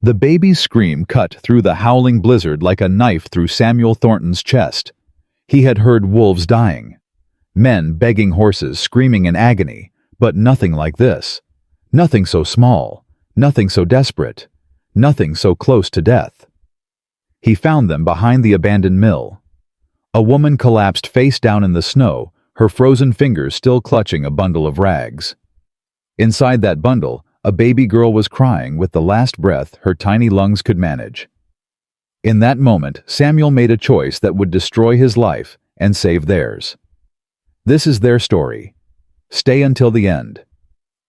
The baby's scream cut through the howling blizzard like a knife through Samuel Thornton's chest. He had heard wolves dying, men begging horses, screaming in agony, but nothing like this. Nothing so small, nothing so desperate, nothing so close to death. He found them behind the abandoned mill. A woman collapsed face down in the snow, her frozen fingers still clutching a bundle of rags. Inside that bundle, a baby girl was crying with the last breath her tiny lungs could manage. In that moment, Samuel made a choice that would destroy his life and save theirs. This is their story. Stay until the end.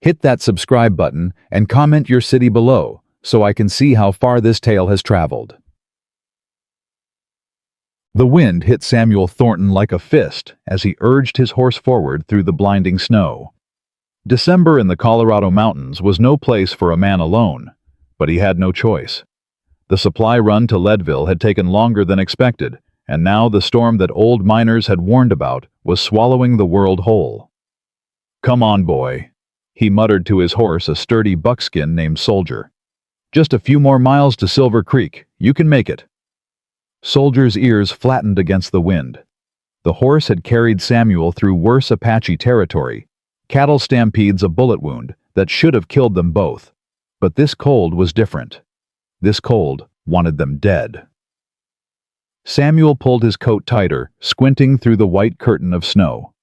Hit that subscribe button and comment your city below so I can see how far this tale has traveled. The wind hit Samuel Thornton like a fist as he urged his horse forward through the blinding snow. December in the Colorado mountains was no place for a man alone, but he had no choice. The supply run to Leadville had taken longer than expected, and now the storm that old miners had warned about was swallowing the world whole. "Come on, boy," he muttered to his horse, a sturdy buckskin named Soldier. "Just a few more miles to Silver Creek. You can make it." Soldier's ears flattened against the wind. The horse had carried Samuel through worse Apache territory, cattle stampedes, a bullet wound that should have killed them both. But this cold was different. This cold wanted them dead. Samuel pulled his coat tighter, squinting through the white curtain of snow.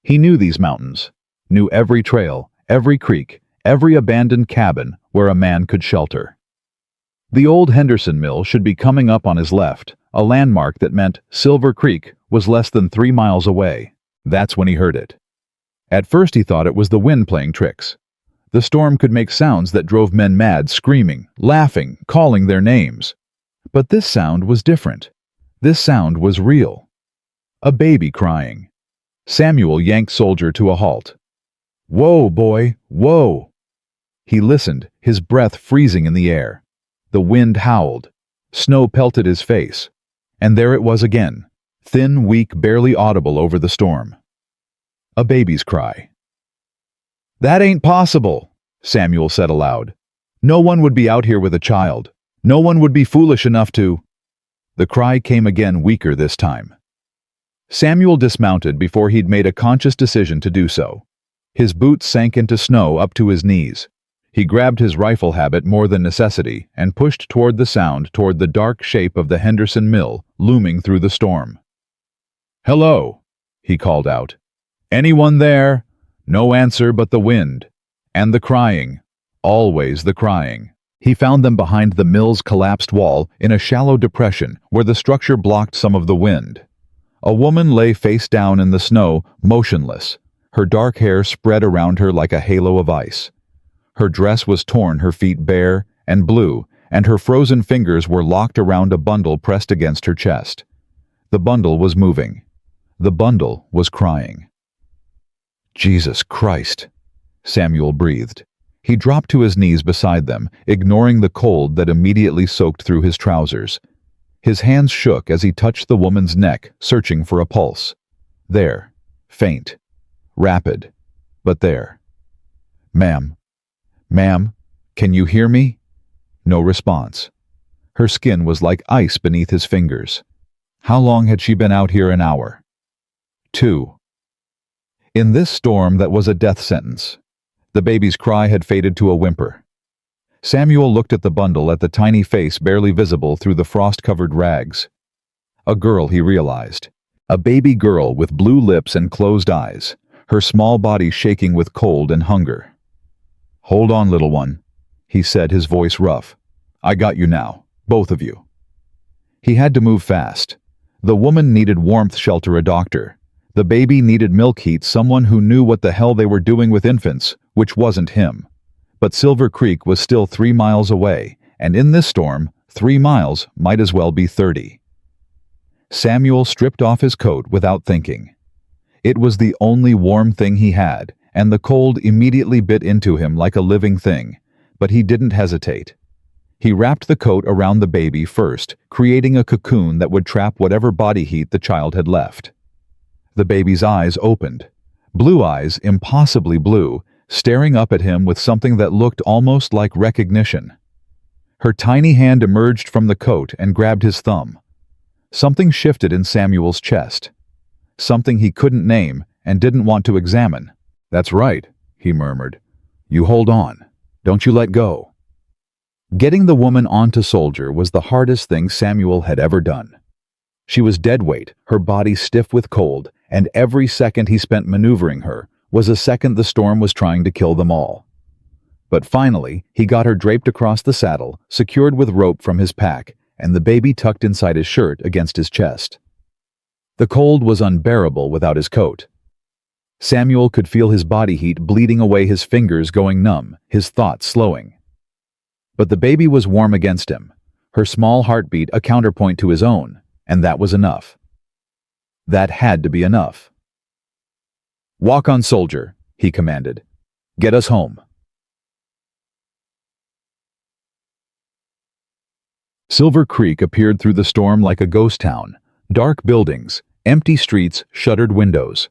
He knew these mountains, knew every trail, every creek, every abandoned cabin where a man could shelter. The old Henderson mill should be coming up on his left, a landmark that meant Silver Creek was less than 3 miles away. That's when he heard it. At first he thought it was the wind playing tricks. The storm could make sounds that drove men mad, screaming, laughing, calling their names. But this sound was different. This sound was real. A baby crying. Samuel yanked Soldier to a halt. "Whoa, boy, whoa!" He listened, his breath freezing in the air. The wind howled. Snow pelted his face. And there it was again, thin, weak, barely audible over the storm. A baby's cry. "That ain't possible," Samuel said aloud. "No one would be out here with a child. No one would be foolish enough to—" The cry came again, weaker this time. Samuel dismounted before he'd made a conscious decision to do so. His boots sank into snow up to his knees. He grabbed his rifle habit more than necessity and pushed toward the sound, toward the dark shape of the Henderson mill looming through the storm. "Hello," he called out. "Anyone there?" No answer but the wind. And the crying. Always the crying. He found them behind the mill's collapsed wall in a shallow depression where the structure blocked some of the wind. A woman lay face down in the snow, motionless, her dark hair spread around her like a halo of ice. Her dress was torn, her feet bare and blue, and her frozen fingers were locked around a bundle pressed against her chest. The bundle was moving. The bundle was crying. "Jesus Christ," Samuel breathed. He dropped to his knees beside them, ignoring the cold that immediately soaked through his trousers. His hands shook as he touched the woman's neck, searching for a pulse. There. Faint. Rapid. But there. "Ma'am. Ma'am, can you hear me?" No response. Her skin was like ice beneath his fingers. How long had she been out here? An hour. 2. In this storm that was a death sentence, the baby's cry had faded to a whimper. Samuel looked at the bundle, at the tiny face barely visible through the frost-covered rags. A girl, he realized. A baby girl with blue lips and closed eyes, her small body shaking with cold and hunger. "Hold on, little one," he said, his voice rough. "I got you now, both of you." He had to move fast. The woman needed warmth, shelter, a doctor. The baby needed milk, heat, someone who knew what the hell they were doing with infants, which wasn't him. But Silver Creek was still 3 miles away, and in this storm, 3 miles might as well be 30. Samuel stripped off his coat without thinking. It was the only warm thing he had, and the cold immediately bit into him like a living thing, but he didn't hesitate. He wrapped the coat around the baby first, creating a cocoon that would trap whatever body heat the child had left. The baby's eyes opened. Blue eyes, impossibly blue, staring up at him with something that looked almost like recognition. Her tiny hand emerged from the coat and grabbed his thumb. Something shifted in Samuel's chest. Something he couldn't name and didn't want to examine. "That's right," he murmured. "You hold on. Don't you let go." Getting the woman onto Soldier was the hardest thing Samuel had ever done. She was dead weight, her body stiff with cold, and every second he spent maneuvering her was a second the storm was trying to kill them all. But finally, he got her draped across the saddle, secured with rope from his pack, and the baby tucked inside his shirt against his chest. The cold was unbearable without his coat. Samuel could feel his body heat bleeding away, his fingers going numb, his thoughts slowing. But the baby was warm against him, her small heartbeat a counterpoint to his own, and that was enough. That had to be enough. "Walk on, Soldier," he commanded. "Get us home." Silver Creek appeared through the storm like a ghost town. Dark buildings, empty streets, shuttered windows.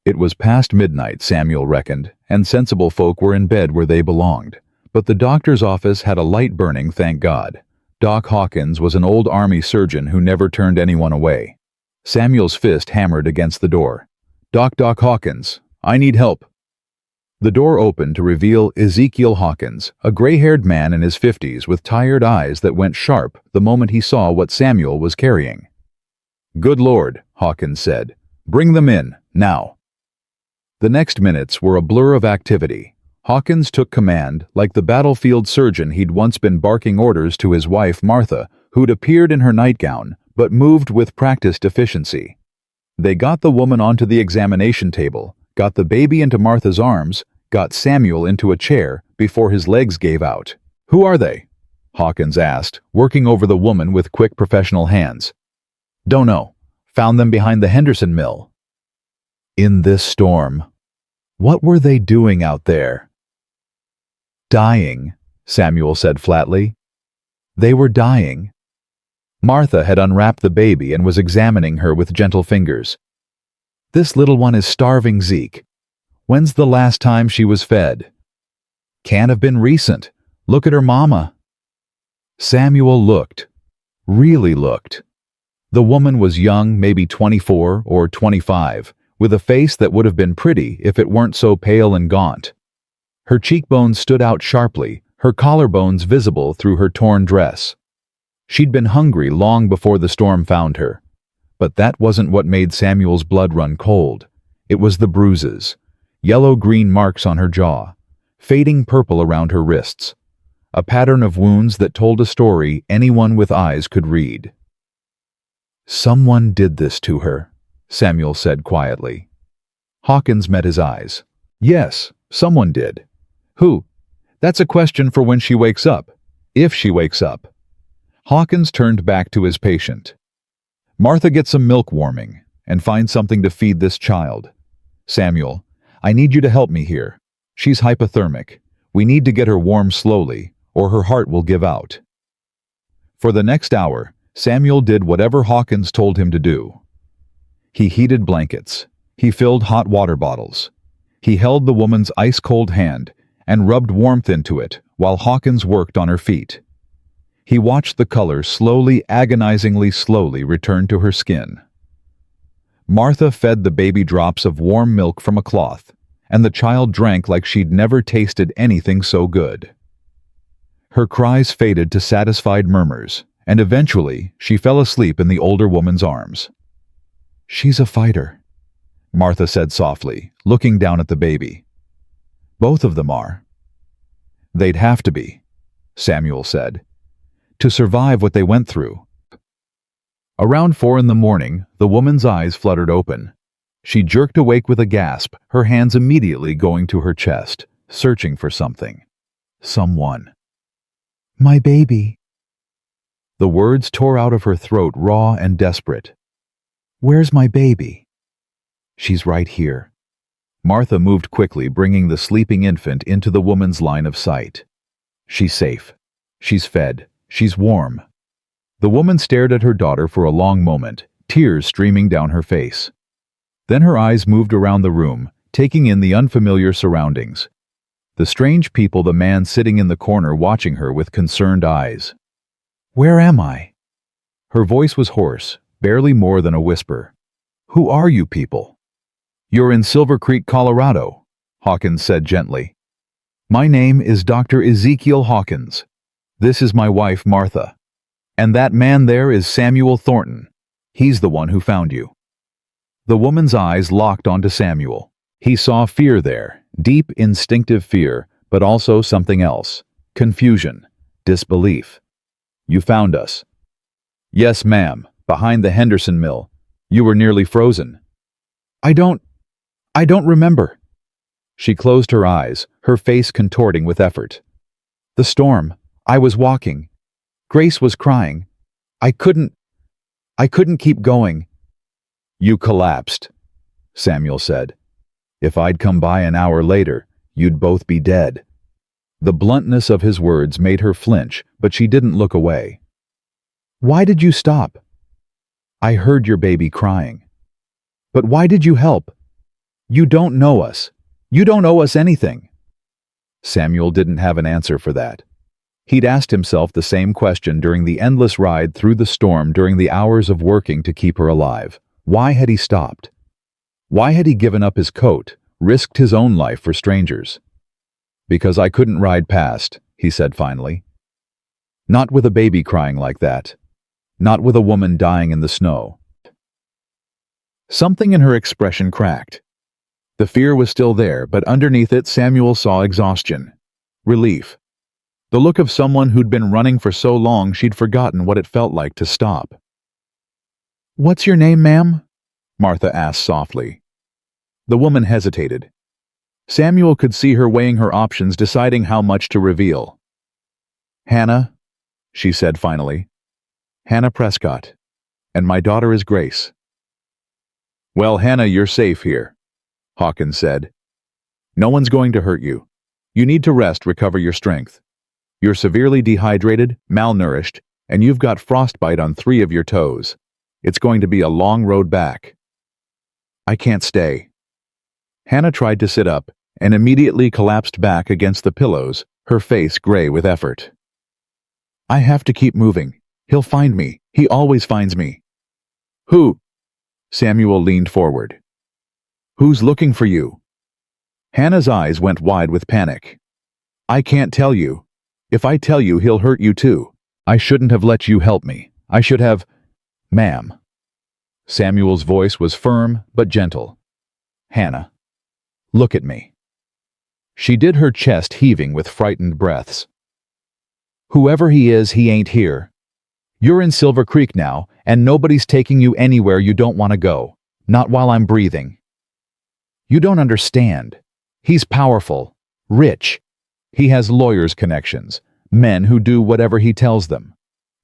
It was past midnight, Samuel reckoned, and sensible folk were in bed where they belonged. But the doctor's office had a light burning, thank God. Doc Hawkins was an old army surgeon who never turned anyone away. Samuel's fist hammered against the door. Doc Hawkins, I need help." The door opened to reveal Ezekiel Hawkins, a gray-haired man in his 50s with tired eyes that went sharp the moment he saw what Samuel was carrying. "Good Lord," Hawkins said. "Bring them in, now." The next minutes were a blur of activity. Hawkins took command like the battlefield surgeon he'd once been, barking orders to his wife Martha, who'd appeared in her nightgown, but moved with practiced efficiency. They got the woman onto the examination table, got the baby into Martha's arms, got Samuel into a chair before his legs gave out. "Who are they?" Hawkins asked, working over the woman with quick professional hands. "Don't know. Found them behind the Henderson mill." In this storm. What were they doing out there? "Dying," Samuel said flatly. They were dying. Martha had unwrapped the baby and was examining her with gentle fingers. "This little one is starving, Zeke. When's the last time she was fed?" "Can't have been recent. Look at her mama." Samuel looked. Really looked. The woman was young, maybe 24 or 25, with a face that would have been pretty if it weren't so pale and gaunt. Her cheekbones stood out sharply, her collarbones visible through her torn dress. She'd been hungry long before the storm found her. But that wasn't what made Samuel's blood run cold. It was the bruises. Yellow-green marks on her jaw, fading purple around her wrists. A pattern of wounds that told a story anyone with eyes could read. "Someone did this to her," Samuel said quietly. Hawkins met his eyes. "Yes, someone did. Who? That's a question for when she wakes up. If she wakes up." Hawkins turned back to his patient. "Martha, get some milk warming, and find something to feed this child. Samuel, I need you to help me here. She's hypothermic. We need to get her warm slowly, or her heart will give out." For the next hour, Samuel did whatever Hawkins told him to do. He heated blankets. He filled hot water bottles. He held the woman's ice-cold hand and rubbed warmth into it while Hawkins worked on her feet. He watched the color slowly, agonizingly slowly return to her skin. Martha fed the baby drops of warm milk from a cloth, and the child drank like she'd never tasted anything so good. Her cries faded to satisfied murmurs, and eventually she fell asleep in the older woman's arms. "She's a fighter," Martha said softly, looking down at the baby. "Both of them are." "They'd have to be," Samuel said, "to survive what they went through." Around 4 in the morning, the woman's eyes fluttered open. She jerked awake with a gasp, her hands immediately going to her chest, searching for something. Someone. "My baby." The words tore out of her throat, raw and desperate. "Where's my baby?" "She's right here." Martha moved quickly, bringing the sleeping infant into the woman's line of sight. "She's safe. She's fed. She's warm." The woman stared at her daughter for a long moment, tears streaming down her face. Then her eyes moved around the room, taking in the unfamiliar surroundings. The strange people, the man sitting in the corner watching her with concerned eyes. "Where am I?" Her voice was hoarse, barely more than a whisper. "Who are you people?" "You're in Silver Creek, Colorado," Hawkins said gently. "My name is Dr. Ezekiel Hawkins. This is my wife, Martha. And that man there is Samuel Thornton. He's the one who found you." The woman's eyes locked onto Samuel. He saw fear there, deep, instinctive fear, but also something else. Confusion, disbelief. "You found us." "Yes, ma'am, behind the Henderson mill. You were nearly frozen." I don't remember." She closed her eyes, her face contorting with effort. "The storm. I was walking. Grace was crying. I couldn't keep going." "You collapsed," Samuel said. "If I'd come by an hour later, you'd both be dead." The bluntness of his words made her flinch, but she didn't look away. "Why did you stop?" "I heard your baby crying." "But why did you help?" "You don't know us. You don't owe us anything." Samuel didn't have an answer for that. He'd asked himself the same question during the endless ride through the storm, during the hours of working to keep her alive. Why had he stopped? Why had he given up his coat, risked his own life for strangers? "Because I couldn't ride past," he said finally. "Not with a baby crying like that. Not with a woman dying in the snow." Something in her expression cracked. The fear was still there, but underneath it Samuel saw exhaustion, relief, the look of someone who'd been running for so long she'd forgotten what it felt like to stop. "What's your name, ma'am?" Martha asked softly. The woman hesitated. Samuel could see her weighing her options, deciding how much to reveal. "Hannah," she said finally. "Hannah Prescott. And my daughter is Grace." "Well, Hannah, you're safe here," Hawkins said. "No one's going to hurt you. You need to rest, recover your strength. You're severely dehydrated, malnourished, and you've got frostbite on 3 of your toes. It's going to be a long road back." "I can't stay." Hannah tried to sit up and immediately collapsed back against the pillows, her face gray with effort. "I have to keep moving. He'll find me. He always finds me." "Who?" Samuel leaned forward. "Who's looking for you?" Hannah's eyes went wide with panic. "I can't tell you. If I tell you, he'll hurt you too. I shouldn't have let you help me. I should have—" "Ma'am." Samuel's voice was firm but gentle. "Hannah, look at me." She did, her chest heaving with frightened breaths. "Whoever he is, he ain't here. You're in Silver Creek now, and nobody's taking you anywhere you don't want to go. Not while I'm breathing. You don't understand. He's powerful, rich. He has lawyers' connections, men who do whatever he tells them.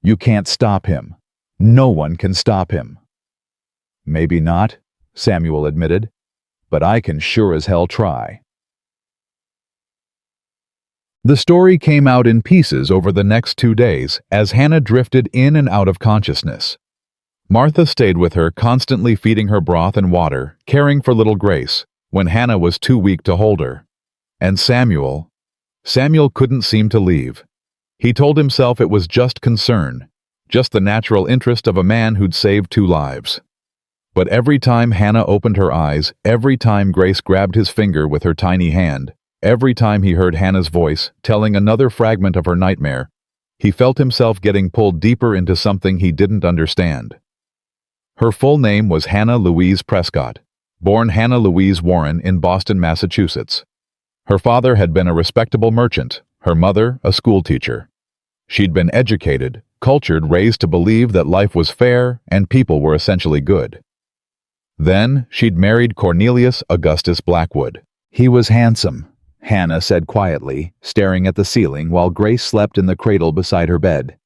You can't stop him. No one can stop him." "Maybe not," Samuel admitted, "but I can sure as hell try." The story came out in pieces over the next 2 days as Hannah drifted in and out of consciousness. Martha stayed with her, constantly feeding her broth and water, caring for little Grace, when Hannah was too weak to hold her. And Samuel couldn't seem to leave. He told himself it was just concern, just the natural interest of a man who'd saved 2 lives. But every time Hannah opened her eyes, every time Grace grabbed his finger with her tiny hand, every time he heard Hannah's voice telling another fragment of her nightmare, he felt himself getting pulled deeper into something he didn't understand. Her full name was Hannah Louise Prescott, born Hannah Louise Warren in Boston, Massachusetts. Her father had been a respectable merchant, her mother a schoolteacher. She'd been educated, cultured, raised to believe that life was fair and people were essentially good. Then she'd married Cornelius Augustus Blackwood. He was handsome, Hannah said quietly, staring at the ceiling while Grace slept in the cradle beside her bed.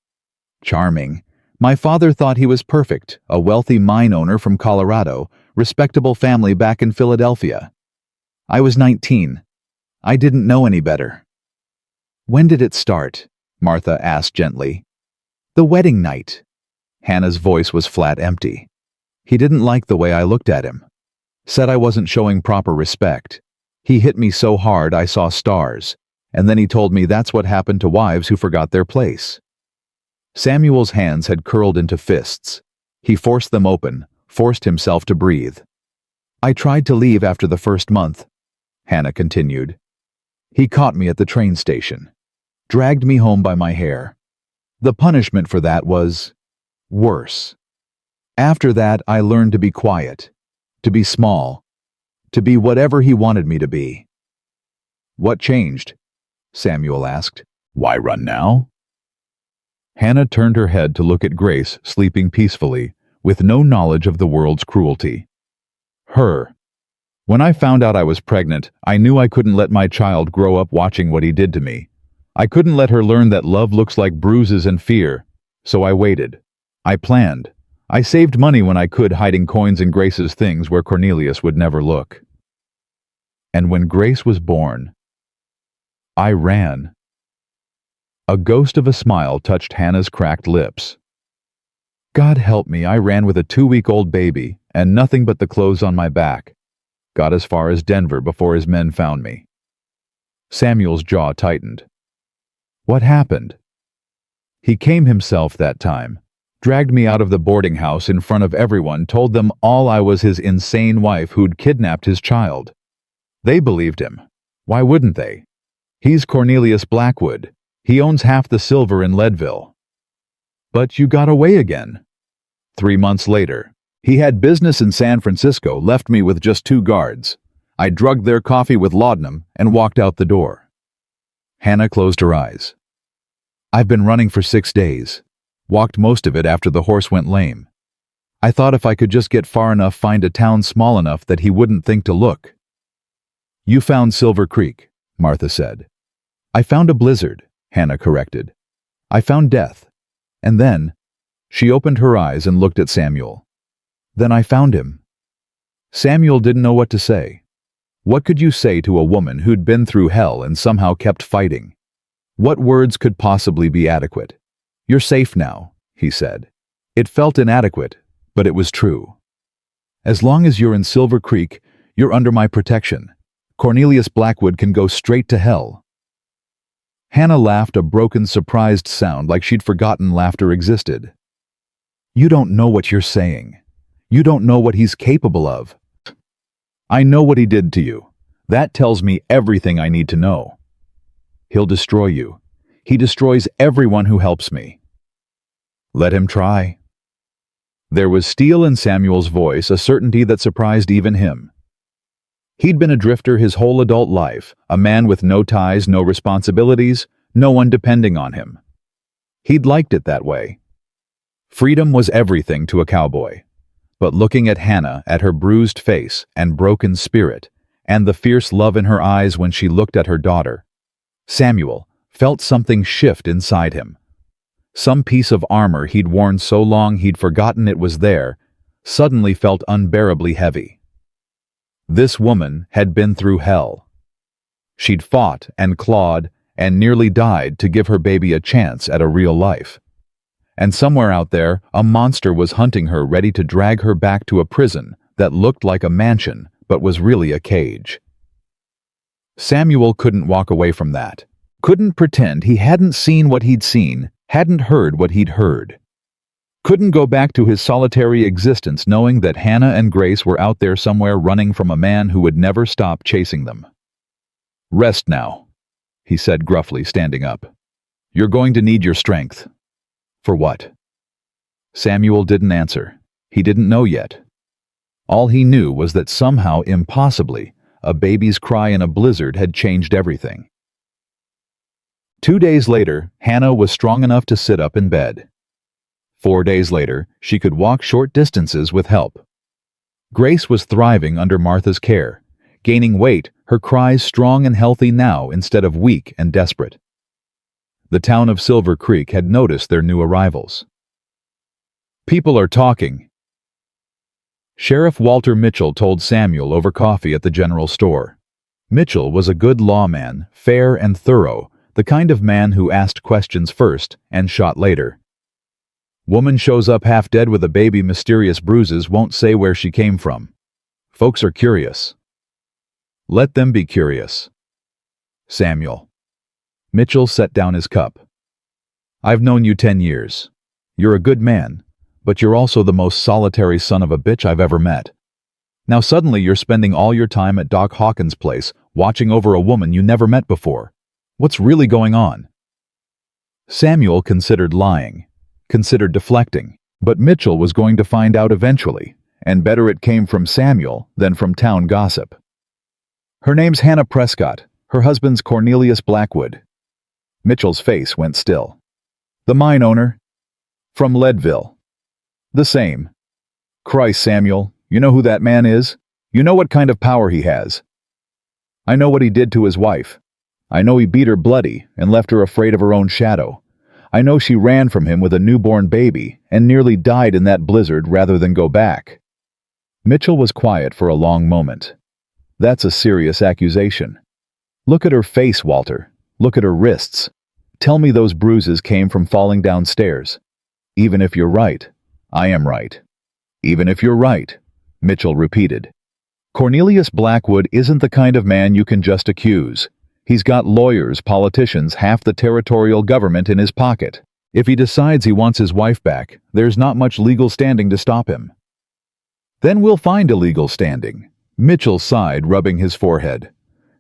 "Charming. My father thought he was perfect, a wealthy mine owner from Colorado, respectable family back in Philadelphia. I was 19. I didn't know any better." "When did it start?" Martha asked gently. "The wedding night." Hannah's voice was flat empty. "He didn't like the way I looked at him. Said I wasn't showing proper respect. He hit me so hard I saw stars, and then he told me that's what happened to wives who forgot their place. Samuel's hands had curled into fists. He forced them open, forced himself to breathe. I tried to leave after the first month, Hannah continued. He caught me at the train station, dragged me home by my hair. The punishment for that was worse. After that, I learned to be quiet, to be small, to be whatever he wanted me to be. What changed? Samuel asked. Why run now? Hannah turned her head to look at Grace sleeping peacefully, with no knowledge of the world's cruelty. When I found out I was pregnant, I knew I couldn't let my child grow up watching what he did to me. I couldn't let her learn that love looks like bruises and fear, so I waited. I planned. I saved money when I could, hiding coins in Grace's things where Cornelius would never look. And when Grace was born, I ran. A ghost of a smile touched Hannah's cracked lips. God help me, I ran with a 2-week-old baby and nothing but the clothes on my back. Got as far as Denver before his men found me. Samuel's jaw tightened. What happened? He came himself that time, dragged me out of the boarding house in front of everyone, told them all I was his insane wife who'd kidnapped his child. They believed him. Why wouldn't they? He's Cornelius Blackwood. He owns half the silver in Leadville. But you got away again. 3 months later, he had business in San Francisco, left me with just 2 guards. I drugged their coffee with laudanum and walked out the door. Hannah closed her eyes. I've been running for 6 days. Walked most of it after the horse went lame. I thought if I could just get far enough, find a town small enough that he wouldn't think to look. You found Silver Creek, Martha said. I found a blizzard, Hannah corrected. I found death. And then, she opened her eyes and looked at Samuel. Then I found him. Samuel didn't know what to say. What could you say to a woman who'd been through hell and somehow kept fighting? What words could possibly be adequate? You're safe now, he said. It felt inadequate, but it was true. As long as you're in Silver Creek, you're under my protection. Cornelius Blackwood can go straight to hell. Hannah laughed, a broken, surprised sound like she'd forgotten laughter existed. You don't know what you're saying. You don't know what he's capable of. I know what he did to you. That tells me everything I need to know. He'll destroy you. He destroys everyone who helps me. Let him try. There was steel in Samuel's voice, a certainty that surprised even him. He'd been a drifter his whole adult life, a man with no ties, no responsibilities, no one depending on him. He'd liked it that way. Freedom was everything to a cowboy. But looking at Hannah, at her bruised face and broken spirit, and the fierce love in her eyes when she looked at her daughter, Samuel felt something shift inside him. Some piece of armor he'd worn so long he'd forgotten it was there, suddenly felt unbearably heavy. This woman had been through hell. She'd fought and clawed and nearly died to give her baby a chance at a real life. And somewhere out there, a monster was hunting her, ready to drag her back to a prison that looked like a mansion but was really a cage. Samuel couldn't walk away from that. Couldn't pretend he hadn't seen what he'd seen, hadn't heard what he'd heard. Couldn't go back to his solitary existence knowing that Hannah and Grace were out there somewhere running from a man who would never stop chasing them. Rest now, he said gruffly, standing up. You're going to need your strength. For what? Samuel didn't answer. He didn't know yet. All he knew was that somehow, impossibly, a baby's cry in a blizzard had changed everything. 2 days later, Hannah was strong enough to sit up in bed. 4 days later, she could walk short distances with help. Grace was thriving under Martha's care, gaining weight, her cries strong and healthy now instead of weak and desperate. The town of Silver Creek had noticed their new arrivals. People are talking. Sheriff Walter Mitchell told Samuel over coffee at the general store. Mitchell was a good lawman, fair and thorough, the kind of man who asked questions first and shot later. Woman shows up half dead with a baby, mysterious bruises, won't say where she came from. Folks are curious. Let them be curious. Samuel. Mitchell set down his cup. I've known you 10 years. You're a good man, but you're also the most solitary son of a bitch I've ever met. Now suddenly you're spending all your time at Doc Hawkins' place, watching over a woman you never met before. What's really going on? Samuel considered lying, considered deflecting, but Mitchell was going to find out eventually, and better it came from Samuel than from town gossip. Her name's Hannah Prescott, her husband's Cornelius Blackwood. Mitchell's face went still. The mine owner? From Leadville. The same. Christ, Samuel, you know who that man is? You know what kind of power he has. I know what he did to his wife. I know he beat her bloody and left her afraid of her own shadow. I know she ran from him with a newborn baby and nearly died in that blizzard rather than go back. Mitchell was quiet for a long moment. That's a serious accusation. Look at her face, Walter. Look at her wrists. Tell me those bruises came from falling downstairs. Even if you're right, I am right. Even if you're right, Mitchell repeated. Cornelius Blackwood isn't the kind of man you can just accuse. He's got lawyers, politicians, half the territorial government in his pocket. If he decides he wants his wife back, there's not much legal standing to stop him. Then we'll find a legal standing. Mitchell sighed, rubbing his forehead.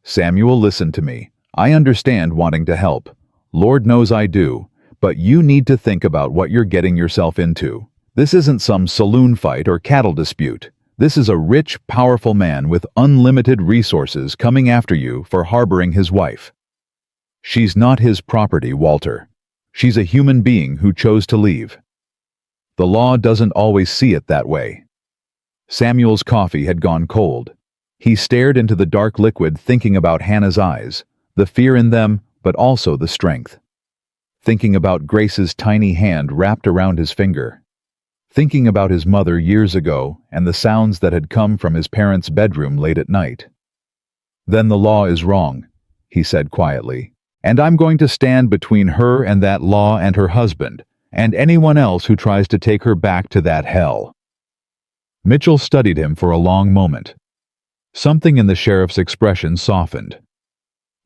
Samuel, listen to me. I understand wanting to help. Lord knows I do. But you need to think about what you're getting yourself into. This isn't some saloon fight or cattle dispute. This is a rich, powerful man with unlimited resources coming after you for harboring his wife. She's not his property, Walter. She's a human being who chose to leave. The law doesn't always see it that way. Samuel's coffee had gone cold. He stared into the dark liquid, thinking about Hannah's eyes, the fear in them, but also the strength. Thinking about Grace's tiny hand wrapped around his finger. Thinking about his mother years ago and the sounds that had come from his parents' bedroom late at night. Then the law is wrong, he said quietly, and I'm going to stand between her and that law and her husband, and anyone else who tries to take her back to that hell. Mitchell studied him for a long moment. Something in the sheriff's expression softened.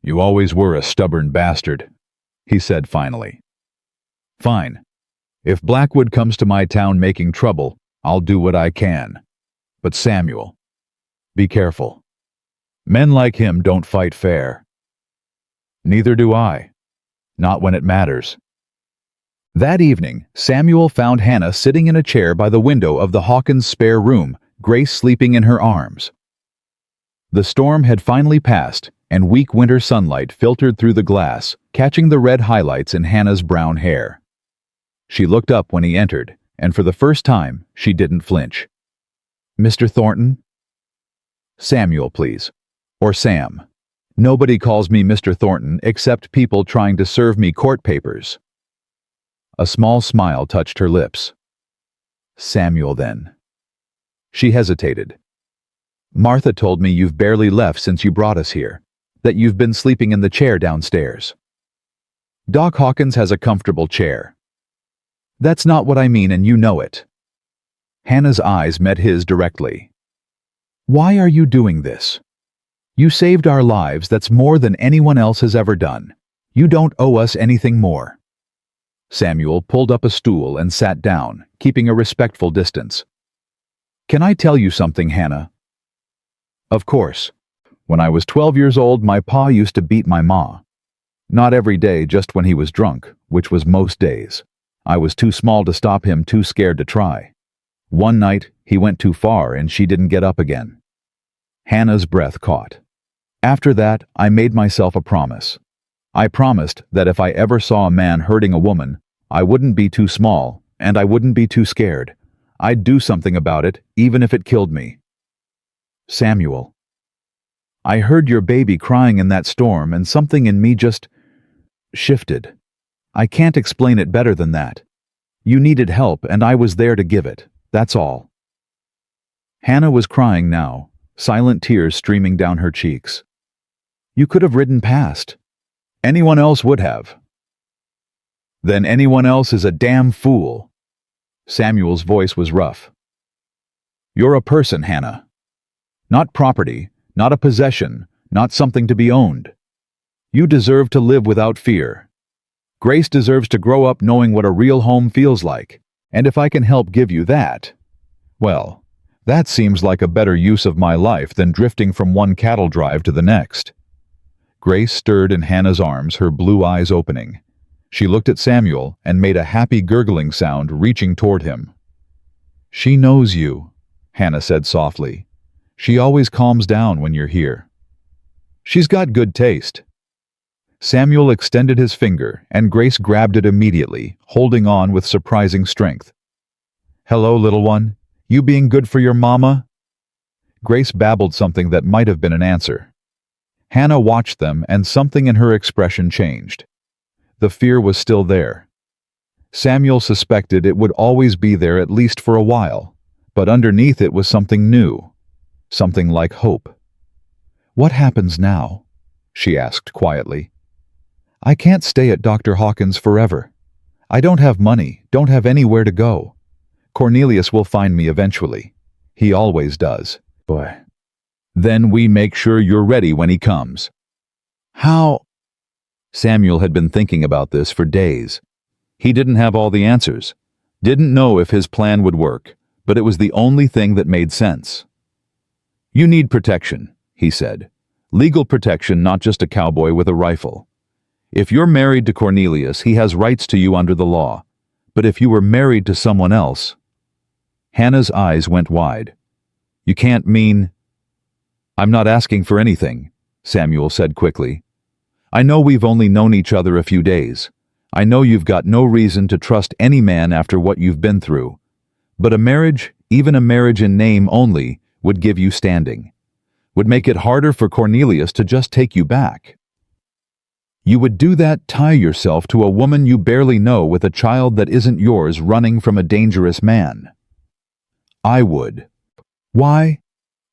You always were a stubborn bastard, he said finally. Fine. If Blackwood comes to my town making trouble, I'll do what I can. But Samuel, be careful. Men like him don't fight fair. Neither do I. Not when it matters. That evening, Samuel found Hannah sitting in a chair by the window of the Hawkins' spare room, Grace sleeping in her arms. The storm had finally passed, and weak winter sunlight filtered through the glass, catching the red highlights in Hannah's brown hair. She looked up when he entered, and for the first time, she didn't flinch. Mr. Thornton? Samuel, please. Or Sam. Nobody calls me Mr. Thornton except people trying to serve me court papers. A small smile touched her lips. Samuel, then. She hesitated. Martha told me you've barely left since you brought us here, that you've been sleeping in the chair downstairs. Doc Hawkins has a comfortable chair. That's not what I mean, and you know it. Hannah's eyes met his directly. Why are you doing this? You saved our lives. That's more than anyone else has ever done. You don't owe us anything more. Samuel pulled up a stool and sat down, keeping a respectful distance. Can I tell you something, Hannah? Of course. When I was 12 years old, my pa used to beat my ma. Not every day, just when he was drunk, which was most days. I was too small to stop him, too scared to try. One night, he went too far and she didn't get up again. Hannah's breath caught. After that, I made myself a promise. I promised that if I ever saw a man hurting a woman, I wouldn't be too small, and I wouldn't be too scared. I'd do something about it, even if it killed me. Samuel. I heard your baby crying in that storm, and something in me just shifted. I can't explain it better than that. You needed help, and I was there to give it. That's all. Hannah was crying now, silent tears streaming down her cheeks. You could have ridden past. Anyone else would have. Then anyone else is a damn fool. Samuel's voice was rough. You're a person, Hannah. Not property, not a possession, not something to be owned. You deserve to live without fear. Grace deserves to grow up knowing what a real home feels like, and if I can help give you that, well, that seems like a better use of my life than drifting from one cattle drive to the next." Grace stirred in Hannah's arms, her blue eyes opening. She looked at Samuel and made a happy gurgling sound, reaching toward him. "She knows you," Hannah said softly. "She always calms down when you're here. She's got good taste." Samuel extended his finger, and Grace grabbed it immediately, holding on with surprising strength. "Hello, little one. You being good for your mama?" Grace babbled something that might have been an answer. Hannah watched them, and something in her expression changed. The fear was still there. Samuel suspected it would always be there, at least for a while, but underneath it was something new, something like hope. "What happens now?" she asked quietly. "I can't stay at Dr. Hawkins forever. I don't have money, don't have anywhere to go. Cornelius will find me eventually. He always does. Boy. Then we make sure you're ready when he comes." "How?" Samuel had been thinking about this for days. He didn't have all the answers, didn't know if his plan would work, but it was the only thing that made sense. "You need protection," he said. "Legal protection, not just a cowboy with a rifle. If you're married to Cornelius, he has rights to you under the law. But if you were married to someone else—" Hannah's eyes went wide. "You can't mean—" "I'm not asking for anything," Samuel said quickly. "I know we've only known each other a few days. I know you've got no reason to trust any man after what you've been through. But a marriage, even a marriage in name only, would give you standing. Would make it harder for Cornelius to just take you back. You would do that, tie yourself to a woman you barely know with a child that isn't yours running from a dangerous man. I would." "Why?"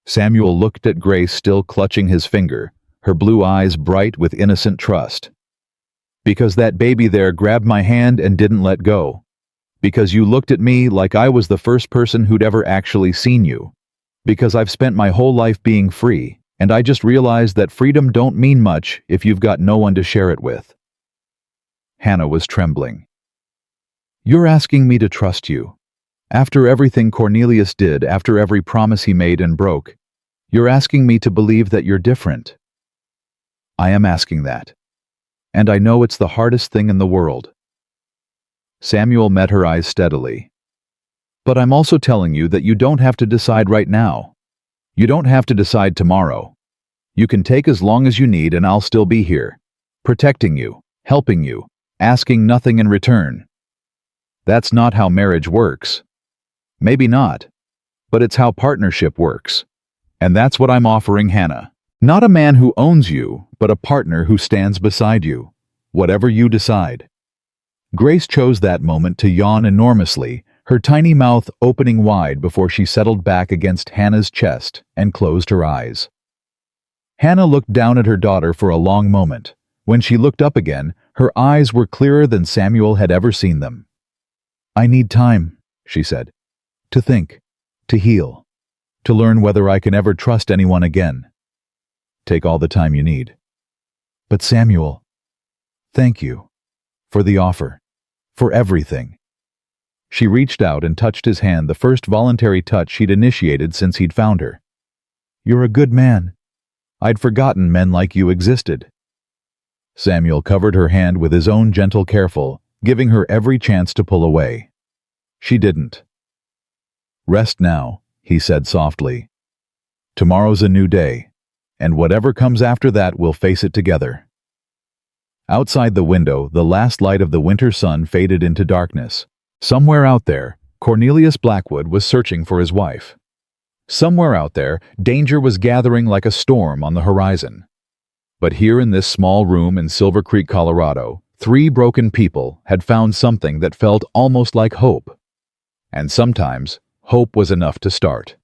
Samuel looked at Grace, still clutching his finger, her blue eyes bright with innocent trust. "Because that baby there grabbed my hand and didn't let go. Because you looked at me like I was the first person who'd ever actually seen you. Because I've spent my whole life being free, and I just realized that freedom don't mean much if you've got no one to share it with." Hannah was trembling. "You're asking me to trust you. After everything Cornelius did, after every promise he made and broke, you're asking me to believe that you're different." "I am asking that. And I know it's the hardest thing in the world." Samuel met her eyes steadily. "But I'm also telling you that you don't have to decide right now. You don't have to decide tomorrow. You can take as long as you need and I'll still be here, protecting you, helping you, asking nothing in return. That's not how marriage works. Maybe not, but it's how partnership works. And that's what I'm offering Hannah. Not a man who owns you, but a partner who stands beside you, whatever you decide." Grace chose that moment to yawn enormously, her tiny mouth opening wide before she settled back against Hannah's chest and closed her eyes. Hannah looked down at her daughter for a long moment. When she looked up again, her eyes were clearer than Samuel had ever seen them. "I need time," she said. "To think, to heal, to learn whether I can ever trust anyone again. Take all the time you need. But Samuel, thank you for the offer, for everything." She reached out and touched his hand, the first voluntary touch she'd initiated since he'd found her. "You're a good man. I'd forgotten men like you existed." Samuel covered her hand with his own, gentle, careful, giving her every chance to pull away. She didn't. "Rest now," he said softly. "Tomorrow's a new day, and whatever comes after that, we'll face it together." Outside the window, the last light of the winter sun faded into darkness. Somewhere out there, Cornelius Blackwood was searching for his wife. Somewhere out there, danger was gathering like a storm on the horizon. But here in this small room in Silver Creek, Colorado, 3 broken people had found something that felt almost like hope. And sometimes, hope was enough to start.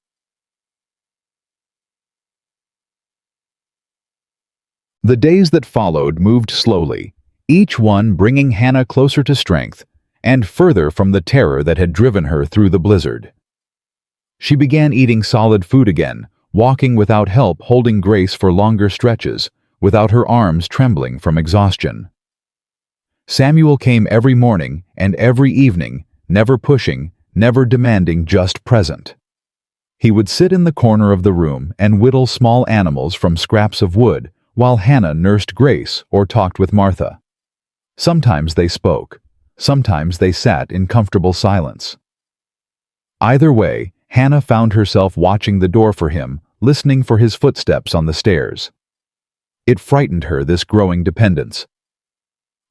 The days that followed moved slowly, each one bringing Hannah closer to strength and further from the terror that had driven her through the blizzard. She began eating solid food again, walking without help, holding Grace for longer stretches, without her arms trembling from exhaustion. Samuel came every morning and every evening, never pushing, never demanding, just present. He would sit in the corner of the room and whittle small animals from scraps of wood while Hannah nursed Grace or talked with Martha. Sometimes they spoke, sometimes they sat in comfortable silence. Either way, Hannah found herself watching the door for him, listening for his footsteps on the stairs. It frightened her, this growing dependence.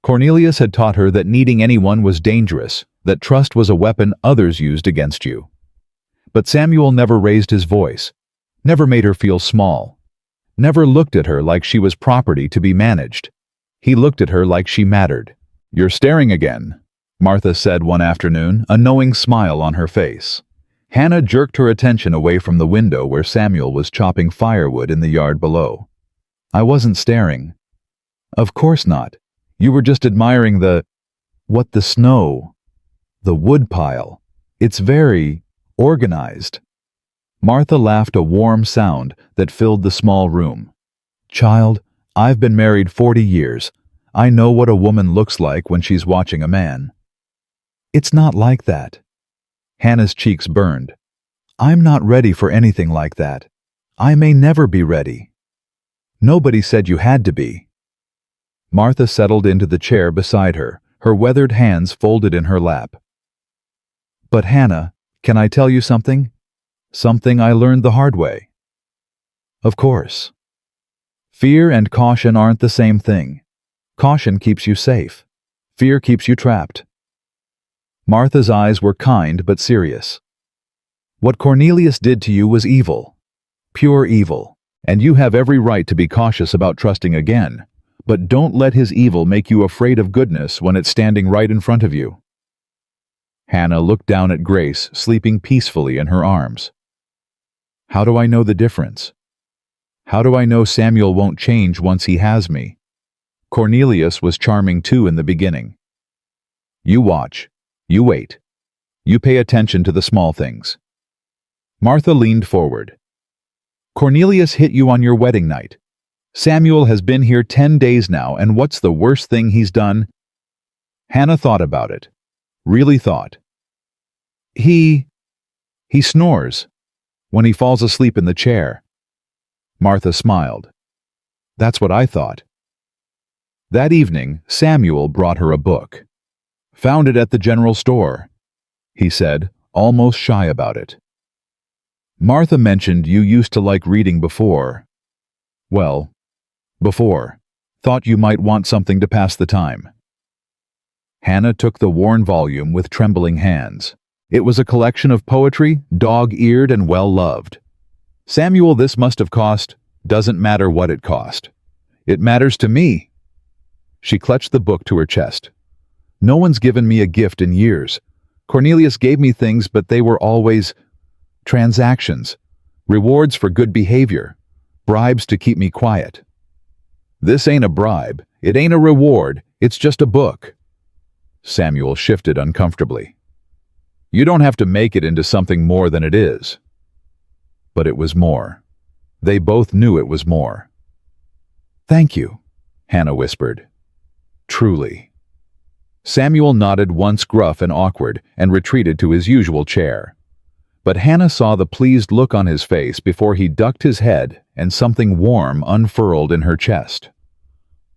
Cornelius had taught her that needing anyone was dangerous, that trust was a weapon others used against you. But Samuel never raised his voice, never made her feel small, never looked at her like she was property to be managed. He looked at her like she mattered. "You're staring again," Martha said one afternoon, a knowing smile on her face. Hannah jerked her attention away from the window where Samuel was chopping firewood in the yard below. "I wasn't staring." "Of course not. You were just admiring the snow, the wood pile. It's very organized." Martha laughed, a warm sound that filled the small room. "Child, I've been married 40 years. I know what a woman looks like when she's watching a man." "It's not like that." Hannah's cheeks burned. "I'm not ready for anything like that. I may never be ready." "Nobody said you had to be." Martha settled into the chair beside her, her weathered hands folded in her lap. "But Hannah, can I tell you something? Something I learned the hard way." "Of course." "Fear and caution aren't the same thing. Caution keeps you safe. Fear keeps you trapped." Martha's eyes were kind but serious. "What Cornelius did to you was evil. Pure evil. And you have every right to be cautious about trusting again. But don't let his evil make you afraid of goodness when it's standing right in front of you." Hannah looked down at Grace, sleeping peacefully in her arms. "How do I know the difference? How do I know Samuel won't change once he has me? Cornelius was charming too in the beginning. You watch. You wait. You pay attention to the small things." Martha leaned forward. "Cornelius hit you on your wedding night. Samuel has been here 10 days now, and what's the worst thing he's done?" Hannah thought about it. Really thought. He snores when he falls asleep in the chair." Martha smiled. "That's what I thought." That evening, Samuel brought her a book. "Found it at the general store," he said, almost shy about it. "Martha mentioned you used to like reading before. Well, before. Thought you might want something to pass the time." Hannah took the worn volume with trembling hands. It was a collection of poetry, dog-eared and well-loved. "Samuel, this must have cost. Doesn't matter what it cost. It matters to me." She clutched the book to her chest. "No one's given me a gift in years. Cornelius gave me things, but they were always transactions, rewards for good behavior, bribes to keep me quiet. This ain't a bribe. It ain't a reward. It's just a book." Samuel shifted uncomfortably. "You don't have to make it into something more than it is." But it was more. They both knew it was more. "Thank you," Hannah whispered. "Truly." Samuel nodded once, gruff and awkward, and retreated to his usual chair. But Hannah saw the pleased look on his face before he ducked his head, and something warm unfurled in her chest.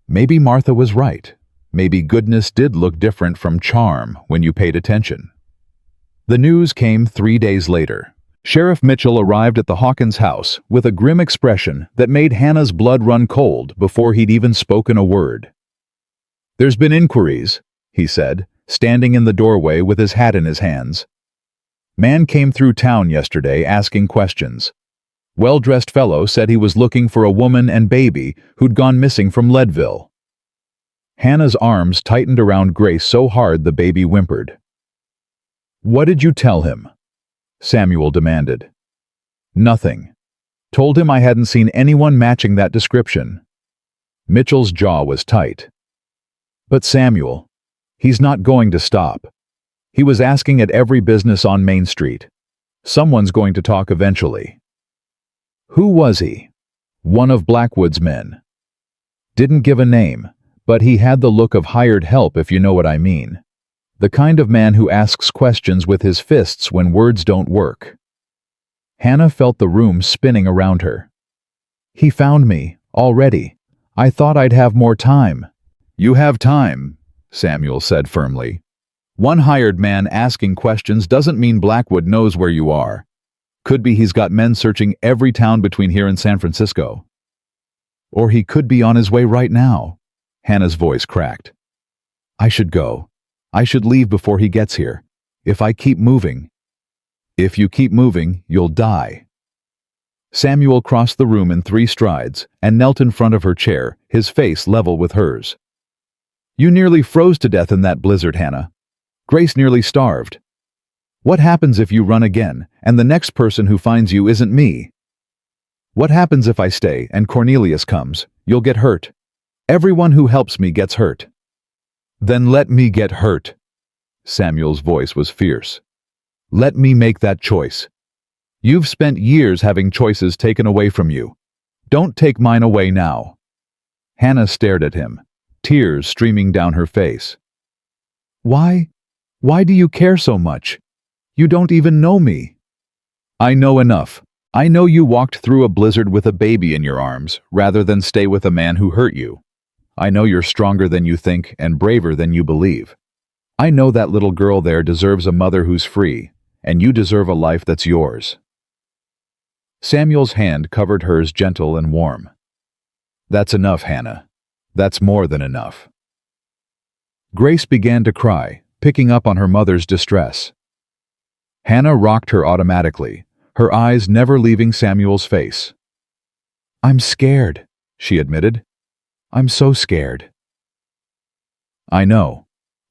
Maybe Martha was right. Maybe goodness did look different from charm when you paid attention. The news came 3 days later. Sheriff Mitchell arrived at the Hawkins house with a grim expression that made Hannah's blood run cold before he'd even spoken a word. "There's been inquiries," he said, standing in the doorway with his hat in his hands. "Man came through town yesterday asking questions. Well-dressed fellow said he was looking for a woman and baby who'd gone missing from Leadville." Hannah's arms tightened around Grace so hard the baby whimpered. "What did you tell him?" Samuel demanded. "Nothing. Told him I hadn't seen anyone matching that description." Mitchell's jaw was tight. "But Samuel, he's not going to stop. He was asking at every business on Main Street. Someone's going to talk eventually." Who was he? One of Blackwood's men. Didn't give a name, but he had the look of hired help, if you know what I mean. The kind of man who asks questions with his fists when words don't work. Hannah felt the room spinning around her. He found me, already. I thought I'd have more time. You have time, Samuel said firmly. One hired man asking questions doesn't mean Blackwood knows where you are. Could be he's got men searching every town between here and San Francisco. Or he could be on his way right now. Hannah's voice cracked. I should go. I should leave before he gets here. If I keep moving. If you keep moving, you'll die. Samuel crossed the room in 3 strides and knelt in front of her chair, his face level with hers. You nearly froze to death in that blizzard, Hannah. Grace nearly starved. What happens if you run again, and the next person who finds you isn't me? What happens if I stay and Cornelius comes? You'll get hurt. Everyone who helps me gets hurt. Then let me get hurt. Samuel's voice was fierce. Let me make that choice. You've spent years having choices taken away from you. Don't take mine away now. Hannah stared at him, tears streaming down her face. Why? Why do you care so much? You don't even know me. I know enough. I know you walked through a blizzard with a baby in your arms, rather than stay with a man who hurt you. I know you're stronger than you think and braver than you believe. I know that little girl there deserves a mother who's free, and you deserve a life that's yours. Samuel's hand covered hers, gentle and warm. That's enough, Hannah. That's more than enough. Grace began to cry, picking up on her mother's distress. Hannah rocked her automatically, her eyes never leaving Samuel's face. I'm scared, she admitted. I'm so scared. I know,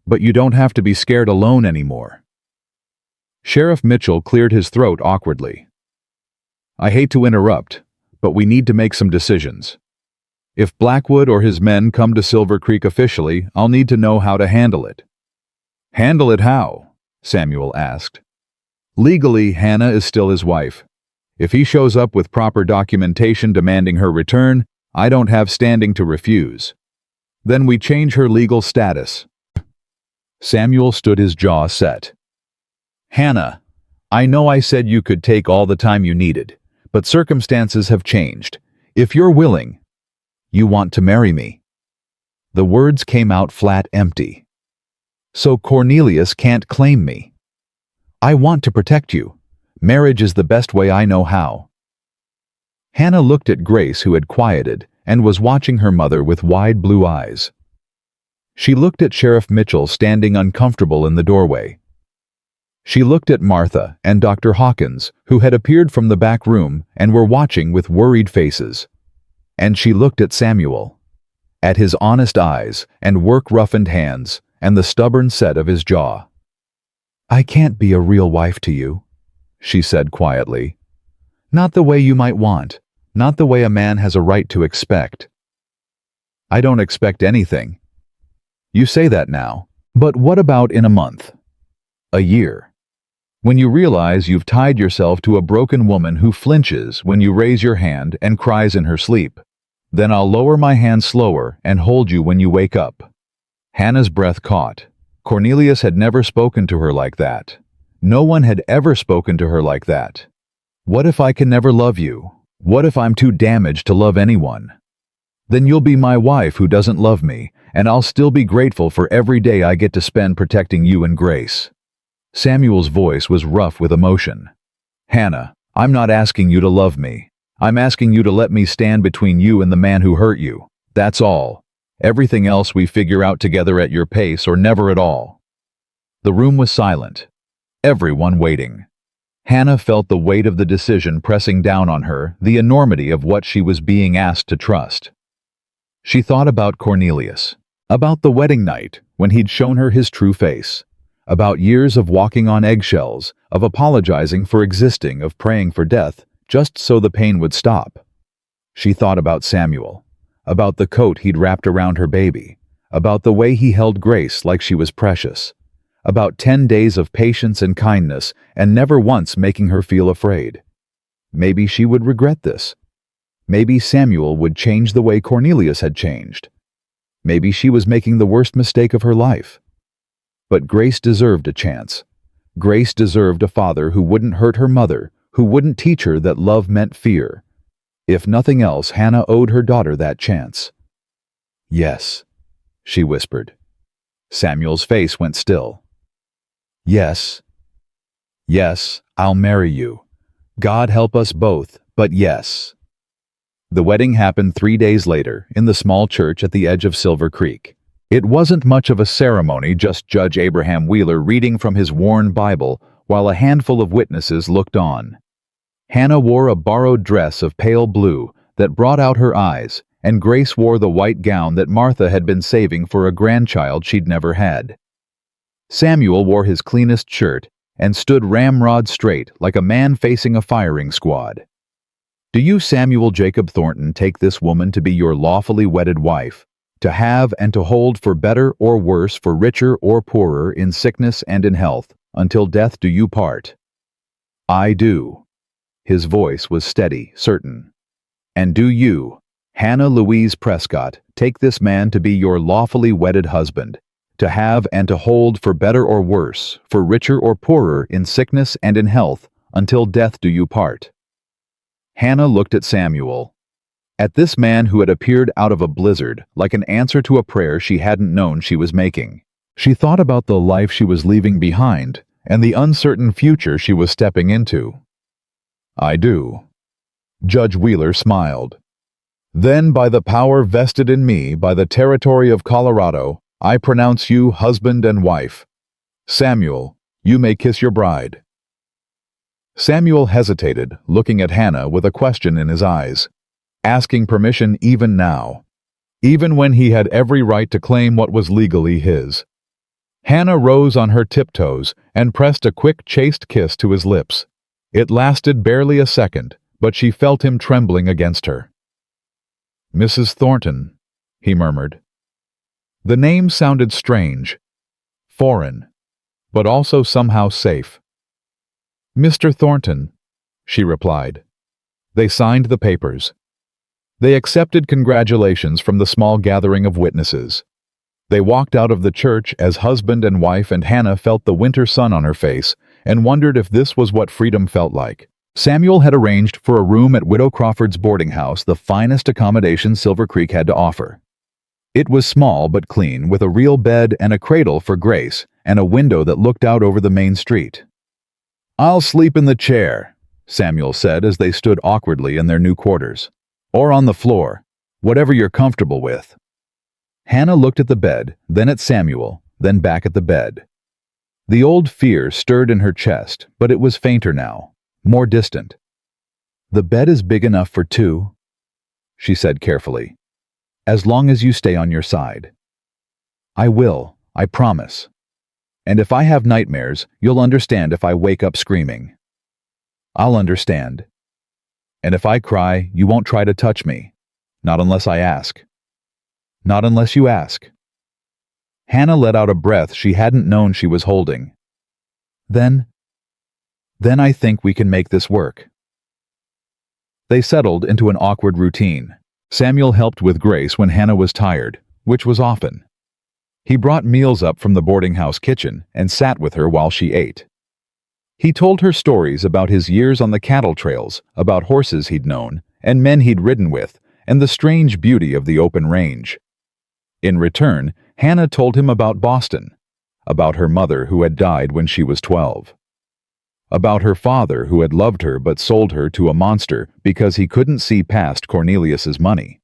but you don't have to be scared alone anymore. Sheriff Mitchell cleared his throat awkwardly. I hate to interrupt, but we need to make some decisions. If Blackwood or his men come to Silver Creek officially, I'll need to know how to handle it. Handle it how? Samuel asked. Legally, Hannah is still his wife. If he shows up with proper documentation demanding her return, I don't have standing to refuse. Then we change her legal status. Samuel stood, his jaw set. Hannah, I know I said you could take all the time you needed, but circumstances have changed. If you're willing, you want to marry me. The words came out flat empty. So Cornelius can't claim me. I want to protect you. Marriage is the best way I know how. Hannah looked at Grace, who had quieted and was watching her mother with wide blue eyes. She looked at Sheriff Mitchell standing uncomfortable in the doorway. She looked at Martha and Dr. Hawkins, who had appeared from the back room and were watching with worried faces. And she looked at Samuel, at his honest eyes and work-roughened hands and the stubborn set of his jaw. I can't be a real wife to you, she said quietly. Not the way you might want, not the way a man has a right to expect. I don't expect anything. You say that now, but what about in a month? A year? When you realize you've tied yourself to a broken woman who flinches when you raise your hand and cries in her sleep. Then I'll lower my hand slower and hold you when you wake up. Hannah's breath caught. Cornelius had never spoken to her like that. No one had ever spoken to her like that. What if I can never love you? What if I'm too damaged to love anyone? Then you'll be my wife who doesn't love me, and I'll still be grateful for every day I get to spend protecting you and Grace. Samuel's voice was rough with emotion. Hannah, I'm not asking you to love me. I'm asking you to let me stand between you and the man who hurt you. That's all. Everything else we figure out together at your pace or never at all. The room was silent. Everyone waiting. Hannah felt the weight of the decision pressing down on her, the enormity of what she was being asked to trust. She thought about Cornelius, about the wedding night when he'd shown her his true face, about years of walking on eggshells, of apologizing for existing, of praying for death, just so the pain would stop. She thought about Samuel, about the coat he'd wrapped around her baby, about the way he held Grace like she was precious, about 10 days of patience and kindness and never once making her feel afraid. Maybe she would regret this. Maybe Samuel would change the way Cornelius had changed. Maybe she was making the worst mistake of her life. But Grace deserved a chance. Grace deserved a father who wouldn't hurt her mother, who wouldn't teach her that love meant fear. If nothing else, Hannah owed her daughter that chance. "Yes," she whispered. Samuel's face went still. "Yes. Yes, I'll marry you. God help us both, but yes." The wedding happened 3 days later, in the small church at the edge of Silver Creek. It wasn't much of a ceremony, just Judge Abraham Wheeler reading from his worn Bible while a handful of witnesses looked on. Hannah wore a borrowed dress of pale blue that brought out her eyes, and Grace wore the white gown that Martha had been saving for a grandchild she'd never had. Samuel wore his cleanest shirt and stood ramrod straight like a man facing a firing squad. "Do you, Samuel Jacob Thornton, take this woman to be your lawfully wedded wife, to have and to hold for better or worse, for richer or poorer, in sickness and in health, until death do you part?" "I do." His voice was steady, certain. "And do you, Hannah Louise Prescott, take this man to be your lawfully wedded husband, to have and to hold for better or worse, for richer or poorer, in sickness and in health, until death do you part?" Hannah looked at Samuel. At this man who had appeared out of a blizzard, like an answer to a prayer she hadn't known she was making. She thought about the life she was leaving behind, and the uncertain future she was stepping into. "I do." Judge Wheeler smiled. "Then, by the power vested in me by the territory of Colorado, I pronounce you husband and wife. Samuel, you may kiss your bride." Samuel hesitated, looking at Hannah with a question in his eyes. Asking permission even now, even when he had every right to claim what was legally his. Hannah rose on her tiptoes and pressed a quick, chaste kiss to his lips. It lasted barely a second, but she felt him trembling against her. "Mrs. Thornton," he murmured. The name sounded strange, foreign, but also somehow safe. "Mr. Thornton," she replied. They signed the papers. They accepted congratulations from the small gathering of witnesses. They walked out of the church as husband and wife, and Hannah felt the winter sun on her face and wondered if this was what freedom felt like. Samuel had arranged for a room at Widow Crawford's boarding house, the finest accommodation Silver Creek had to offer. It was small but clean, with a real bed and a cradle for Grace, and a window that looked out over the main street. "I'll sleep in the chair," Samuel said as they stood awkwardly in their new quarters. "Or on the floor, whatever you're comfortable with." Hannah looked at the bed, then at Samuel, then back at the bed. The old fear stirred in her chest, but it was fainter now, more distant. "The bed is big enough for two," she said carefully, "as long as you stay on your side." "I will, I promise. And if I have nightmares, you'll understand if I wake up screaming." "I'll understand. And if I cry, you won't try to touch me. Not unless I ask." "Not unless you ask." Hannah let out a breath she hadn't known she was holding. Then I think we can make this work." They settled into an awkward routine. Samuel helped with Grace when Hannah was tired, which was often. He brought meals up from the boarding house kitchen and sat with her while she ate. He told her stories about his years on the cattle trails, about horses he'd known, and men he'd ridden with, and the strange beauty of the open range. In return, Hannah told him about Boston, about her mother who had died when she was 12, about her father who had loved her but sold her to a monster because he couldn't see past Cornelius's money,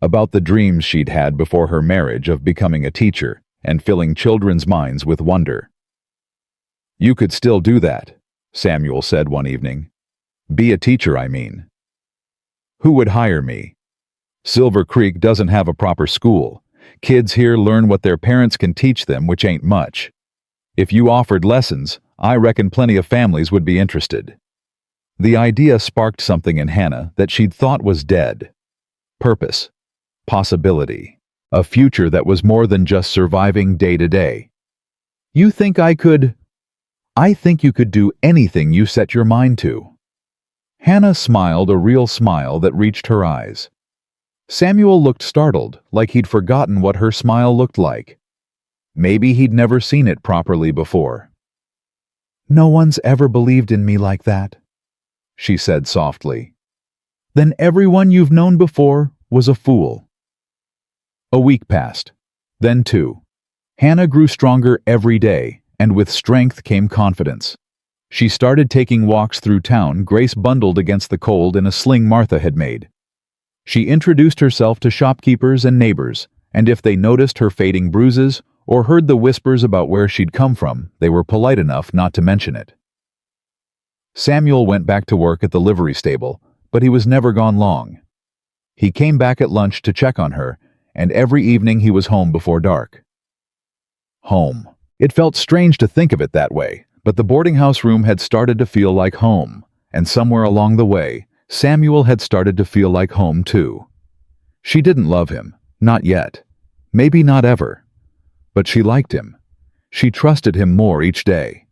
about the dreams she'd had before her marriage of becoming a teacher and filling children's minds with wonder. "You could still do that," Samuel said one evening. "Be a teacher, I mean." "Who would hire me? Silver Creek doesn't have a proper school. Kids here learn what their parents can teach them, which ain't much. If you offered lessons, I reckon plenty of families would be interested." The idea sparked something in Hannah that she'd thought was dead. Purpose. Possibility. A future that was more than just surviving day to day. "You think I could?" "I think you could do anything you set your mind to." Hannah smiled a real smile that reached her eyes. Samuel looked startled, like he'd forgotten what her smile looked like. Maybe he'd never seen it properly before. "No one's ever believed in me like that," she said softly. "Then everyone you've known before was a fool." A week passed, then two. Hannah grew stronger every day, and with strength came confidence. She started taking walks through town, Grace bundled against the cold in a sling Martha had made. She introduced herself to shopkeepers and neighbors, and if they noticed her fading bruises or heard the whispers about where she'd come from, they were polite enough not to mention it. Samuel went back to work at the livery stable, but he was never gone long. He came back at lunch to check on her, and every evening he was home before dark. Home. It felt strange to think of it that way, but the boarding house room had started to feel like home, and somewhere along the way, Samuel had started to feel like home too. She didn't love him, not yet. Maybe not ever. But she liked him. She trusted him more each day.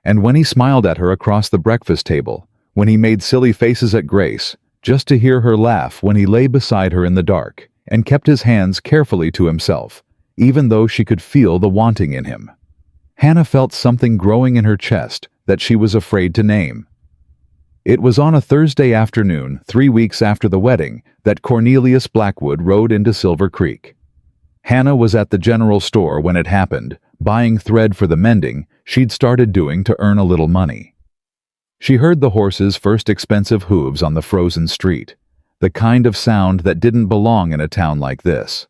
And when he smiled at her across the breakfast table, when he made silly faces at Grace, just to hear her laugh when he lay beside her in the dark, and kept his hands carefully to himself, even though she could feel the wanting in him. Hannah felt something growing in her chest that she was afraid to name. It was on a Thursday afternoon, 3 weeks after the wedding, that Cornelius Blackwood rode into Silver Creek. Hannah was at the general store when it happened, buying thread for the mending she'd started doing to earn a little money. She heard the horse's first expensive hooves on the frozen street, the kind of sound that didn't belong in a town like this.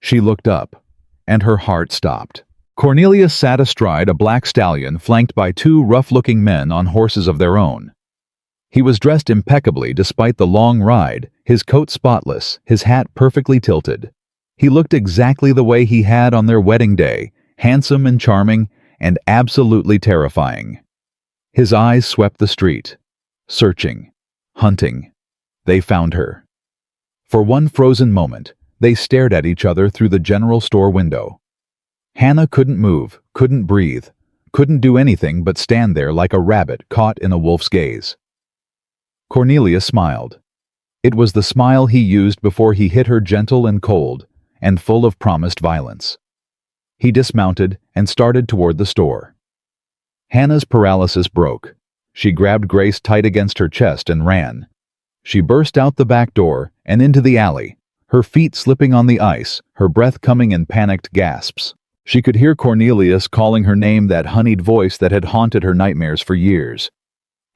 She looked up, and her heart stopped. Cornelius sat astride a black stallion flanked by two rough-looking men on horses of their own. He was dressed impeccably despite the long ride, his coat spotless, his hat perfectly tilted. He looked exactly the way he had on their wedding day, handsome and charming, and absolutely terrifying. His eyes swept the street, searching, hunting. They found her. For one frozen moment, they stared at each other through the general store window. Hannah couldn't move, couldn't breathe, couldn't do anything but stand there like a rabbit caught in a wolf's gaze. Cornelius smiled. It was the smile he used before he hit her, gentle and cold, and full of promised violence. He dismounted and started toward the store. Hannah's paralysis broke. She grabbed Grace tight against her chest and ran. She burst out the back door and into the alley, her feet slipping on the ice, her breath coming in panicked gasps. She could hear Cornelius calling her name, that honeyed voice that had haunted her nightmares for years.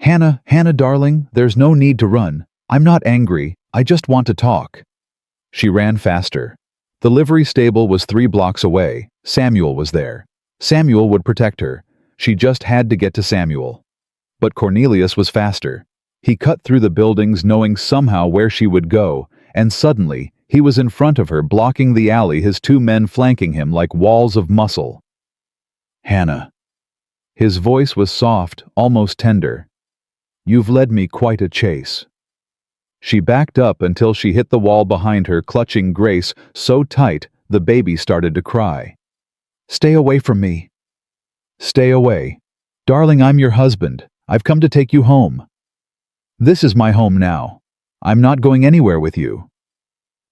"Hannah, Hannah, darling, there's no need to run. I'm not angry, I just want to talk." She ran faster. The livery stable was 3 blocks away. Samuel was there. Samuel would protect her. She just had to get to Samuel. But Cornelius was faster. He cut through the buildings knowing somehow where she would go, and suddenly, he was in front of her, blocking the alley, his 2 men flanking him like walls of muscle. "Hannah." His voice was soft, almost tender. "You've led me quite a chase." She backed up until she hit the wall behind her, clutching Grace so tight the baby started to cry. "Stay away from me." "Stay away. Darling, I'm your husband. I've come to take you home." "This is my home now. I'm not going anywhere with you."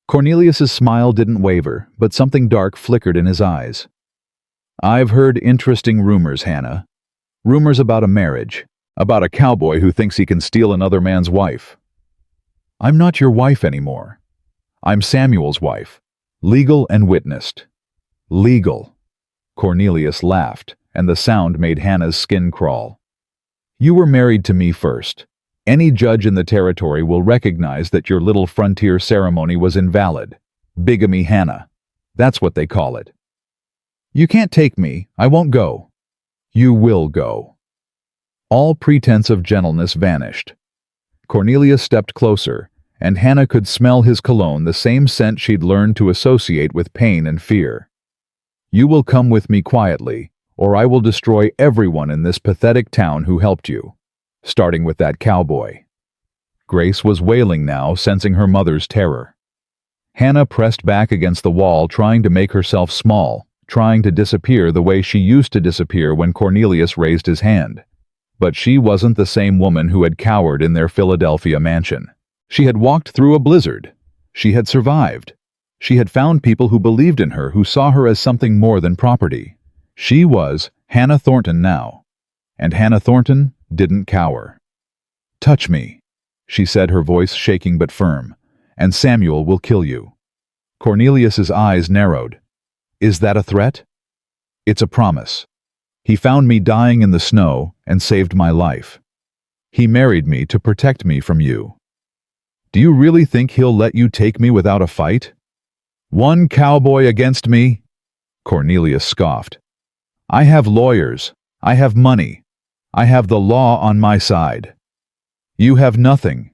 Cornelius's smile didn't waver, but something dark flickered in his eyes. "I've heard interesting rumors, Hannah. Rumors about a marriage, about a cowboy who thinks he can steal another man's wife. I'm not your wife anymore. I'm Samuel's wife, legal and witnessed." "Legal." Cornelius laughed, and the sound made Hannah's skin crawl. "You were married to me first. Any judge in the territory will recognize that your little frontier ceremony was invalid. Bigamy, Hannah. That's what they call it. You can't take me. I won't go." "You will go." All pretense of gentleness vanished. Cornelius stepped closer, and Hannah could smell his cologne, the same scent she'd learned to associate with pain and fear. "You will come with me quietly, or I will destroy everyone in this pathetic town who helped you, starting with that cowboy." Grace was wailing now, sensing her mother's terror. Hannah pressed back against the wall, trying to make herself small, trying to disappear the way she used to disappear when Cornelius raised his hand. But she wasn't the same woman who had cowered in their Philadelphia mansion. She had walked through a blizzard. She had survived. She had found people who believed in her, who saw her as something more than property. She was Hannah Thornton now. And Hannah Thornton didn't cower. "Touch me," she said, her voice shaking but firm, "and Samuel will kill you." Cornelius's eyes narrowed. "Is that a threat?" "It's a promise. He found me dying in the snow and saved my life. He married me to protect me from you. Do you really think he'll let you take me without a fight?" "One cowboy against me?" Cornelius scoffed. "I have lawyers. I have money. I have the law on my side. You have nothing."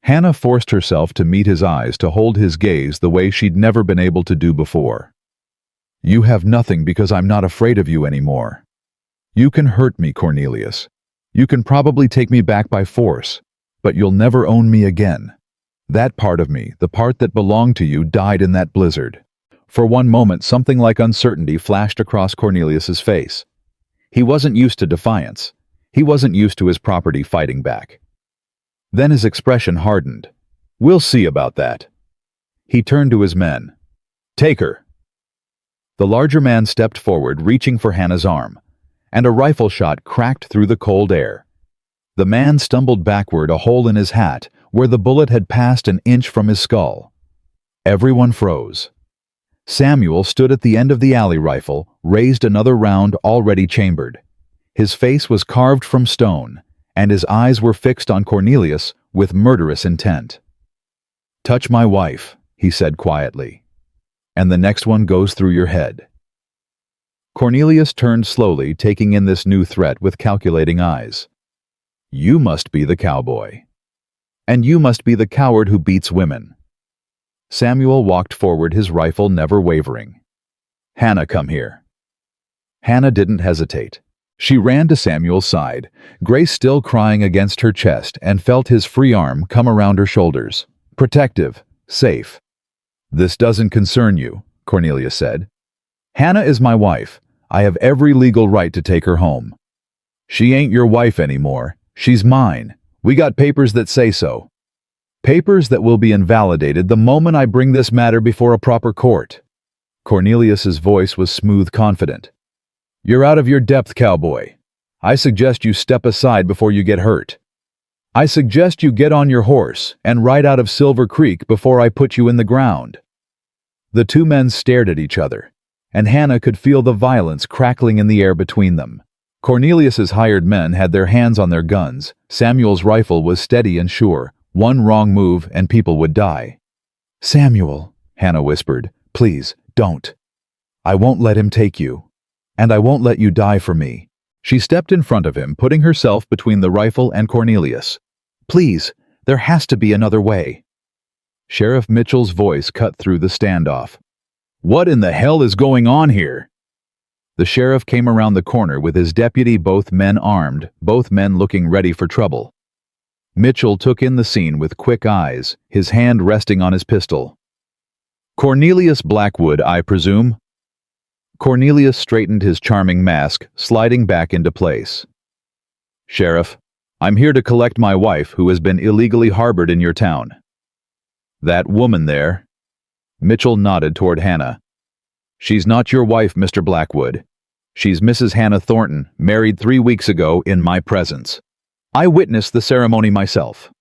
Hannah forced herself to meet his eyes, to hold his gaze the way she'd never been able to do before. "You have nothing because I'm not afraid of you anymore. You can hurt me, Cornelius. You can probably take me back by force, but you'll never own me again. That part of me, the part that belonged to you, died in that blizzard." For one moment, something like uncertainty flashed across Cornelius's face. He wasn't used to defiance. He wasn't used to his property fighting back. Then his expression hardened. "We'll see about that." He turned to his men. "Take her." The larger man stepped forward, reaching for Hannah's arm, and a rifle shot cracked through the cold air. The man stumbled backward, a hole in his hat, where the bullet had passed an inch from his skull. Everyone froze. Samuel stood at the end of the alley rifle, raised another round already chambered. His face was carved from stone, and his eyes were fixed on Cornelius with murderous intent. "Touch my wife," he said quietly, "and the next one goes through your head." Cornelius turned slowly, taking in this new threat with calculating eyes. "You must be the cowboy. And you must be the coward who beats women." Samuel walked forward, his rifle never wavering. "Hannah, come here." Hannah didn't hesitate. She ran to Samuel's side, Grace still crying against her chest, and felt his free arm come around her shoulders. Protective, safe. "This doesn't concern you," Cornelius said. "Hannah is my wife. I have every legal right to take her home." "She ain't your wife anymore. She's mine. We got papers that say so. Papers that will be invalidated the moment I bring this matter before a proper court." Cornelius's voice was smooth, confident. "You're out of your depth, cowboy. I suggest you step aside before you get hurt. I suggest you get on your horse and ride out of Silver Creek before I put you in the ground." The two men stared at each other, and Hannah could feel the violence crackling in the air between them. Cornelius's hired men had their hands on their guns. Samuel's rifle was steady and sure. One wrong move and people would die. "Samuel," Hannah whispered, "please, don't. I won't let him take you. And I won't let you die for me." She stepped in front of him, putting herself between the rifle and Cornelius. "Please, there has to be another way." Sheriff Mitchell's voice cut through the standoff. "What in the hell is going on here?" The sheriff came around the corner with his deputy, both men armed, both men looking ready for trouble. Mitchell took in the scene with quick eyes, his hand resting on his pistol. "Cornelius Blackwood, I presume?" Cornelius straightened his charming mask, sliding back into place. "Sheriff, I'm here to collect my wife, who has been illegally harbored in your town." "That woman there?" Mitchell nodded toward Hannah. "She's not your wife, Mr. Blackwood. She's Mrs. Hannah Thornton, married 3 weeks ago in my presence. I witnessed the ceremony myself.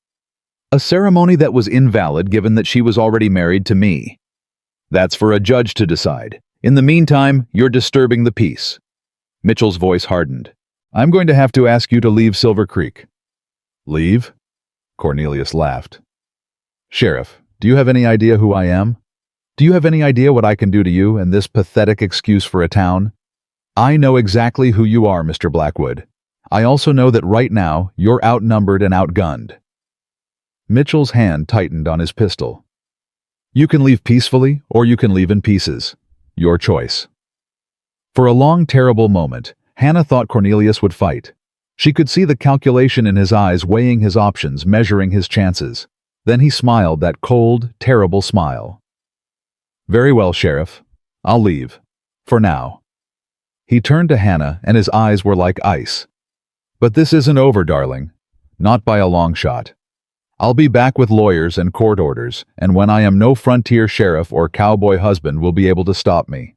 A ceremony that was invalid given that she was already married to me. That's for a judge to decide. In the meantime, you're disturbing the peace." Mitchell's voice hardened. "I'm going to have to ask you to leave Silver Creek." "Leave?" Cornelius laughed. "Sheriff, do you have any idea who I am? Do you have any idea what I can do to you and this pathetic excuse for a town? I know exactly who you are, Mr. Blackwood. I also know that right now you're outnumbered and outgunned." Mitchell's hand tightened on his pistol. "You can leave peacefully, or you can leave in pieces. Your choice." For a long, terrible moment, Hannah thought Cornelius would fight. She could see the calculation in his eyes, weighing his options, measuring his chances. Then he smiled, that cold, terrible smile. "Very well, Sheriff. I'll leave. For now." He turned to Hannah, and his eyes were like ice. But this isn't over, darling. Not by a long shot. I'll be back with lawyers and court orders, and when I am no frontier sheriff or cowboy husband will be able to stop me.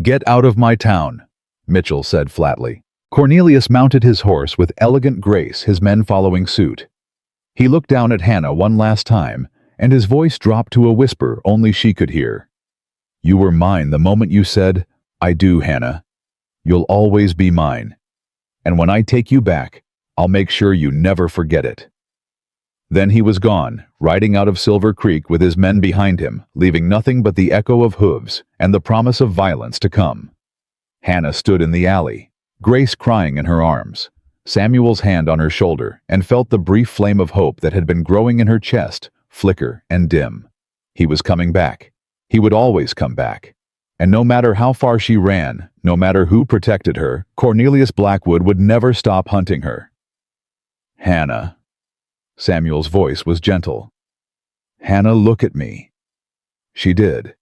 Get out of my town, Mitchell said flatly. Cornelius mounted his horse with elegant grace, his men following suit. He looked down at Hannah one last time, and his voice dropped to a whisper only she could hear. You were mine the moment you said, I do, Hannah. You'll always be mine. And when I take you back, I'll make sure you never forget it. Then he was gone, riding out of Silver Creek with his men behind him, leaving nothing but the echo of hooves and the promise of violence to come. Hannah stood in the alley, Grace crying in her arms, Samuel's hand on her shoulder, and felt the brief flame of hope that had been growing in her chest flicker and dim. He was coming back. He would always come back. And no matter how far she ran, no matter who protected her, Cornelius Blackwood would never stop hunting her. Hannah. Samuel's voice was gentle. Hannah, look at me. She did.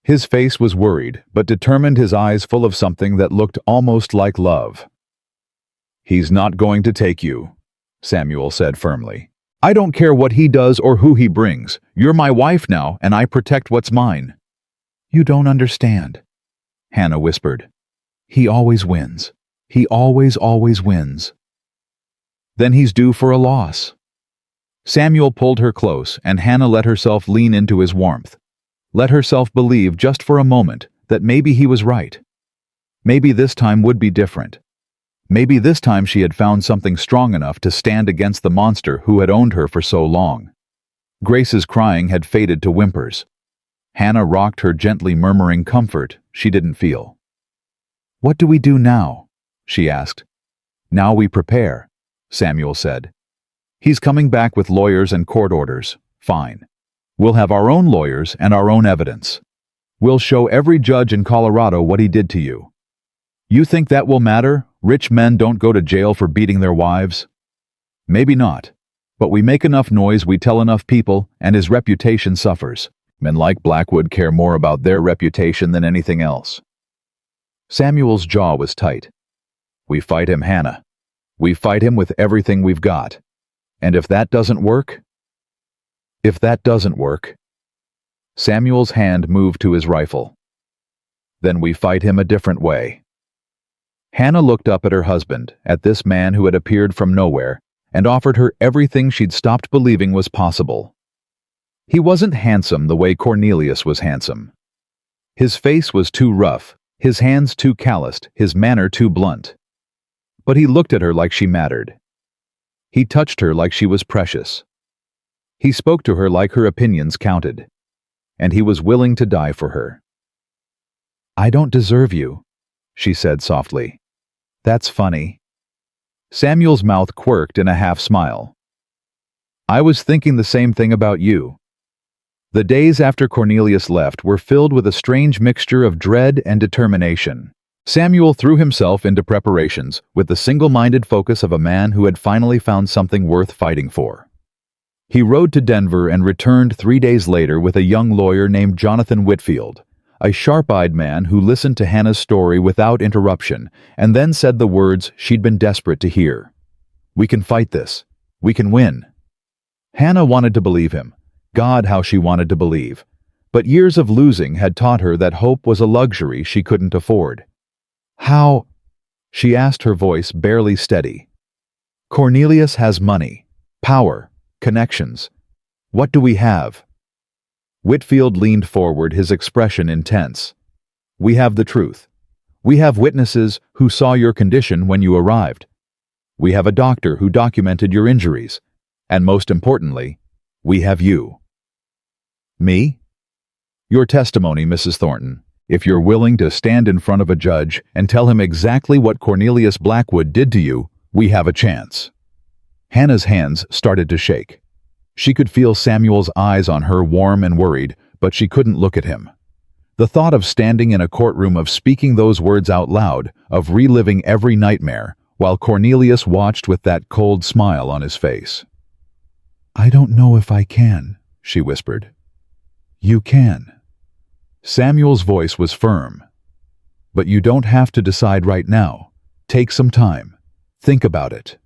His face was worried, but determined, his eyes full of something that looked almost like love. He's not going to take you, Samuel said firmly. I don't care what he does or who he brings. You're my wife now, and I protect what's mine. You don't understand, Hannah whispered. He always wins. He always wins. Then he's due for a loss. Samuel pulled her close, and Hannah let herself lean into his warmth. Let herself believe just for a moment that maybe he was right. Maybe this time would be different. Maybe this time she had found something strong enough to stand against the monster who had owned her for so long. Grace's crying had faded to whimpers. Hannah rocked her gently, murmuring comfort she didn't feel. What do we do now? She asked. Now we prepare, Samuel said. He's coming back with lawyers and court orders. Fine. We'll have our own lawyers and our own evidence. We'll show every judge in Colorado what he did to you. You think that will matter? Rich men don't go to jail for beating their wives? Maybe not. But we make enough noise, we tell enough people, and his reputation suffers. Men like Blackwood care more about their reputation than anything else. Samuel's jaw was tight. We fight him, Hannah. We fight him with everything we've got. And if that doesn't work? If that doesn't work? Samuel's hand moved to his rifle. Then we fight him a different way. Hannah looked up at her husband, at this man who had appeared from nowhere, and offered her everything she'd stopped believing was possible. He wasn't handsome the way Cornelius was handsome. His face was too rough, his hands too calloused, his manner too blunt. But he looked at her like she mattered. He touched her like she was precious. He spoke to her like her opinions counted. And he was willing to die for her. I don't deserve you, she said softly. That's funny. Samuel's mouth quirked in a half-smile. I was thinking the same thing about you. The days after Cornelius left were filled with a strange mixture of dread and determination. Samuel threw himself into preparations with the single-minded focus of a man who had finally found something worth fighting for. He rode to Denver and returned 3 days later with a young lawyer named Jonathan Whitfield, a sharp-eyed man who listened to Hannah's story without interruption and then said the words she'd been desperate to hear. We can fight this. We can win. Hannah wanted to believe him. God, how she wanted to believe. But years of losing had taught her that hope was a luxury she couldn't afford. How? She asked, her voice barely steady. Cornelius has money, power, connections. What do we have? Whitfield leaned forward, his expression intense. We have the truth. We have witnesses who saw your condition when you arrived. We have a doctor who documented your injuries. And most importantly, we have you. Me? Your testimony, Mrs. Thornton. If you're willing to stand in front of a judge and tell him exactly what Cornelius Blackwood did to you, we have a chance. Hannah's hands started to shake. She could feel Samuel's eyes on her, warm and worried, but she couldn't look at him. The thought of standing in a courtroom, of speaking those words out loud, of reliving every nightmare, while Cornelius watched with that cold smile on his face. I don't know if I can, she whispered. You can. Samuel's voice was firm. But you don't have to decide right now. Take some time. Think about it.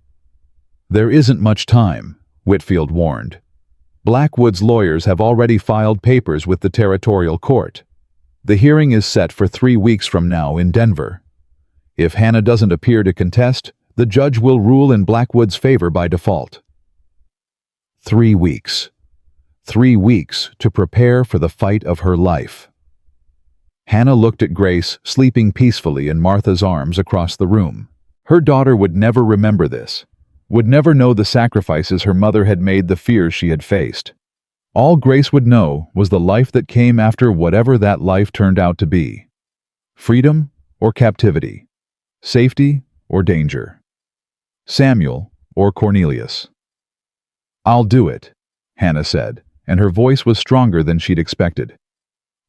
There isn't much time, Whitfield warned. Blackwood's lawyers have already filed papers with the territorial court. The hearing is set for 3 weeks from now in Denver. If Hannah doesn't appear to contest, the judge will rule in Blackwood's favor by default. 3 weeks. 3 weeks to prepare for the fight of her life. Hannah looked at Grace sleeping peacefully in Martha's arms across the room. Her daughter would never remember this, would never know the sacrifices her mother had made, the fears she had faced. All Grace would know was the life that came after whatever that life turned out to be. Freedom or captivity. Safety or danger. Samuel or Cornelius. "I'll do it," Hannah said, and her voice was stronger than she'd expected.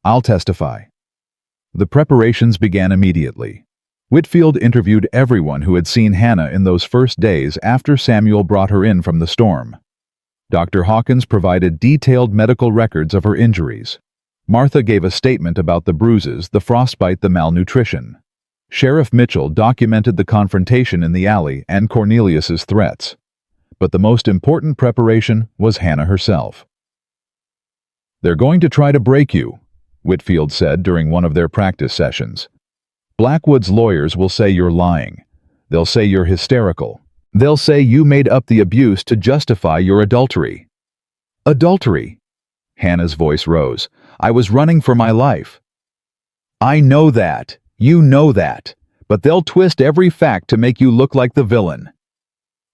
"I'll testify." The preparations began immediately. Whitfield interviewed everyone who had seen Hannah in those first days after Samuel brought her in from the storm. Dr. Hawkins provided detailed medical records of her injuries. Martha gave a statement about the bruises, the frostbite, the malnutrition. Sheriff Mitchell documented the confrontation in the alley and Cornelius's threats. But the most important preparation was Hannah herself. "They're going to try to break you," Whitfield said during one of their practice sessions. "Blackwood's lawyers will say you're lying. They'll say you're hysterical. They'll say you made up the abuse to justify your adultery." "Adultery?" Hannah's voice rose. "I was running for my life." "I know that. You know that. But they'll twist every fact to make you look like the villain."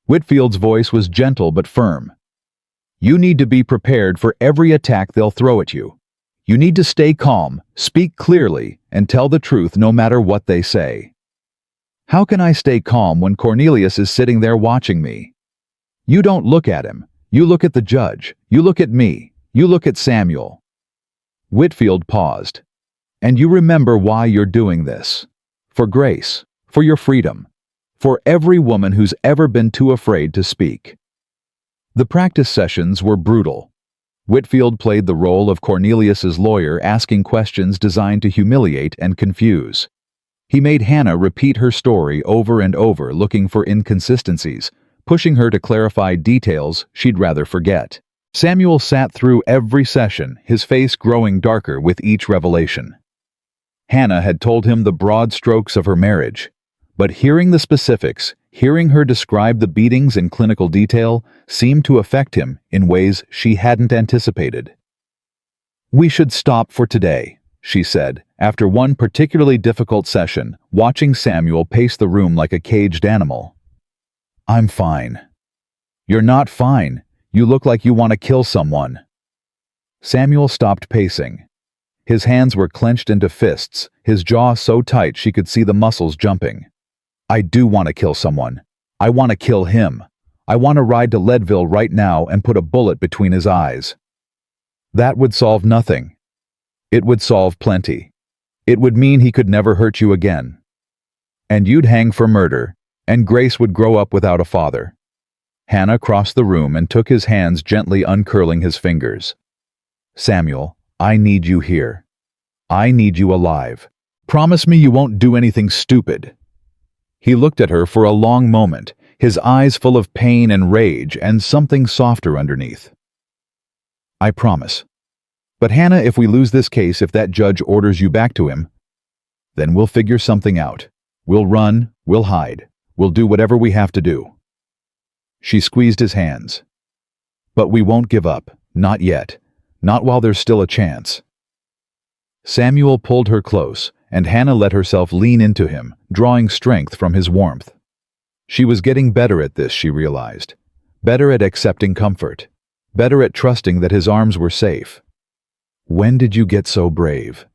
Whitfield's voice was gentle but firm. "You need to be prepared for every attack they'll throw at you. You need to stay calm, speak clearly, and tell the truth no matter what they say." "How can I stay calm when Cornelius is sitting there watching me?" "You don't look at him. You look at the judge. You look at me. You look at Samuel." Whitfield paused. "And you remember why you're doing this. For Grace. For your freedom. For every woman who's ever been too afraid to speak." The practice sessions were brutal. Whitfield played the role of Cornelius's lawyer, asking questions designed to humiliate and confuse. He made Hannah repeat her story over and over, looking for inconsistencies, pushing her to clarify details she'd rather forget. Samuel sat through every session, his face growing darker with each revelation. Hannah had told him the broad strokes of her marriage, but hearing the specifics, hearing her describe the beatings in clinical detail, seemed to affect him in ways she hadn't anticipated. "We should stop for today," she said, after one particularly difficult session, watching Samuel pace the room like a caged animal. "I'm fine." "You're not fine. You look like you want to kill someone." Samuel stopped pacing. His hands were clenched into fists, his jaw so tight she could see the muscles jumping. "I do want to kill someone. I want to kill him. I want to ride to Leadville right now and put a bullet between his eyes." That would solve nothing. It would solve plenty. It would mean he could never hurt you again. And you'd hang for murder, and Grace would grow up without a father. Hannah crossed the room and took his hands, gently uncurling his fingers. "Samuel, I need you here. I need you alive. Promise me you won't do anything stupid." He looked at her for a long moment, his eyes full of pain and rage and something softer underneath. "I promise. But Hannah, if we lose this case, if that judge orders you back to him, then we'll figure something out. We'll run, we'll hide, we'll do whatever we have to do." She squeezed his hands. "But we won't give up, not yet, not while there's still a chance." Samuel pulled her close, and Hannah let herself lean into him, drawing strength from his warmth. She was getting better at this, she realized. Better at accepting comfort. Better at trusting that his arms were safe. "When did you get so brave?"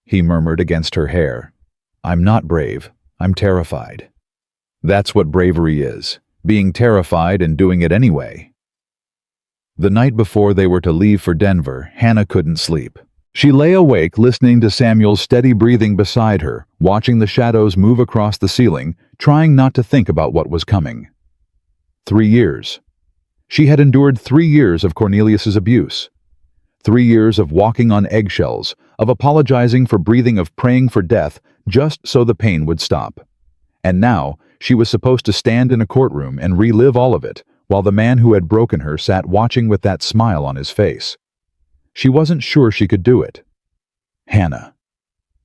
he murmured against her hair. "I'm not brave. I'm terrified." That's what bravery is, being terrified and doing it anyway. The night before they were to leave for Denver, Hannah couldn't sleep. She lay awake listening to Samuel's steady breathing beside her, watching the shadows move across the ceiling, trying not to think about what was coming. 3 years. She had endured 3 years of Cornelius's abuse. 3 years of walking on eggshells, of apologizing for breathing, of praying for death, just so the pain would stop. And now, She was supposed to stand in a courtroom and relive all of it, while the man who had broken her sat watching with that smile on his face. She wasn't sure she could do it. "Hannah."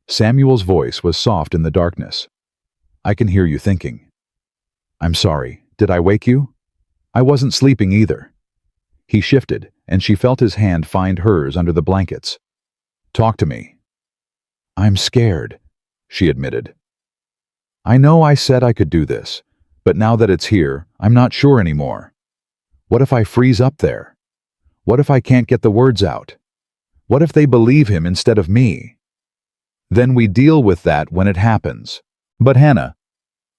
Samuel's voice was soft in the darkness. "I can hear you thinking." "I'm sorry. Did I wake you?" "I wasn't sleeping either." He shifted, and she felt his hand find hers under the blankets. "Talk to me." "I'm scared," she admitted. "I know I said I could do this, but now that it's here, I'm not sure anymore. What if I freeze up there? What if I can't get the words out? What if they believe him instead of me?" "Then we deal with that when it happens." "But Hannah,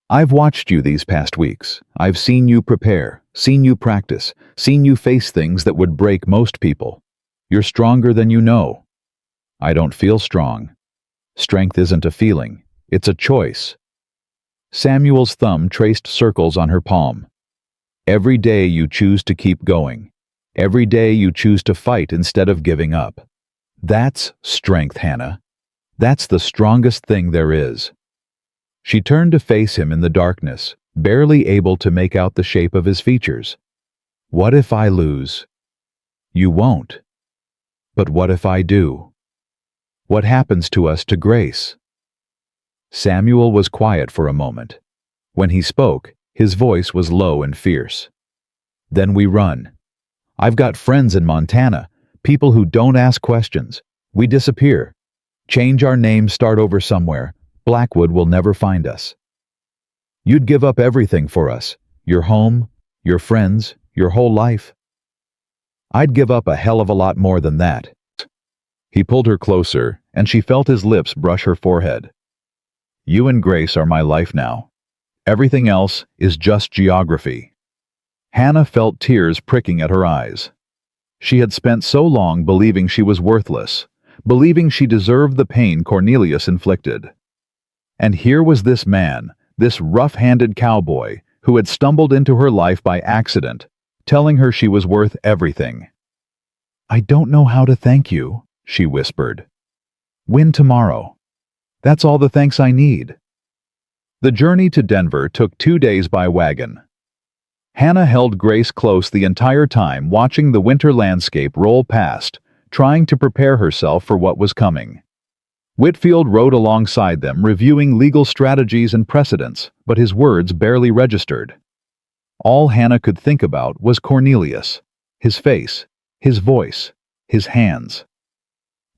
I've watched you these past weeks. I've seen you prepare, seen you practice, seen you face things that would break most people. You're stronger than you know." "I don't feel strong." "Strength isn't a feeling. It's a choice." Samuel's thumb traced circles on her palm. "Every day you choose to keep going. Every day you choose to fight instead of giving up. That's strength, Hannah. That's the strongest thing there is." She turned to face him in the darkness, barely able to make out the shape of his features. "What if I lose?" "You won't." "But what if I do? What happens to us to Grace?" Samuel was quiet for a moment. When he spoke, his voice was low and fierce. "Then we run. I've got friends in Montana, people who don't ask questions. We disappear. Change our name, start over somewhere. Blackwood will never find us." "You'd give up everything for us, your home, your friends, your whole life?" "I'd give up a hell of a lot more than that." He pulled her closer, and she felt his lips brush her forehead. "You and Grace are my life now. Everything else is just geography." Hannah felt tears pricking at her eyes. She had spent so long believing she was worthless, believing she deserved the pain Cornelius inflicted. And here was this man, this rough-handed cowboy, who had stumbled into her life by accident, telling her she was worth everything. "I don't know how to thank you," she whispered. "Win tomorrow. That's all the thanks I need." The journey to Denver took 2 days by wagon. Hannah held Grace close the entire time, watching the winter landscape roll past, trying to prepare herself for what was coming. Whitfield rode alongside them, reviewing legal strategies and precedents, but his words barely registered. All Hannah could think about was Cornelius, his face, his voice, his hands.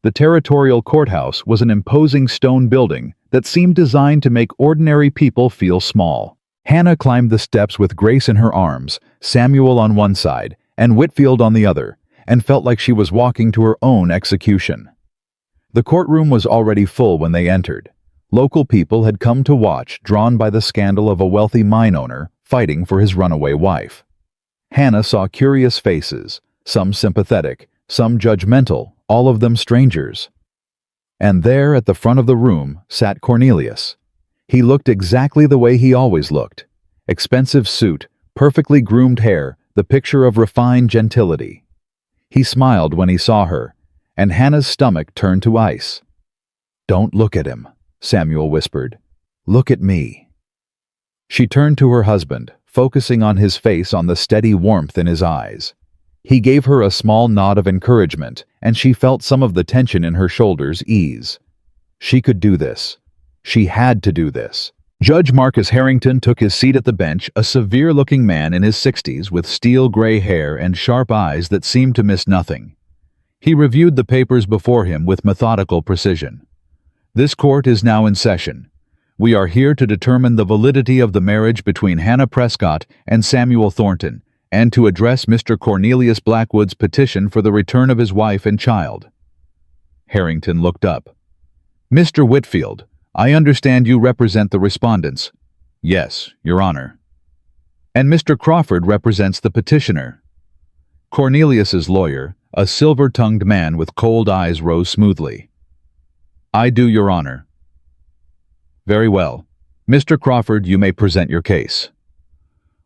The territorial courthouse was an imposing stone building that seemed designed to make ordinary people feel small. Hannah climbed the steps with Grace in her arms, Samuel on one side, and Whitfield on the other, and felt like she was walking to her own execution. The courtroom was already full when they entered. Local people had come to watch, drawn by the scandal of a wealthy mine owner fighting for his runaway wife. Hannah saw curious faces, some sympathetic, some judgmental, all of them strangers. And there at the front of the room sat Cornelius. He looked exactly the way he always looked. Expensive suit, perfectly groomed hair, the picture of refined gentility. He smiled when he saw her, and Hannah's stomach turned to ice. "Don't look at him," Samuel whispered. "Look at me." She turned to her husband, focusing on his face, on the steady warmth in his eyes. He gave her a small nod of encouragement, and she felt some of the tension in her shoulders ease. She could do this. She had to do this. Judge Marcus Harrington took his seat at the bench, a severe-looking man in his 60s with steel-gray hair and sharp eyes that seemed to miss nothing. He reviewed the papers before him with methodical precision. "This court is now in session. We are here to determine the validity of the marriage between Hannah Prescott and Samuel Thornton, and to address Mr. Cornelius Blackwood's petition for the return of his wife and child." Harrington looked up. "Mr. Whitfield, I understand you represent the respondents." "Yes, Your Honor." "And Mr. Crawford represents the petitioner." Cornelius's lawyer, a silver-tongued man with cold eyes, rose smoothly. "I do, Your Honor." "Very well. Mr. Crawford, you may present your case."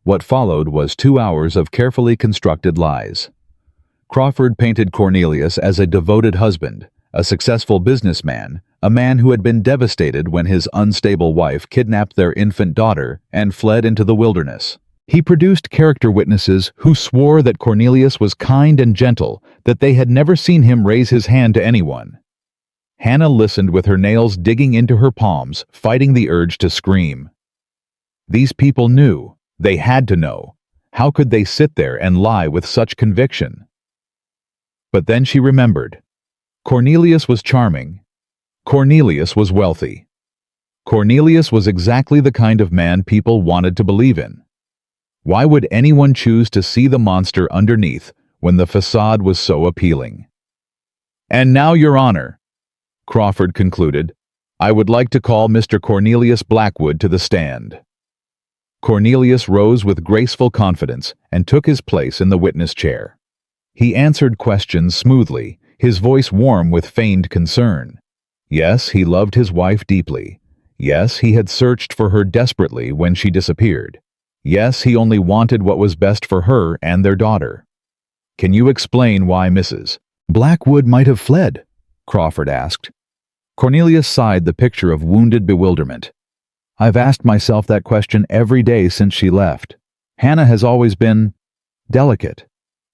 What followed was 2 hours of carefully constructed lies. Crawford painted Cornelius as a devoted husband, a successful businessman, a man who had been devastated when his unstable wife kidnapped their infant daughter and fled into the wilderness. He produced character witnesses who swore that Cornelius was kind and gentle, that they had never seen him raise his hand to anyone. Hannah listened with her nails digging into her palms, fighting the urge to scream. These people knew. They had to know. How could they sit there and lie with such conviction? But then she remembered. Cornelius was charming. Cornelius was wealthy. Cornelius was exactly the kind of man people wanted to believe in. Why would anyone choose to see the monster underneath when the facade was so appealing? "And now, Your Honor," Crawford concluded, "I would like to call Mr. Cornelius Blackwood to the stand." Cornelius rose with graceful confidence and took his place in the witness chair. He answered questions smoothly, his voice warm with feigned concern. Yes, he loved his wife deeply. Yes, he had searched for her desperately when she disappeared. Yes, he only wanted what was best for her and their daughter. "Can you explain why Mrs. Blackwood might have fled?" Crawford asked. Cornelius sighed, the picture of wounded bewilderment. "I've asked myself that question every day since she left. Hannah has always been delicate.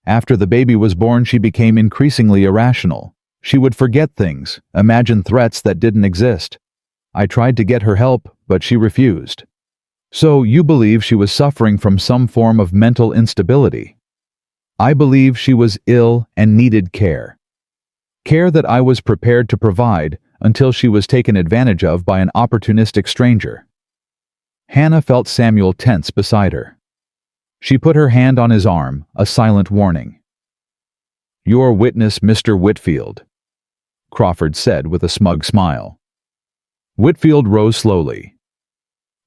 After the baby was born, she became increasingly irrational. She would forget things, imagine threats that didn't exist. I tried to get her help, but she refused." "So you believe she was suffering from some form of mental instability?" "I believe she was ill and needed care. Care that I was prepared to provide until she was taken advantage of by an opportunistic stranger." Hannah felt Samuel tense beside her. She put her hand on his arm, a silent warning. "Your witness, Mr. Whitfield," Crawford said with a smug smile. Whitfield rose slowly.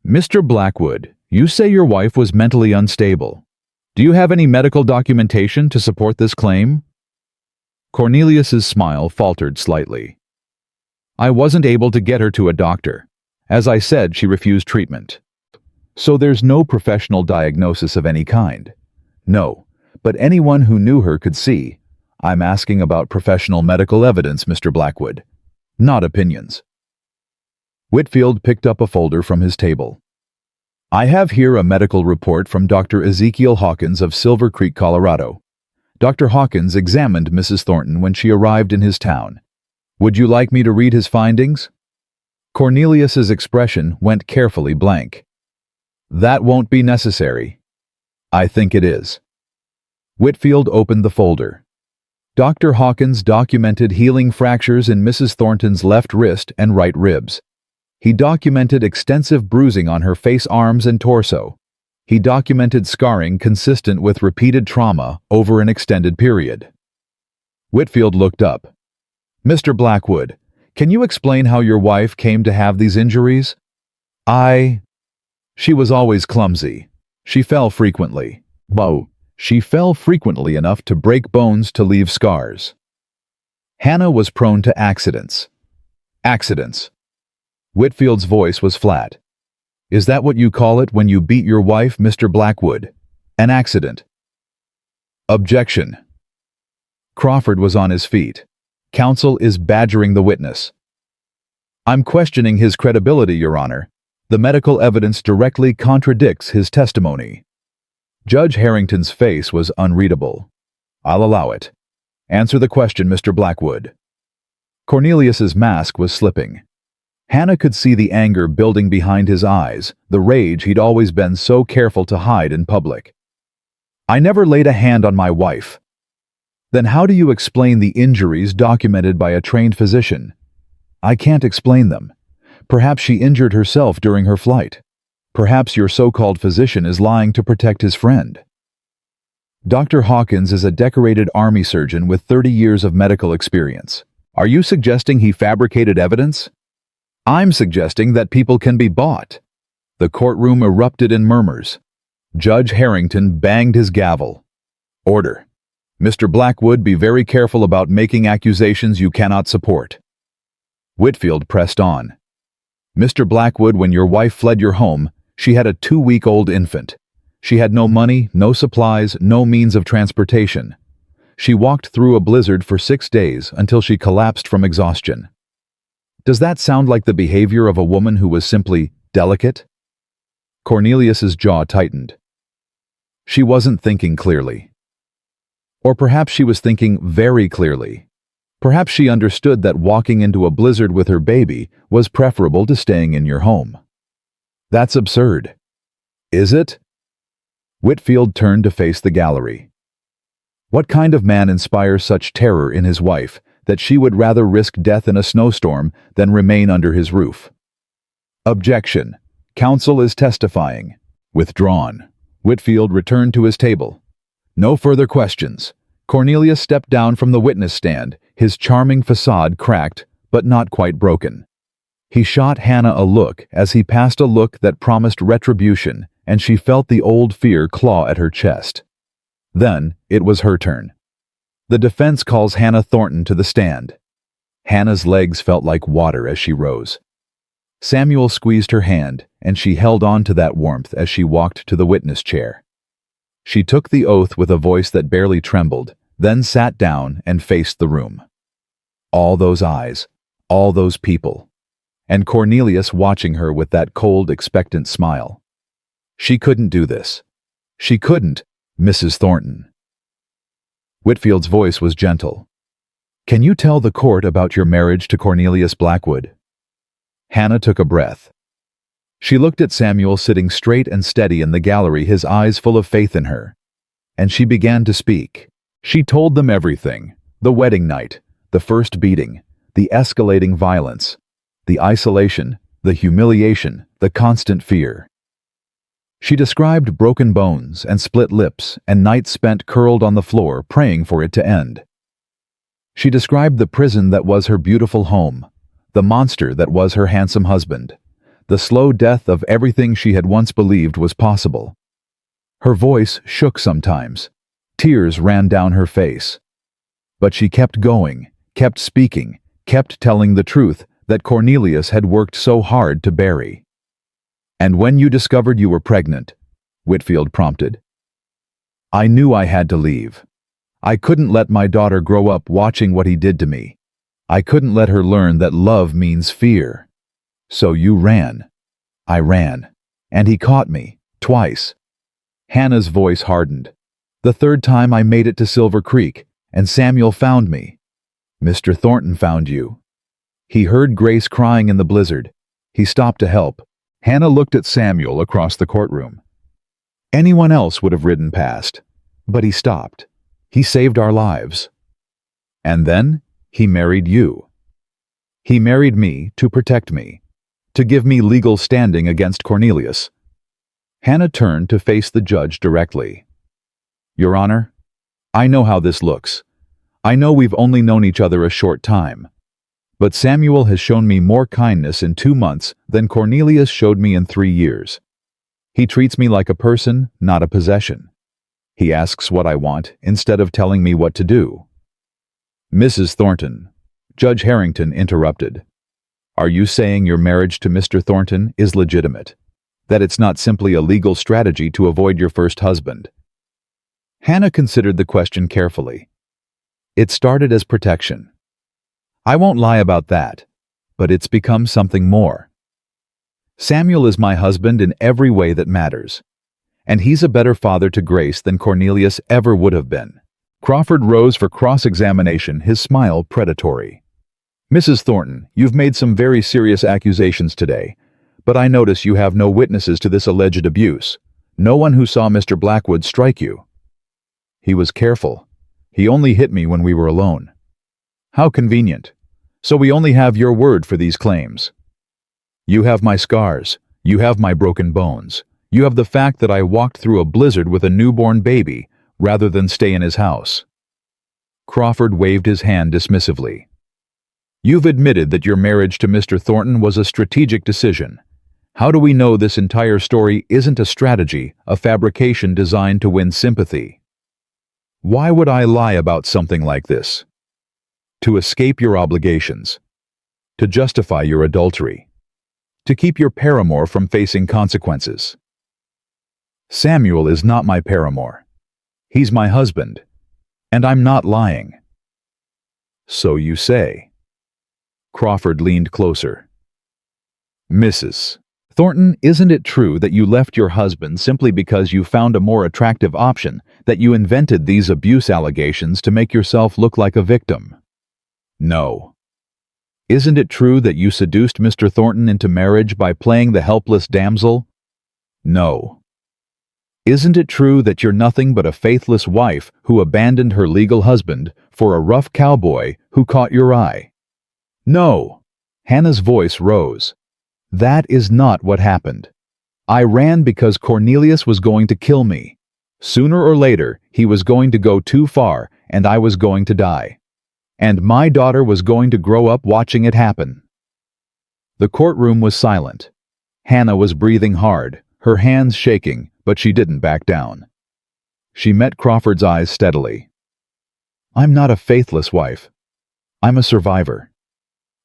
"Mr. Blackwood, you say your wife was mentally unstable. Do you have any medical documentation to support this claim?" Cornelius's smile faltered slightly. "I wasn't able to get her to a doctor. As I said, she refused treatment. So there's no professional diagnosis of any kind?" "No, but anyone who knew her could see. I'm asking about professional medical evidence, Mr. Blackwood, not opinions." Whitfield picked up a folder from his table. "I have here a medical report from Dr. Ezekiel Hawkins of Silver Creek, Colorado. Dr. Hawkins examined Mrs. Thornton when she arrived in his town. Would you like me to read his findings?" Cornelius's expression went carefully blank. "That won't be necessary." "I think it is." Whitfield opened the folder. Dr. Hawkins documented healing fractures in Mrs. Thornton's left wrist and right ribs. He documented extensive bruising on her face, arms, and torso. He documented scarring consistent with repeated trauma over an extended period. Whitfield looked up. "Mr. Blackwood, can you explain how your wife came to have these injuries?" She was always clumsy. She fell frequently. She fell frequently enough to break bones to leave scars. Hannah was prone to accidents. Accidents. Whitfield's voice was flat. "Is that what you call it when you beat your wife, Mr. Blackwood? An accident?" "Objection." Crawford was on his feet. "Counsel is badgering the witness." "I'm questioning his credibility, Your Honor. The medical evidence directly contradicts his testimony." Judge Harrington's face was unreadable. "I'll allow it. Answer the question, Mr. Blackwood." Cornelius's mask was slipping. Hannah could see the anger building behind his eyes, the rage he'd always been so careful to hide in public. "I never laid a hand on my wife." "Then how do you explain the injuries documented by a trained physician?" "I can't explain them. Perhaps she injured herself during her flight. Perhaps your so-called physician is lying to protect his friend." Dr. Hawkins is a decorated Army surgeon with 30 years of medical experience. Are you suggesting he fabricated evidence? I'm suggesting that people can be bought. The courtroom erupted in murmurs. Judge Harrington banged his gavel. "Order. Mr. Blackwood, be very careful about making accusations you cannot support." Whitfield pressed on. "Mr. Blackwood, when your wife fled your home, she had a 2-week-old infant. She had no money, no supplies, no means of transportation. She walked through a blizzard for 6 days until she collapsed from exhaustion." Does that sound like the behavior of a woman who was simply delicate? Cornelius's jaw tightened. She wasn't thinking clearly. Or perhaps she was thinking very clearly. Perhaps she understood that walking into a blizzard with her baby was preferable to staying in your home. That's absurd. Is it? Whitfield turned to face the gallery. What kind of man inspires such terror in his wife that she would rather risk death in a snowstorm than remain under his roof? Objection. Counsel is testifying. Withdrawn. Whitfield returned to his table. No further questions. Cornelius stepped down from the witness stand, his charming facade cracked, but not quite broken. He shot Hannah a look as he passed a look that promised retribution, and she felt the old fear claw at her chest. Then, it was her turn. The defense calls Hannah Thornton to the stand. Hannah's legs felt like water as she rose. Samuel squeezed her hand, and she held on to that warmth as she walked to the witness chair. She took the oath with a voice that barely trembled, then sat down and faced the room. All those eyes, all those people, and Cornelius watching her with that cold, expectant smile. She couldn't do this. She couldn't, Mrs. Thornton. Whitfield's voice was gentle. Can you tell the court about your marriage to Cornelius Blackwood? Hannah took a breath. She looked at Samuel sitting straight and steady in the gallery, his eyes full of faith in her. And she began to speak. She told them everything. The wedding night, the first beating, the escalating violence, the isolation, the humiliation, the constant fear. She described broken bones and split lips and nights spent curled on the floor praying for it to end. She described the prison that was her beautiful home, the monster that was her handsome husband, the slow death of everything she had once believed was possible. Her voice shook sometimes. Tears ran down her face. But she kept going, kept speaking, kept telling the truth that Cornelius had worked so hard to bury. And when you discovered you were pregnant, Whitfield prompted. I knew I had to leave. I couldn't let my daughter grow up watching what he did to me. I couldn't let her learn that love means fear. So you ran. I ran. And he caught me, twice. Hannah's voice hardened. The third time I made it to Silver Creek, and Samuel found me. Mr. Thornton found you. He heard Grace crying in the blizzard. He stopped to help. Hannah looked at Samuel across the courtroom. Anyone else would have ridden past, but he stopped. He saved our lives. And then, he married you. He married me to protect me, to give me legal standing against Cornelius. Hannah turned to face the judge directly. Your Honor, I know how this looks. I know we've only known each other a short time. But Samuel has shown me more kindness in 2 months than Cornelius showed me in 3 years. He treats me like a person, not a possession. He asks what I want instead of telling me what to do. Mrs. Thornton, Judge Harrington interrupted. Are you saying your marriage to Mr. Thornton is legitimate? That it's not simply a legal strategy to avoid your first husband? Hannah considered the question carefully. It started as protection. I won't lie about that, but it's become something more. Samuel is my husband in every way that matters, and he's a better father to Grace than Cornelius ever would have been. Crawford rose for cross-examination, his smile predatory. Mrs. Thornton, you've made some very serious accusations today, but I notice you have no witnesses to this alleged abuse. No one who saw Mr. Blackwood strike you. He was careful. He only hit me when we were alone. How convenient. So we only have your word for these claims. You have my scars. You have my broken bones. You have the fact that I walked through a blizzard with a newborn baby rather than stay in his house. Crawford waved his hand dismissively. You've admitted that your marriage to Mr. Thornton was a strategic decision. How do we know this entire story isn't a strategy, a fabrication designed to win sympathy? Why would I lie about something like this? To escape your obligations, to justify your adultery, to keep your paramour from facing consequences. Samuel is not my paramour. He's my husband, and I'm not lying. So you say. Crawford leaned closer. Mrs. Thornton, isn't it true that you left your husband simply because you found a more attractive option, that you invented these abuse allegations to make yourself look like a victim? No. Isn't it true that you seduced Mr. Thornton into marriage by playing the helpless damsel? No. Isn't it true that you're nothing but a faithless wife who abandoned her legal husband for a rough cowboy who caught your eye? No. Hannah's voice rose. That is not what happened. I ran because Cornelius was going to kill me. Sooner or later, he was going to go too far, and I was going to die. And my daughter was going to grow up watching it happen. The courtroom was silent. Hannah was breathing hard, her hands shaking, but she didn't back down. She met Crawford's eyes steadily. I'm not a faithless wife. I'm a survivor.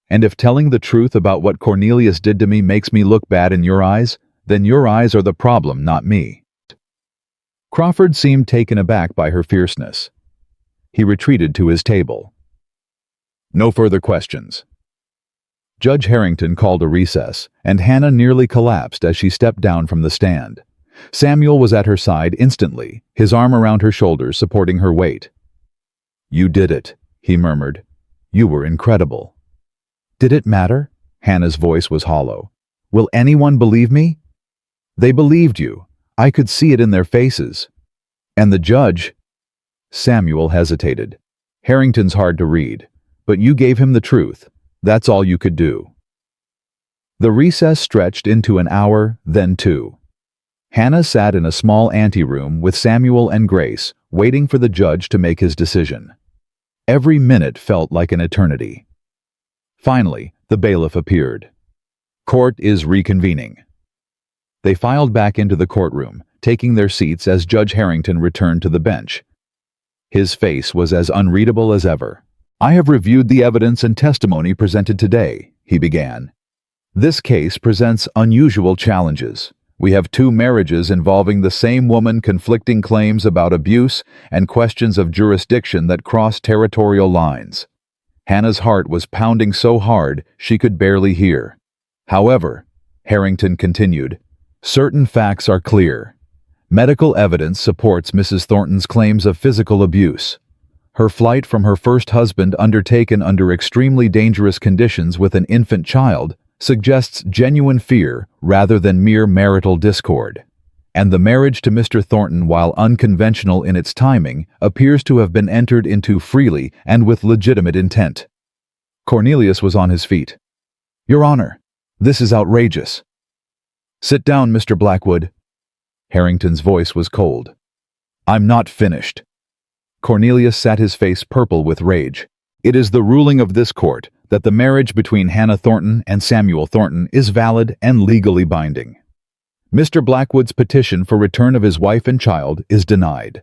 And if telling the truth about what Cornelius did to me makes me look bad in your eyes, then your eyes are the problem, not me. Crawford seemed taken aback by her fierceness. He retreated to his table. No further questions. Judge Harrington called a recess, and Hannah nearly collapsed as she stepped down from the stand. Samuel was at her side instantly, his arm around her shoulders supporting her weight. You did it, he murmured. You were incredible. Did it matter? Hannah's voice was hollow. Will anyone believe me? They believed you. I could see it in their faces. And the judge? Samuel hesitated. Harrington's hard to read, but you gave him the truth. That's all you could do. The recess stretched into an hour, then two. Hannah sat in a small anteroom with Samuel and Grace, waiting for the judge to make his decision. Every minute felt like an eternity. Finally, the bailiff appeared. Court is reconvening. They filed back into the courtroom, taking their seats as Judge Harrington returned to the bench. His face was as unreadable as ever. I have reviewed the evidence and testimony presented today, he began. This case presents unusual challenges. We have two marriages involving the same woman, conflicting claims about abuse and questions of jurisdiction that cross territorial lines. Hannah's heart was pounding so hard she could barely hear. However, Harrington continued, certain facts are clear. Medical evidence supports Mrs. Thornton's claims of physical abuse. Her flight from her first husband, undertaken under extremely dangerous conditions with an infant child, suggests genuine fear rather than mere marital discord. And the marriage to Mr. Thornton, while unconventional in its timing, appears to have been entered into freely and with legitimate intent. Cornelius was on his feet. Your Honor, this is outrageous. Sit down, Mr. Blackwood. Harrington's voice was cold. I'm not finished. Cornelius sat, his face purple with rage. It is the ruling of this court that the marriage between Hannah Thornton and Samuel Thornton is valid and legally binding. Mr. Blackwood's petition for return of his wife and child is denied.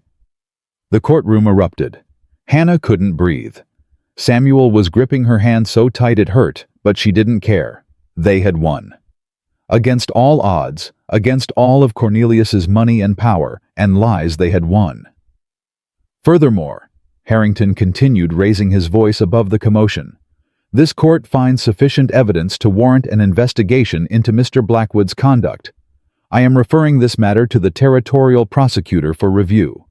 The courtroom erupted. Hannah couldn't breathe. Samuel was gripping her hand so tight it hurt, but she didn't care. They had won. Against all odds, against all of Cornelius's money and power and lies, they had won. Furthermore, Harrington continued, raising his voice above the commotion, this court finds sufficient evidence to warrant an investigation into Mr. Blackwood's conduct. I am referring this matter to the territorial prosecutor for review.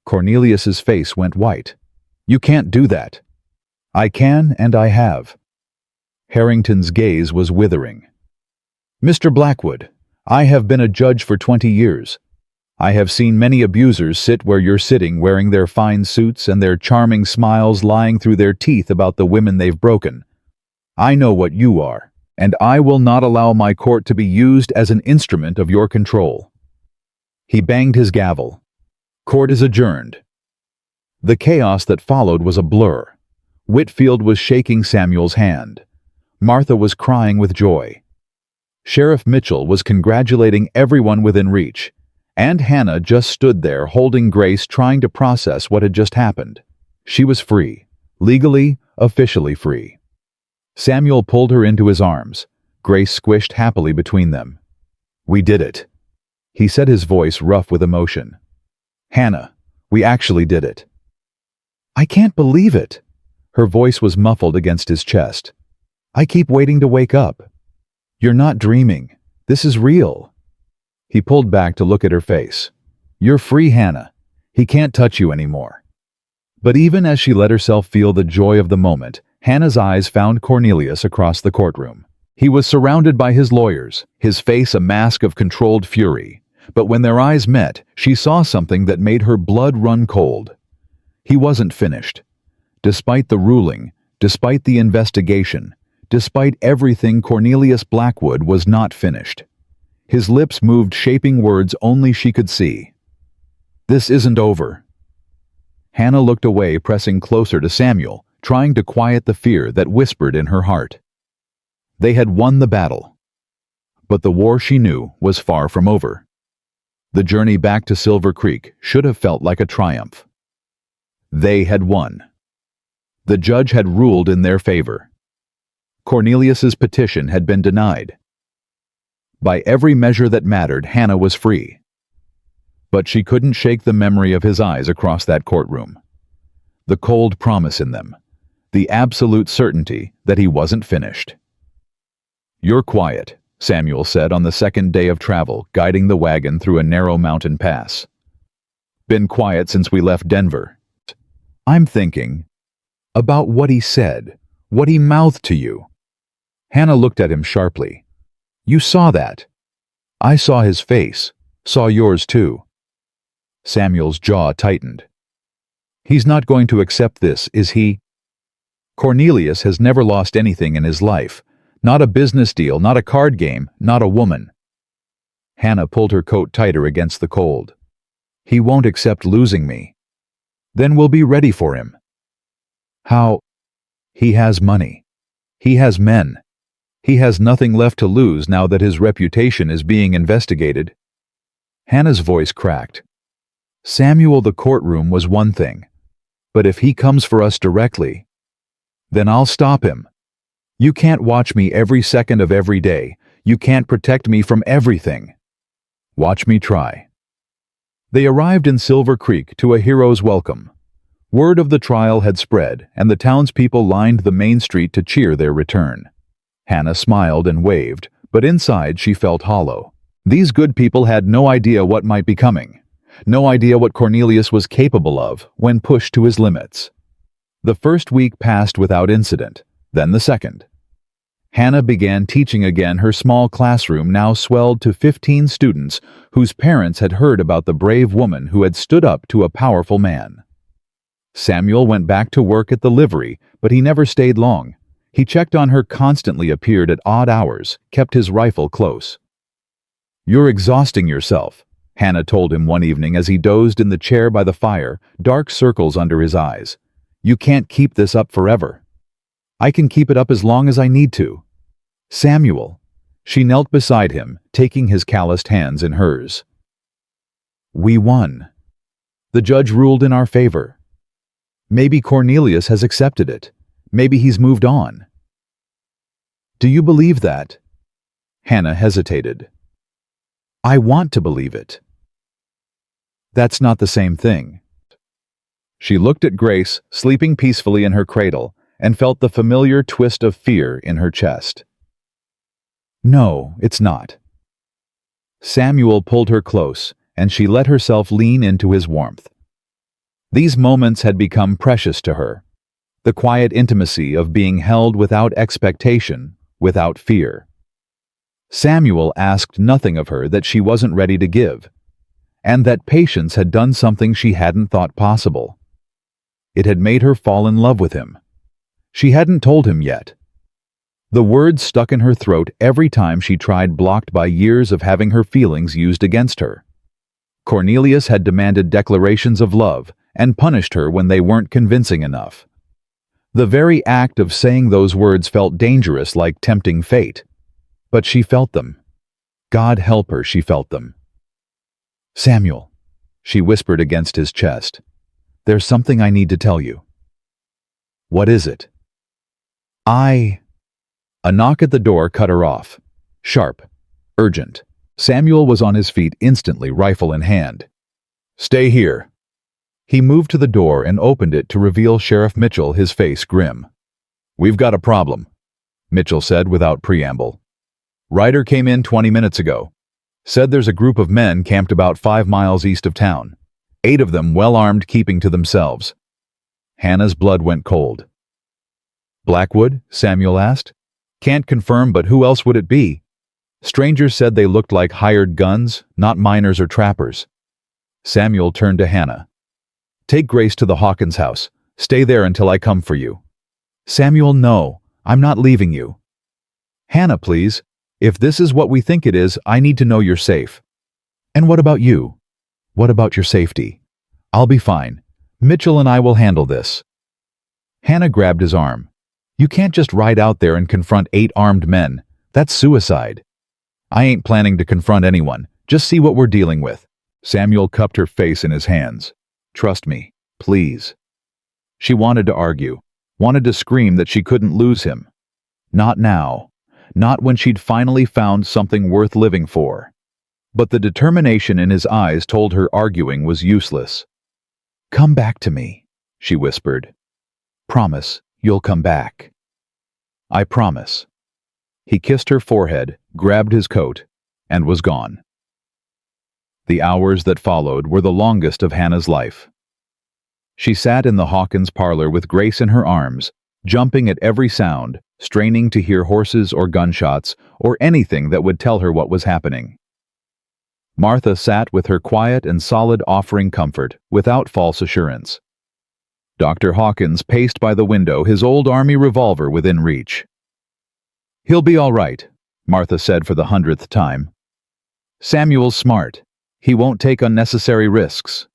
Cornelius's face went white. You can't do that. I can, and I have. Harrington's gaze was withering. Mr. Blackwood, I have been a judge for 20 years. I have seen many abusers sit where you're sitting, wearing their fine suits and their charming smiles lying through their teeth about the women they've broken. I know what you are, and I will not allow my court to be used as an instrument of your control. He banged his gavel. Court is adjourned. The chaos that followed was a blur. Whitfield was shaking Samuel's hand. Martha was crying with joy. Sheriff Mitchell was congratulating everyone within reach. And Hannah just stood there holding Grace, trying to process what had just happened. She was free. Legally, officially free. Samuel pulled her into his arms. Grace squished happily between them. We did it. He said, his voice rough with emotion. Hannah, we actually did it. I can't believe it. Her voice was muffled against his chest. I keep waiting to wake up. You're not dreaming. This is real. He pulled back to look at her face. You're free, Hannah. He can't touch you anymore. But even as she let herself feel the joy of the moment, Hannah's eyes found Cornelius across the courtroom. He was surrounded by his lawyers, his face a mask of controlled fury. But when their eyes met, she saw something that made her blood run cold. He wasn't finished. Despite the ruling, despite the investigation, despite everything, Cornelius Blackwood was not finished. His lips moved, shaping words only she could see. This isn't over. Hannah looked away, pressing closer to Samuel, trying to quiet the fear that whispered in her heart. They had won the battle. But the war, she knew, was far from over. The journey back to Silver Creek should have felt like a triumph. They had won. The judge had ruled in their favor. Cornelius's petition had been denied. By every measure that mattered, Hannah was free. But she couldn't shake the memory of his eyes across that courtroom. The cold promise in them. The absolute certainty that he wasn't finished. You're quiet, Samuel said on the second day of travel, guiding the wagon through a narrow mountain pass. Been quiet since we left Denver. I'm thinking about what he said, what he mouthed to you. Hannah looked at him sharply. You saw that. I saw his face, saw yours too. Samuel's jaw tightened. He's not going to accept this, is he? Cornelius has never lost anything in his life. Not a business deal, not a card game, not a woman. Hannah pulled her coat tighter against the cold. He won't accept losing me. Then we'll be ready for him. How? He has money. He has men. He has nothing left to lose now that his reputation is being investigated. Hannah's voice cracked. Samuel, the courtroom was one thing. But if he comes for us directly, then I'll stop him. You can't watch me every second of every day. You can't protect me from everything. Watch me try. They arrived in Silver Creek to a hero's welcome. Word of the trial had spread, and the townspeople lined the main street to cheer their return. Hannah smiled and waved, but inside she felt hollow. These good people had no idea what might be coming. No idea what Cornelius was capable of when pushed to his limits. The first week passed without incident, then the second. Hannah began teaching again. Her small classroom now swelled to 15 students whose parents had heard about the brave woman who had stood up to a powerful man. Samuel went back to work at the livery, but he never stayed long. He checked on her constantly, appeared at odd hours, kept his rifle close. You're exhausting yourself, Hannah told him one evening as he dozed in the chair by the fire, dark circles under his eyes. You can't keep this up forever. I can keep it up as long as I need to. Samuel. She knelt beside him, taking his calloused hands in hers. We won. The judge ruled in our favor. Maybe Cornelius has accepted it. Maybe he's moved on. Do you believe that? Hannah hesitated. I want to believe it. That's not the same thing. She looked at Grace, sleeping peacefully in her cradle, and felt the familiar twist of fear in her chest. No, it's not. Samuel pulled her close, and she let herself lean into his warmth. These moments had become precious to her. The quiet intimacy of being held without expectation, without fear. Samuel asked nothing of her that she wasn't ready to give, and that patience had done something she hadn't thought possible. It had made her fall in love with him. She hadn't told him yet. The words stuck in her throat every time she tried, blocked by years of having her feelings used against her. Cornelius had demanded declarations of love and punished her when they weren't convincing enough. The very act of saying those words felt dangerous, like tempting fate. But she felt them. God help her, she felt them. Samuel, she whispered against his chest. There's something I need to tell you. What is it? A knock at the door cut her off. Sharp. Urgent. Samuel was on his feet instantly, rifle in hand. Stay here. He moved to the door and opened it to reveal Sheriff Mitchell, his face grim. We've got a problem. Mitchell said without preamble. Ryder came in 20 minutes ago. Said there's a group of men camped about 5 miles east of town. 8 of them well-armed, keeping to themselves. Hannah's blood went cold. Blackwood? Samuel asked. Can't confirm, but who else would it be? Strangers said they looked like hired guns, not miners or trappers. Samuel turned to Hannah. Take Grace to the Hawkins house. Stay there until I come for you. Samuel, no. I'm not leaving you. Hannah, please. If this is what we think it is, I need to know you're safe. And what about you? What about your safety? I'll be fine. Mitchell and I will handle this. Hannah grabbed his arm. You can't just ride out there and confront 8 armed men. That's suicide. I ain't planning to confront anyone. Just see what we're dealing with. Samuel cupped her face in his hands. Trust me, please. She wanted to argue, wanted to scream that she couldn't lose him. Not now. Not when she'd finally found something worth living for. But the determination in his eyes told her arguing was useless. Come back to me, she whispered. Promise you'll come back. I promise. He kissed her forehead, grabbed his coat, and was gone. The hours that followed were the longest of Hannah's life. She sat in the Hawkins parlor with Grace in her arms, jumping at every sound, straining to hear horses or gunshots or anything that would tell her what was happening. Martha sat with her quiet and solid, offering comfort, without false assurance. Dr. Hawkins paced by the window, his old army revolver within reach. He'll be all right, Martha said for the 100th time. Samuel's smart. He won't take unnecessary risks.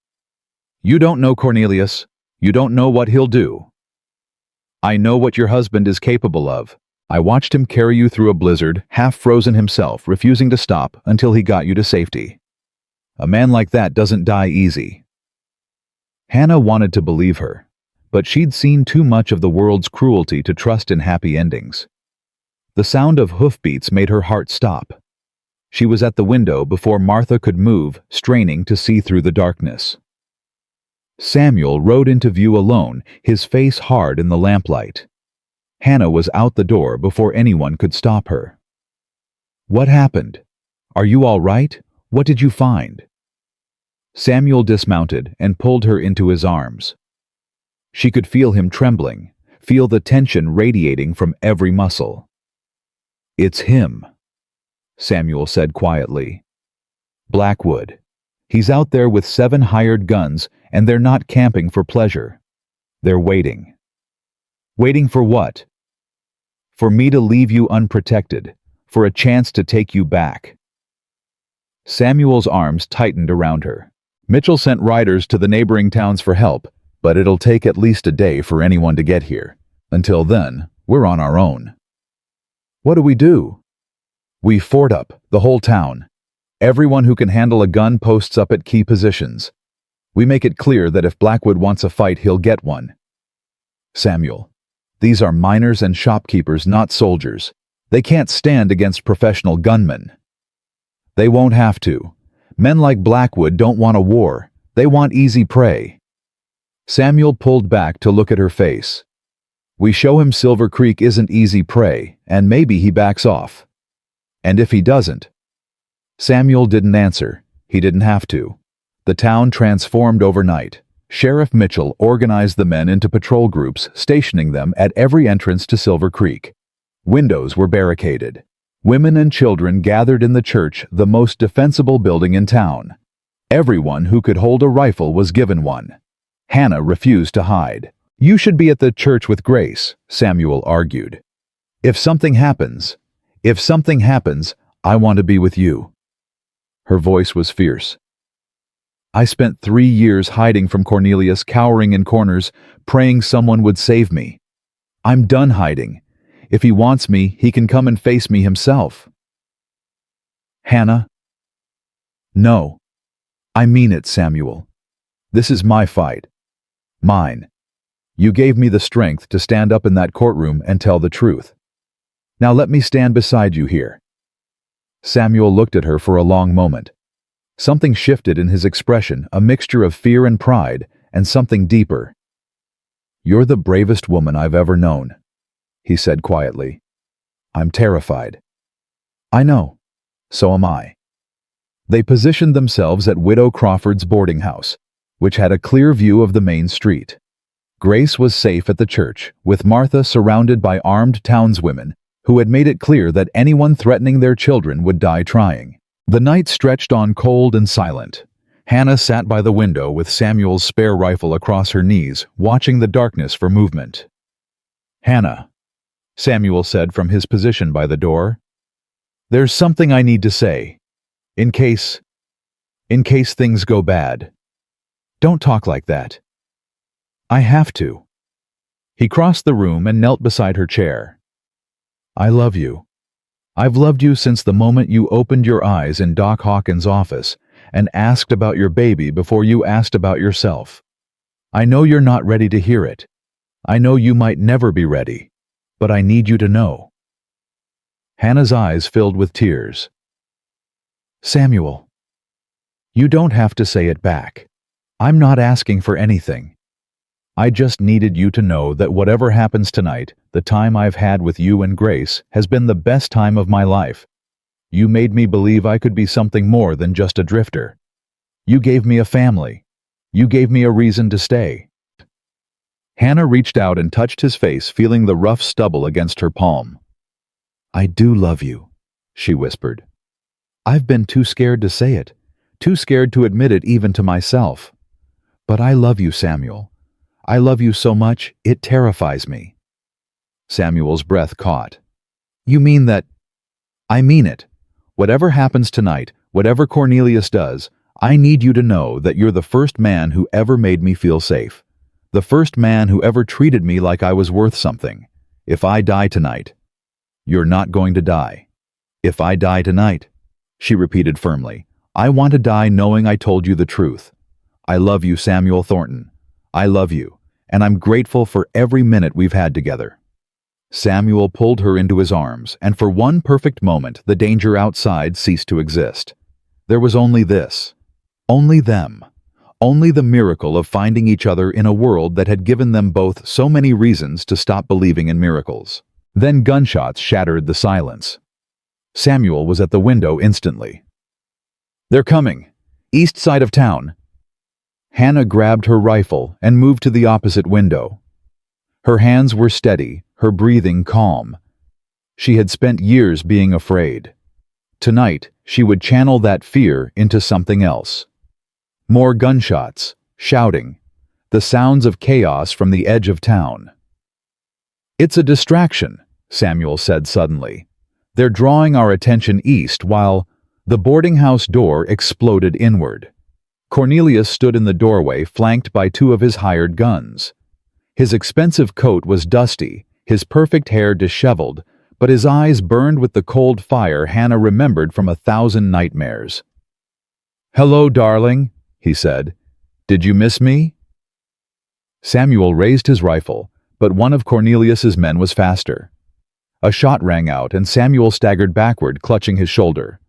You don't know Cornelius. You don't know what he'll do. I know what your husband is capable of. I watched him carry you through a blizzard, half frozen himself, refusing to stop until he got you to safety. A man like that doesn't die easy. Hannah wanted to believe her, but she'd seen too much of the world's cruelty to trust in happy endings. The sound of hoofbeats made her heart stop. She was at the window before Martha could move, straining to see through the darkness. Samuel rode into view alone, his face hard in the lamplight. Hannah was out the door before anyone could stop her. What happened? Are you all right? What did you find? Samuel dismounted and pulled her into his arms. She could feel him trembling, feel the tension radiating from every muscle. It's him, Samuel said quietly. Blackwood. He's out there with 7 hired guns, and they're not camping for pleasure. They're waiting. Waiting for what? For me to leave you unprotected, for a chance to take you back. Samuel's arms tightened around her. Mitchell sent riders to the neighboring towns for help, but it'll take at least a day for anyone to get here. Until then, we're on our own. What do? We fort up, the whole town. Everyone who can handle a gun posts up at key positions. We make it clear that if Blackwood wants a fight, he'll get one. Samuel, these are miners and shopkeepers, not soldiers. They can't stand against professional gunmen. They won't have to. Men like Blackwood don't want a war. They want easy prey. Samuel pulled back to look at her face. We show him Silver Creek isn't easy prey, and maybe he backs off. And if he doesn't? Samuel didn't answer. He didn't have to. The town transformed overnight. Sheriff Mitchell organized the men into patrol groups, stationing them at every entrance to Silver Creek. Windows were barricaded. Women and children gathered in the church, the most defensible building in town. Everyone who could hold a rifle was given one. Hannah refused to hide. You should be at the church with Grace, Samuel argued. If something happens, I want to be with you. Her voice was fierce. I spent 3 years hiding from Cornelius, cowering in corners, praying someone would save me. I'm done hiding. If he wants me, he can come and face me himself. Hannah? No. I mean it, Samuel. This is my fight. Mine. You gave me the strength to stand up in that courtroom and tell the truth. Now let me stand beside you here. Samuel looked at her for a long moment. Something shifted in his expression, a mixture of fear and pride, and something deeper. You're the bravest woman I've ever known, he said quietly. I'm terrified. I know. So am I. They positioned themselves at Widow Crawford's boarding house, which had a clear view of the main street. Grace was safe at the church, with Martha surrounded by armed townswomen who had made it clear that anyone threatening their children would die trying. The night stretched on cold and silent. Hannah sat by the window with Samuel's spare rifle across her knees, watching the darkness for movement. "Hannah," Samuel said from his position by the door, "there's something I need to say. In case things go bad. Don't talk like that." "I have to." He crossed the room and knelt beside her chair. "I love you. I've loved you since the moment you opened your eyes in Doc Hawkins' office and asked about your baby before you asked about yourself. I know you're not ready to hear it. I know you might never be ready, but I need you to know." Hannah's eyes filled with tears. "Samuel, you don't have to say it back. I'm not asking for anything. I just needed you to know that whatever happens tonight, the time I've had with you and Grace has been the best time of my life. You made me believe I could be something more than just a drifter. You gave me a family. You gave me a reason to stay." Hannah reached out and touched his face, feeling the rough stubble against her palm. "I do love you," she whispered. "I've been too scared to say it, too scared to admit it even to myself. But I love you, Samuel. I love you so much, it terrifies me." Samuel's breath caught. "You mean that?" "I mean it. Whatever happens tonight, whatever Cornelius does, I need you to know that you're the first man who ever made me feel safe. The first man who ever treated me like I was worth something. If I die tonight, you're not going to die. If I die tonight," she repeated firmly, "I want to die knowing I told you the truth. I love you, Samuel Thornton. I love you, and I'm grateful for every minute we've had together." Samuel pulled her into his arms, and for one perfect moment the danger outside ceased to exist. There was only this. Only them. Only the miracle of finding each other in a world that had given them both so many reasons to stop believing in miracles. Then gunshots shattered the silence. Samuel was at the window instantly. "They're coming. East side of town." Hannah grabbed her rifle and moved to the opposite window. Her hands were steady, her breathing calm. She had spent years being afraid. Tonight, she would channel that fear into something else. More gunshots, shouting, the sounds of chaos from the edge of town. "It's a distraction," Samuel said suddenly. "They're drawing our attention east while..." The boarding house door exploded inward. Cornelius stood in the doorway, flanked by two of his hired guns. His expensive coat was dusty, his perfect hair disheveled, but his eyes burned with the cold fire Hannah remembered from 1,000 nightmares. "Hello, darling," he said. "Did you miss me?" Samuel raised his rifle, but one of Cornelius's men was faster. A shot rang out, and Samuel staggered backward, clutching his shoulder.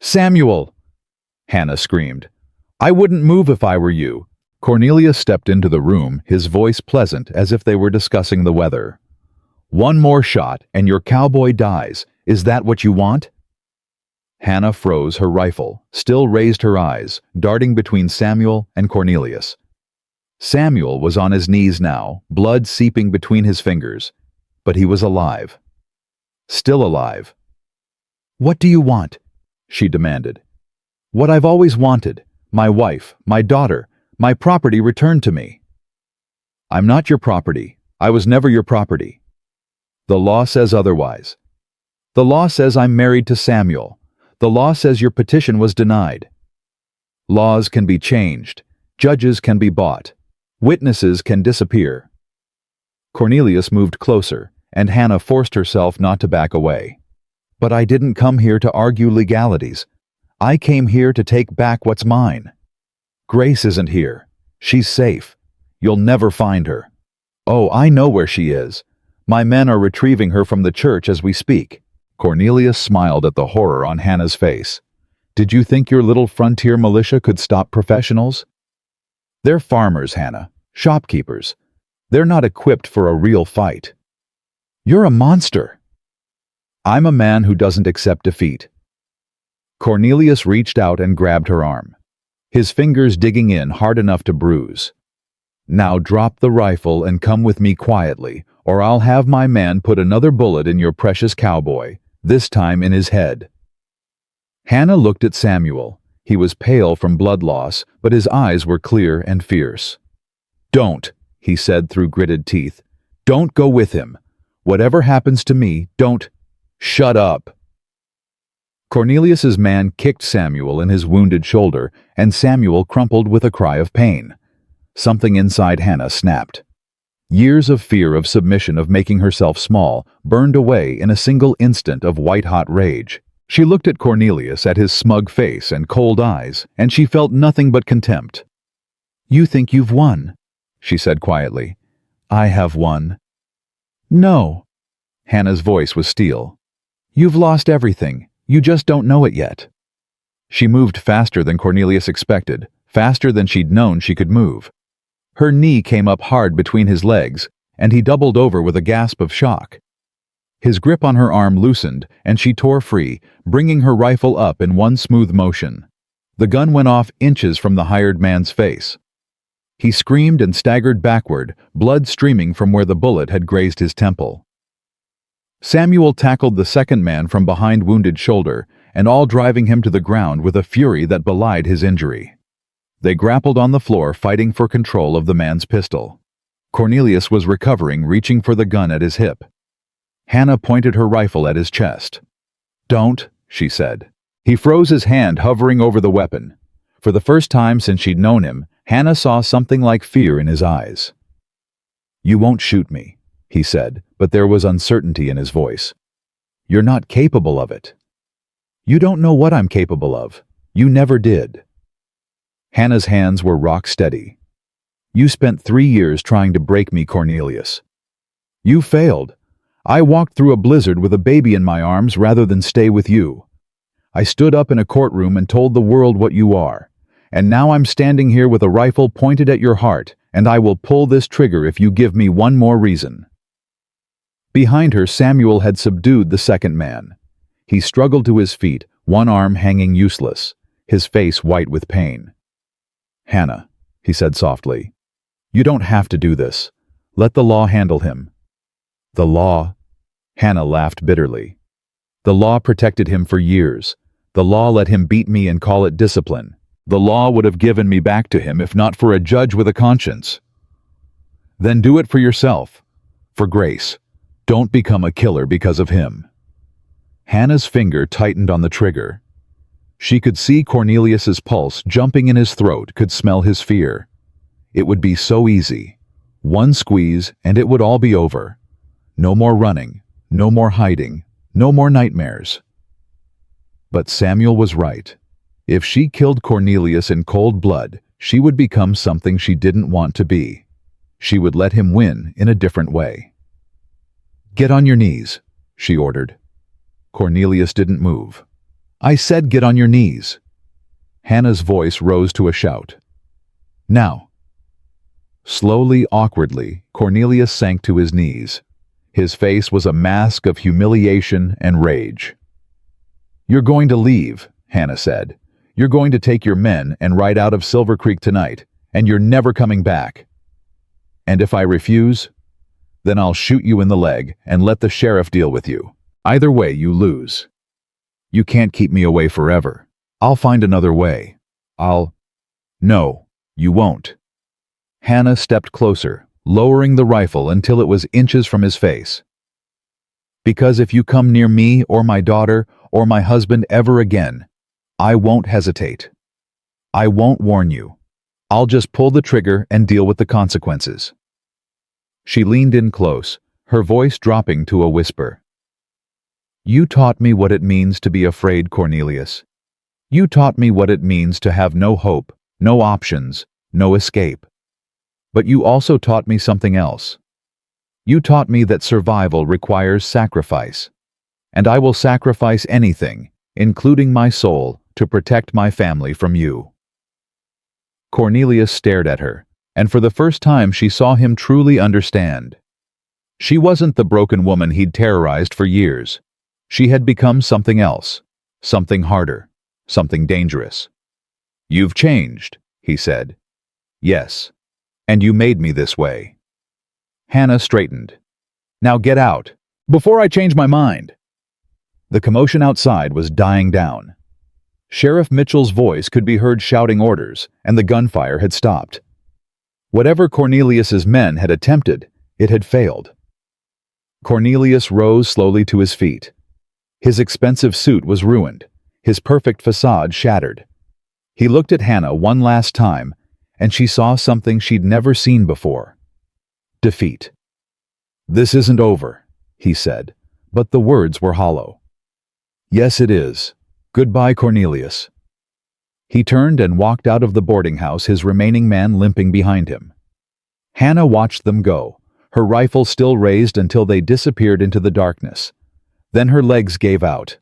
"Samuel!" Hannah screamed. "I wouldn't move if I were you." Cornelius stepped into the room, his voice pleasant as if they were discussing the weather. "One more shot, and your cowboy dies. Is that what you want?" Hannah froze, her rifle, still raised her eyes, darting between Samuel and Cornelius. Samuel was on his knees now, blood seeping between his fingers, but he was alive. Still alive. "What do you want?" she demanded. "What I've always wanted. My wife, my daughter, my property returned to me." "I'm not your property. I was never your property. The law says otherwise. The law says I'm married to Samuel. The law says your petition was denied. Laws can be changed. Judges can be bought. Witnesses can disappear." Cornelius moved closer, and Hannah forced herself not to back away. "But I didn't come here to argue legalities. I came here to take back what's mine. Grace isn't here. She's safe. You'll never find her. Oh, I know where she is. My men are retrieving her from the church as we speak." Cornelius smiled at the horror on Hannah's face. "Did you think your little frontier militia could stop professionals? They're farmers, Hannah, shopkeepers. They're not equipped for a real fight." "You're a monster." I'm a man who doesn't accept defeat." Cornelius reached out and grabbed her arm, his fingers digging in hard enough to bruise. "Now drop the rifle and come with me quietly, or I'll have my man put another bullet in your precious cowboy, this time in his head." Hannah looked at Samuel. He was pale from blood loss, but his eyes were clear and fierce. "Don't," he said through gritted teeth. "Don't go with him. Whatever happens to me, don't—" "Shut up." Cornelius's man kicked Samuel in his wounded shoulder, and Samuel crumpled with a cry of pain. Something inside Hannah snapped. Years of fear of submission, of making herself small, burned away in a single instant of white-hot rage. She looked at Cornelius, at his smug face and cold eyes, and she felt nothing but contempt. "You think you've won," she said quietly. "I have won." "No." Hannah's voice was steel. "You've lost everything. You just don't know it yet." She moved faster than Cornelius expected, faster than she'd known she could move. Her knee came up hard between his legs, and he doubled over with a gasp of shock. His grip on her arm loosened, and she tore free, bringing her rifle up in one smooth motion. The gun went off inches from the hired man's face. He screamed and staggered backward, blood streaming from where the bullet had grazed his temple. Samuel tackled the second man from behind wounded shoulder, and all driving him to the ground with a fury that belied his injury. They grappled on the floor, fighting for control of the man's pistol. Cornelius was recovering, reaching for the gun at his hip. Hannah pointed her rifle at his chest. "Don't," she said. He froze, his hand hovering over the weapon. For the first time since she'd known him, Hannah saw something like fear in his eyes. "You won't shoot me," he said, but there was uncertainty in his voice. "You're not capable of it." "You don't know what I'm capable of. You never did." Hannah's hands were rock steady. "You spent 3 years trying to break me, Cornelius. You failed. I walked through a blizzard with a baby in my arms rather than stay with you. I stood up in a courtroom and told the world what you are. And now I'm standing here with a rifle pointed at your heart, and I will pull this trigger if you give me one more reason." Behind her, Samuel had subdued the second man. He struggled to his feet, one arm hanging useless, his face white with pain. "Hannah," he said softly, "you don't have to do this. Let the law handle him." "The law?" Hannah laughed bitterly. "The law protected him for years. The law let him beat me and call it discipline. The law would have given me back to him if not for a judge with a conscience." "Then do it for yourself. For grace. Don't become a killer because of him." Hannah's finger tightened on the trigger. She could see Cornelius's pulse jumping in his throat, could smell his fear. It would be so easy. One squeeze and it would all be over. No more running, no more hiding, no more nightmares. But Samuel was right. If she killed Cornelius in cold blood, she would become something she didn't want to be. She would let him win in a different way. "Get on your knees," she ordered. Cornelius didn't move. "I said get on your knees." Hannah's voice rose to a shout. "Now." Slowly, awkwardly, Cornelius sank to his knees. His face was a mask of humiliation and rage. "You're going to leave," Hannah said. "You're going to take your men and ride out of Silver Creek tonight, and you're never coming back. And if I refuse, then I'll shoot you in the leg and let the sheriff deal with you. Either way, you lose. You can't keep me away forever. I'll find another way. No, you won't." Hannah stepped closer, lowering the rifle until it was inches from his face. "Because if you come near me or my daughter or my husband ever again, I won't hesitate. I won't warn you. I'll just pull the trigger and deal with the consequences." She leaned in close, her voice dropping to a whisper. "You taught me what it means to be afraid, Cornelius. You taught me what it means to have no hope, no options, no escape. But you also taught me something else. You taught me that survival requires sacrifice. And I will sacrifice anything, including my soul, to protect my family from you." Cornelius stared at her, and for the first time she saw him truly understand. She wasn't the broken woman he'd terrorized for years. She had become something else, something harder, something dangerous. "You've changed," he said. "Yes, and you made me this way." Hannah straightened. "Now get out, before I change my mind." The commotion outside was dying down. Sheriff Mitchell's voice could be heard shouting orders, and the gunfire had stopped. Whatever Cornelius's men had attempted, it had failed. Cornelius rose slowly to his feet. His expensive suit was ruined, his perfect facade shattered. He looked at Hannah one last time, and she saw something she'd never seen before. Defeat. "This isn't over," he said, but the words were hollow. "Yes, it is. Goodbye, Cornelius." He turned and walked out of the boarding house, his remaining man limping behind him. Hannah watched them go, her rifle still raised until they disappeared into the darkness. Then her legs gave out.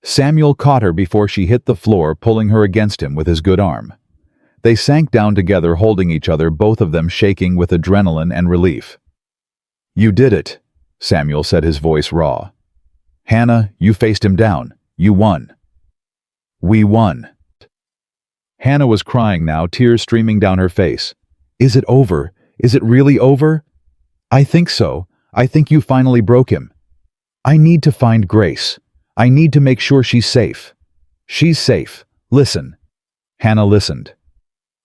Samuel caught her before she hit the floor, pulling her against him with his good arm. They sank down together, holding each other, both of them shaking with adrenaline and relief. "You did it," Samuel said, his voice raw. "Hannah, you faced him down. You won." "We won." Hannah was crying now, tears streaming down her face. "Is it over? Is it really over?" "I think so. I think you finally broke him. I need to find Grace. I need to make sure she's safe." "She's safe. Listen." Hannah listened.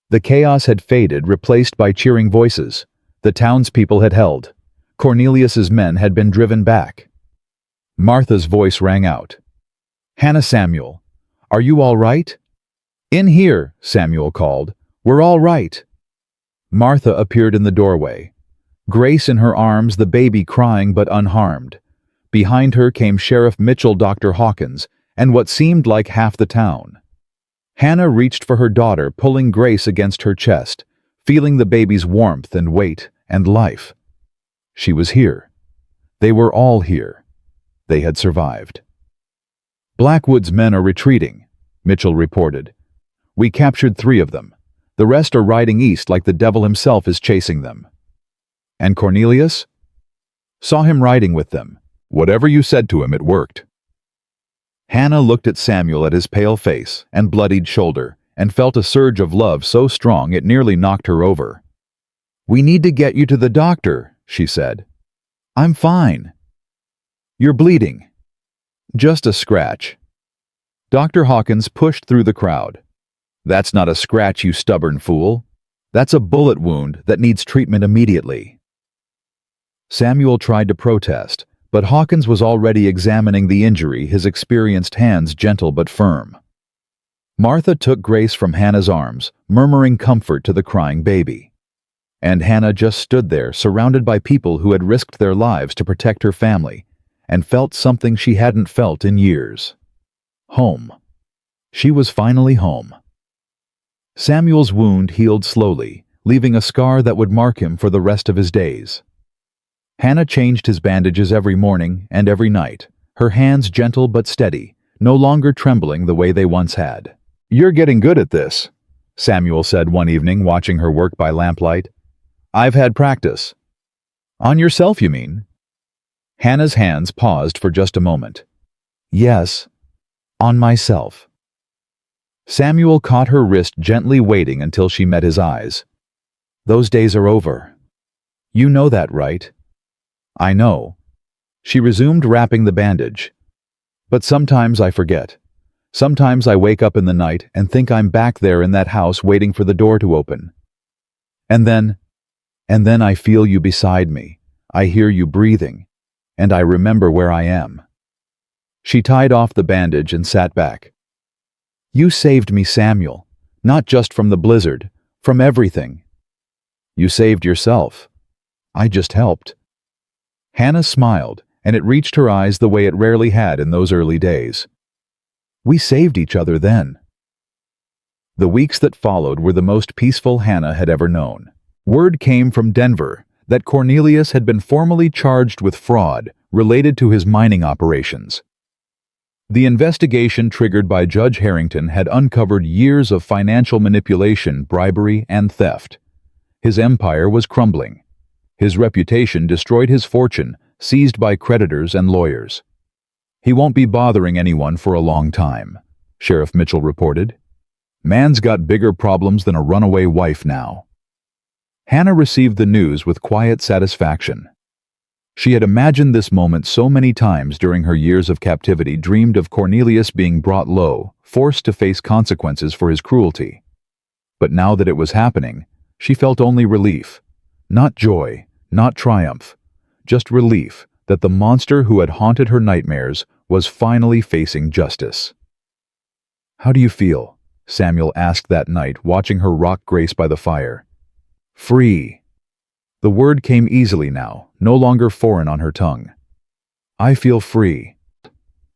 The chaos had faded, replaced by cheering voices. The townspeople had held. Cornelius's men had been driven back. Martha's voice rang out. "Hannah, Samuel, are you all right?" "In here," Samuel called. "We're all right." Martha appeared in the doorway. Grace in her arms, the baby crying but unharmed. Behind her came Sheriff Mitchell, Dr. Hawkins, and what seemed like half the town. Hannah reached for her daughter, pulling Grace against her chest, feeling the baby's warmth and weight and life. She was here. They were all here. They had survived. "Blackwood's men are retreating," Mitchell reported. "We captured 3 of them. The rest are riding east like the devil himself is chasing them." "And Cornelius?" "Saw him riding with them. Whatever you said to him, it worked." Hannah looked at Samuel, at his pale face and bloodied shoulder, and felt a surge of love so strong it nearly knocked her over. "We need to get you to the doctor," she said. "I'm fine." "You're bleeding." "Just a scratch." Dr. Hawkins pushed through the crowd. "That's not a scratch, you stubborn fool. That's a bullet wound that needs treatment immediately." Samuel tried to protest, but Hawkins was already examining the injury, his experienced hands gentle but firm. Martha took Grace from Hannah's arms, murmuring comfort to the crying baby. And Hannah just stood there, surrounded by people who had risked their lives to protect her family, and felt something she hadn't felt in years. Home. She was finally home. Samuel's wound healed slowly, leaving a scar that would mark him for the rest of his days. Hannah changed his bandages every morning and every night, her hands gentle but steady, no longer trembling the way they once had. "You're getting good at this," Samuel said one evening, watching her work by lamplight. "I've had practice." "On yourself, you mean?" Hannah's hands paused for just a moment. "Yes, on myself." Samuel caught her wrist, gently waiting until she met his eyes. "Those days are over. You know that, right?" "I know." She resumed wrapping the bandage. "But sometimes I forget. Sometimes I wake up in the night and think I'm back there in that house waiting for the door to open. And then I feel you beside me. I hear you breathing, and I remember where I am." She tied off the bandage and sat back. "You saved me, Samuel, not just from the blizzard, from everything." "You saved yourself. I just helped." Hannah smiled, and it reached her eyes the way it rarely had in those early days. "We saved each other then." The weeks that followed were the most peaceful Hannah had ever known. Word came from Denver that Cornelius had been formally charged with fraud related to his mining operations. The investigation triggered by Judge Harrington had uncovered years of financial manipulation, bribery, and theft. His empire was crumbling. His reputation destroyed, his fortune seized by creditors and lawyers. He won't be bothering anyone for a long time, Sheriff Mitchell reported. Man's got bigger problems than a runaway wife now. Hannah received the news with quiet satisfaction. She had imagined this moment so many times during her years of captivity, dreamed of Cornelius being brought low, forced to face consequences for his cruelty. But now that it was happening, she felt only relief. Not joy, not triumph, just relief that the monster who had haunted her nightmares was finally facing justice. "How do you feel?" Samuel asked that night, watching her rock Grace by the fire. "Free." The word came easily now, no longer foreign on her tongue. "I feel free."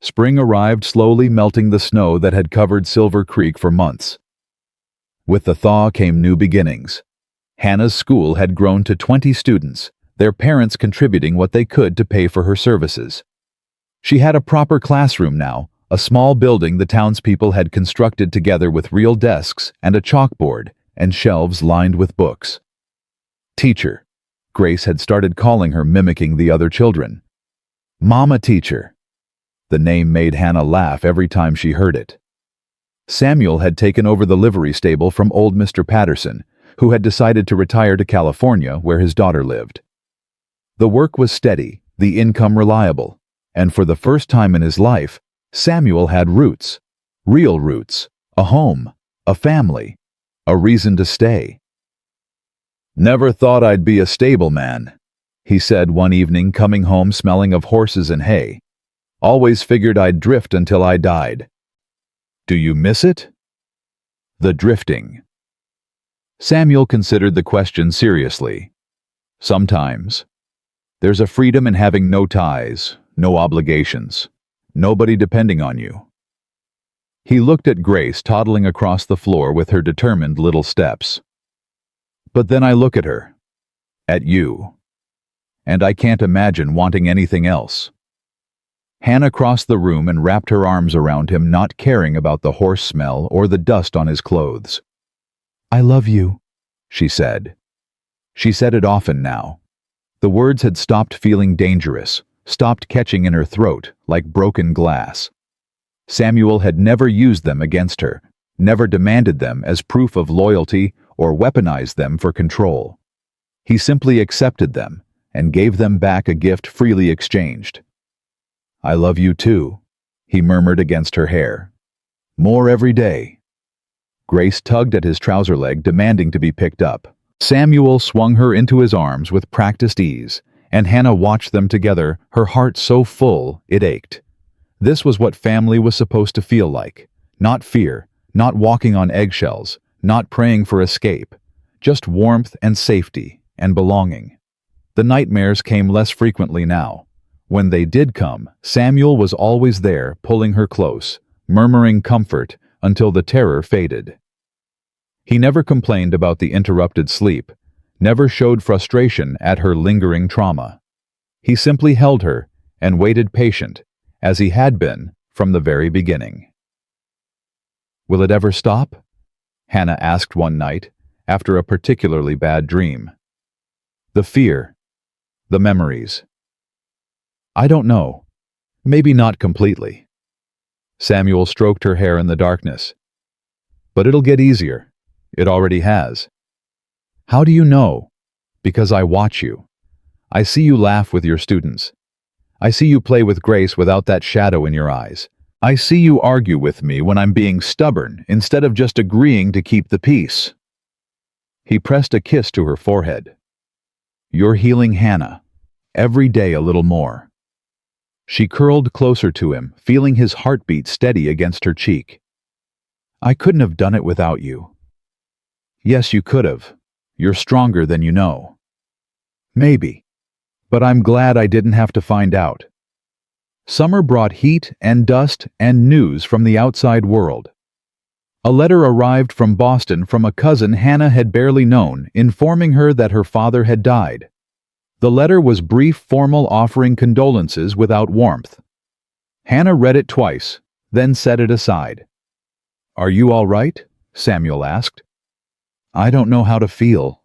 Spring arrived, slowly melting the snow that had covered Silver Creek for months. With the thaw came new beginnings. Hannah's school had grown to 20 students, their parents contributing what they could to pay for her services. She had a proper classroom now, a small building the townspeople had constructed together with real desks and a chalkboard and shelves lined with books. Teacher. Grace had started calling her, mimicking the other children. Mama Teacher. The name made Hannah laugh every time she heard it. Samuel had taken over the livery stable from old Mr. Patterson, who had decided to retire to California where his daughter lived. The work was steady, the income reliable, and for the first time in his life, Samuel had roots. Real roots. A home. A family. A reason to stay. "Never thought I'd be a stableman," he said one evening, coming home smelling of horses and hay. "Always figured I'd drift until I died." "Do you miss it?" The drifting. Samuel considered the question seriously. Sometimes. There's a freedom in having no ties, no obligations, nobody depending on you. He looked at Grace toddling across the floor with her determined little steps. "But then I look at her, at you, and I can't imagine wanting anything else." Hannah crossed the room and wrapped her arms around him, not caring about the horse smell or the dust on his clothes. "I love you," she said. She said it often now. The words had stopped feeling dangerous, stopped catching in her throat like broken glass. Samuel had never used them against her, never demanded them as proof of loyalty or weaponized them for control. He simply accepted them and gave them back, a gift freely exchanged. "I love you too," he murmured against her hair. "More every day." Grace tugged at his trouser leg, demanding to be picked up. Samuel swung her into his arms with practiced ease, and Hannah watched them together, her heart so full it ached. This was what family was supposed to feel like. Not fear, not walking on eggshells, not praying for escape, just warmth and safety and belonging. The nightmares came less frequently now. When they did come, Samuel was always there, pulling her close, murmuring comfort until the terror faded. He never complained about the interrupted sleep, never showed frustration at her lingering trauma. He simply held her and waited patient, as he had been from the very beginning. "Will it ever stop?" Hannah asked one night, after a particularly bad dream. "The fear, the memories." "I don't know. Maybe not completely." Samuel stroked her hair in the darkness. "But it'll get easier. It already has." "How do you know?" "Because I watch you. I see you laugh with your students. I see you play with Grace without that shadow in your eyes. I see you argue with me when I'm being stubborn instead of just agreeing to keep the peace." He pressed a kiss to her forehead. "You're healing, Hannah. Every day a little more." She curled closer to him, feeling his heartbeat steady against her cheek. "I couldn't have done it without you." "Yes, you could have. You're stronger than you know." "Maybe. But I'm glad I didn't have to find out." Summer brought heat and dust and news from the outside world. A letter arrived from Boston from a cousin Hannah had barely known, informing her that her father had died. The letter was brief, formal, offering condolences without warmth. Hannah read it twice, then set it aside. "Are you all right?" Samuel asked. "I don't know how to feel."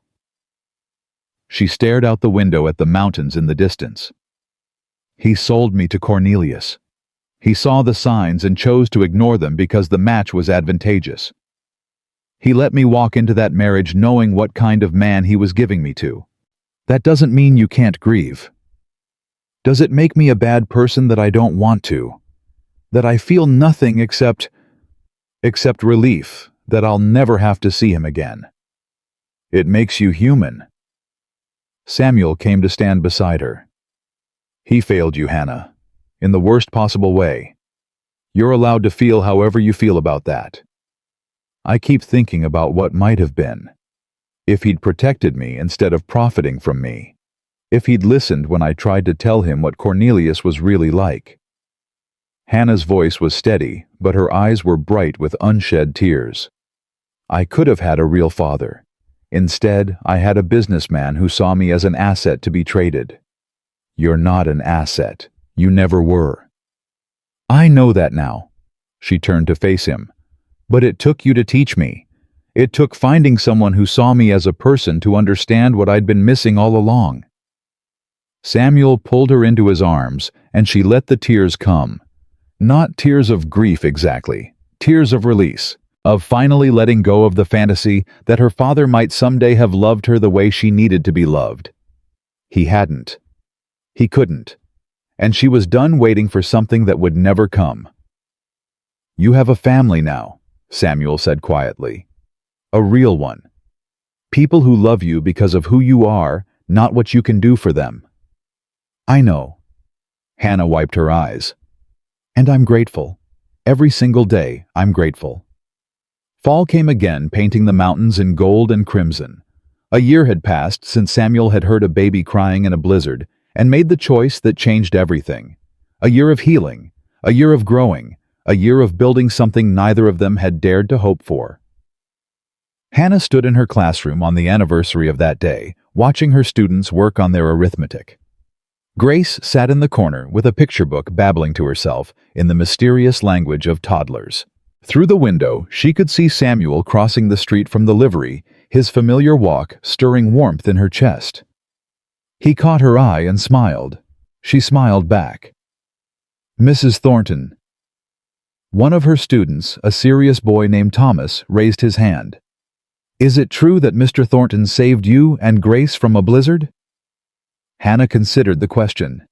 She stared out the window at the mountains in the distance. "He sold me to Cornelius. He saw the signs and chose to ignore them because the match was advantageous. He let me walk into that marriage knowing what kind of man he was giving me to. That doesn't mean you can't grieve. Does it make me a bad person that I don't want to? That I feel nothing except relief that I'll never have to see him again? It makes you human. Samuel came to stand beside her. He failed you, Hannah, in the worst possible way. You're allowed to feel however you feel about that. I keep thinking about what might have been. If he'd protected me instead of profiting from me. If he'd listened when I tried to tell him what Cornelius was really like. Hannah's voice was steady, but her eyes were bright with unshed tears. I could have had a real father. Instead, I had a businessman who saw me as an asset to be traded. You're not an asset. You never were. I know that now. She turned to face him. But it took you to teach me. It took finding someone who saw me as a person to understand what I'd been missing all along. Samuel pulled her into his arms, and she let the tears come. Not tears of grief exactly, tears of release, of finally letting go of the fantasy that her father might someday have loved her the way she needed to be loved. He hadn't. He couldn't. And she was done waiting for something that would never come. You have a family now, Samuel said quietly. A real one. People who love you because of who you are, not what you can do for them. I know. Hannah wiped her eyes. And I'm grateful. Every single day, I'm grateful. Fall came again, painting the mountains in gold and crimson. A year had passed since Samuel had heard a baby crying in a blizzard and made the choice that changed everything. A year of healing, a year of growing, a year of building something neither of them had dared to hope for. Hannah stood in her classroom on the anniversary of that day, watching her students work on their arithmetic. Grace sat in the corner with a picture book babbling to herself in the mysterious language of toddlers. Through the window, she could see Samuel crossing the street from the livery, his familiar walk stirring warmth in her chest. He caught her eye and smiled. She smiled back. Mrs. Thornton. One of her students, a serious boy named Thomas, raised his hand. Is it true that Mr. Thornton saved you and Grace from a blizzard? Hannah considered the question.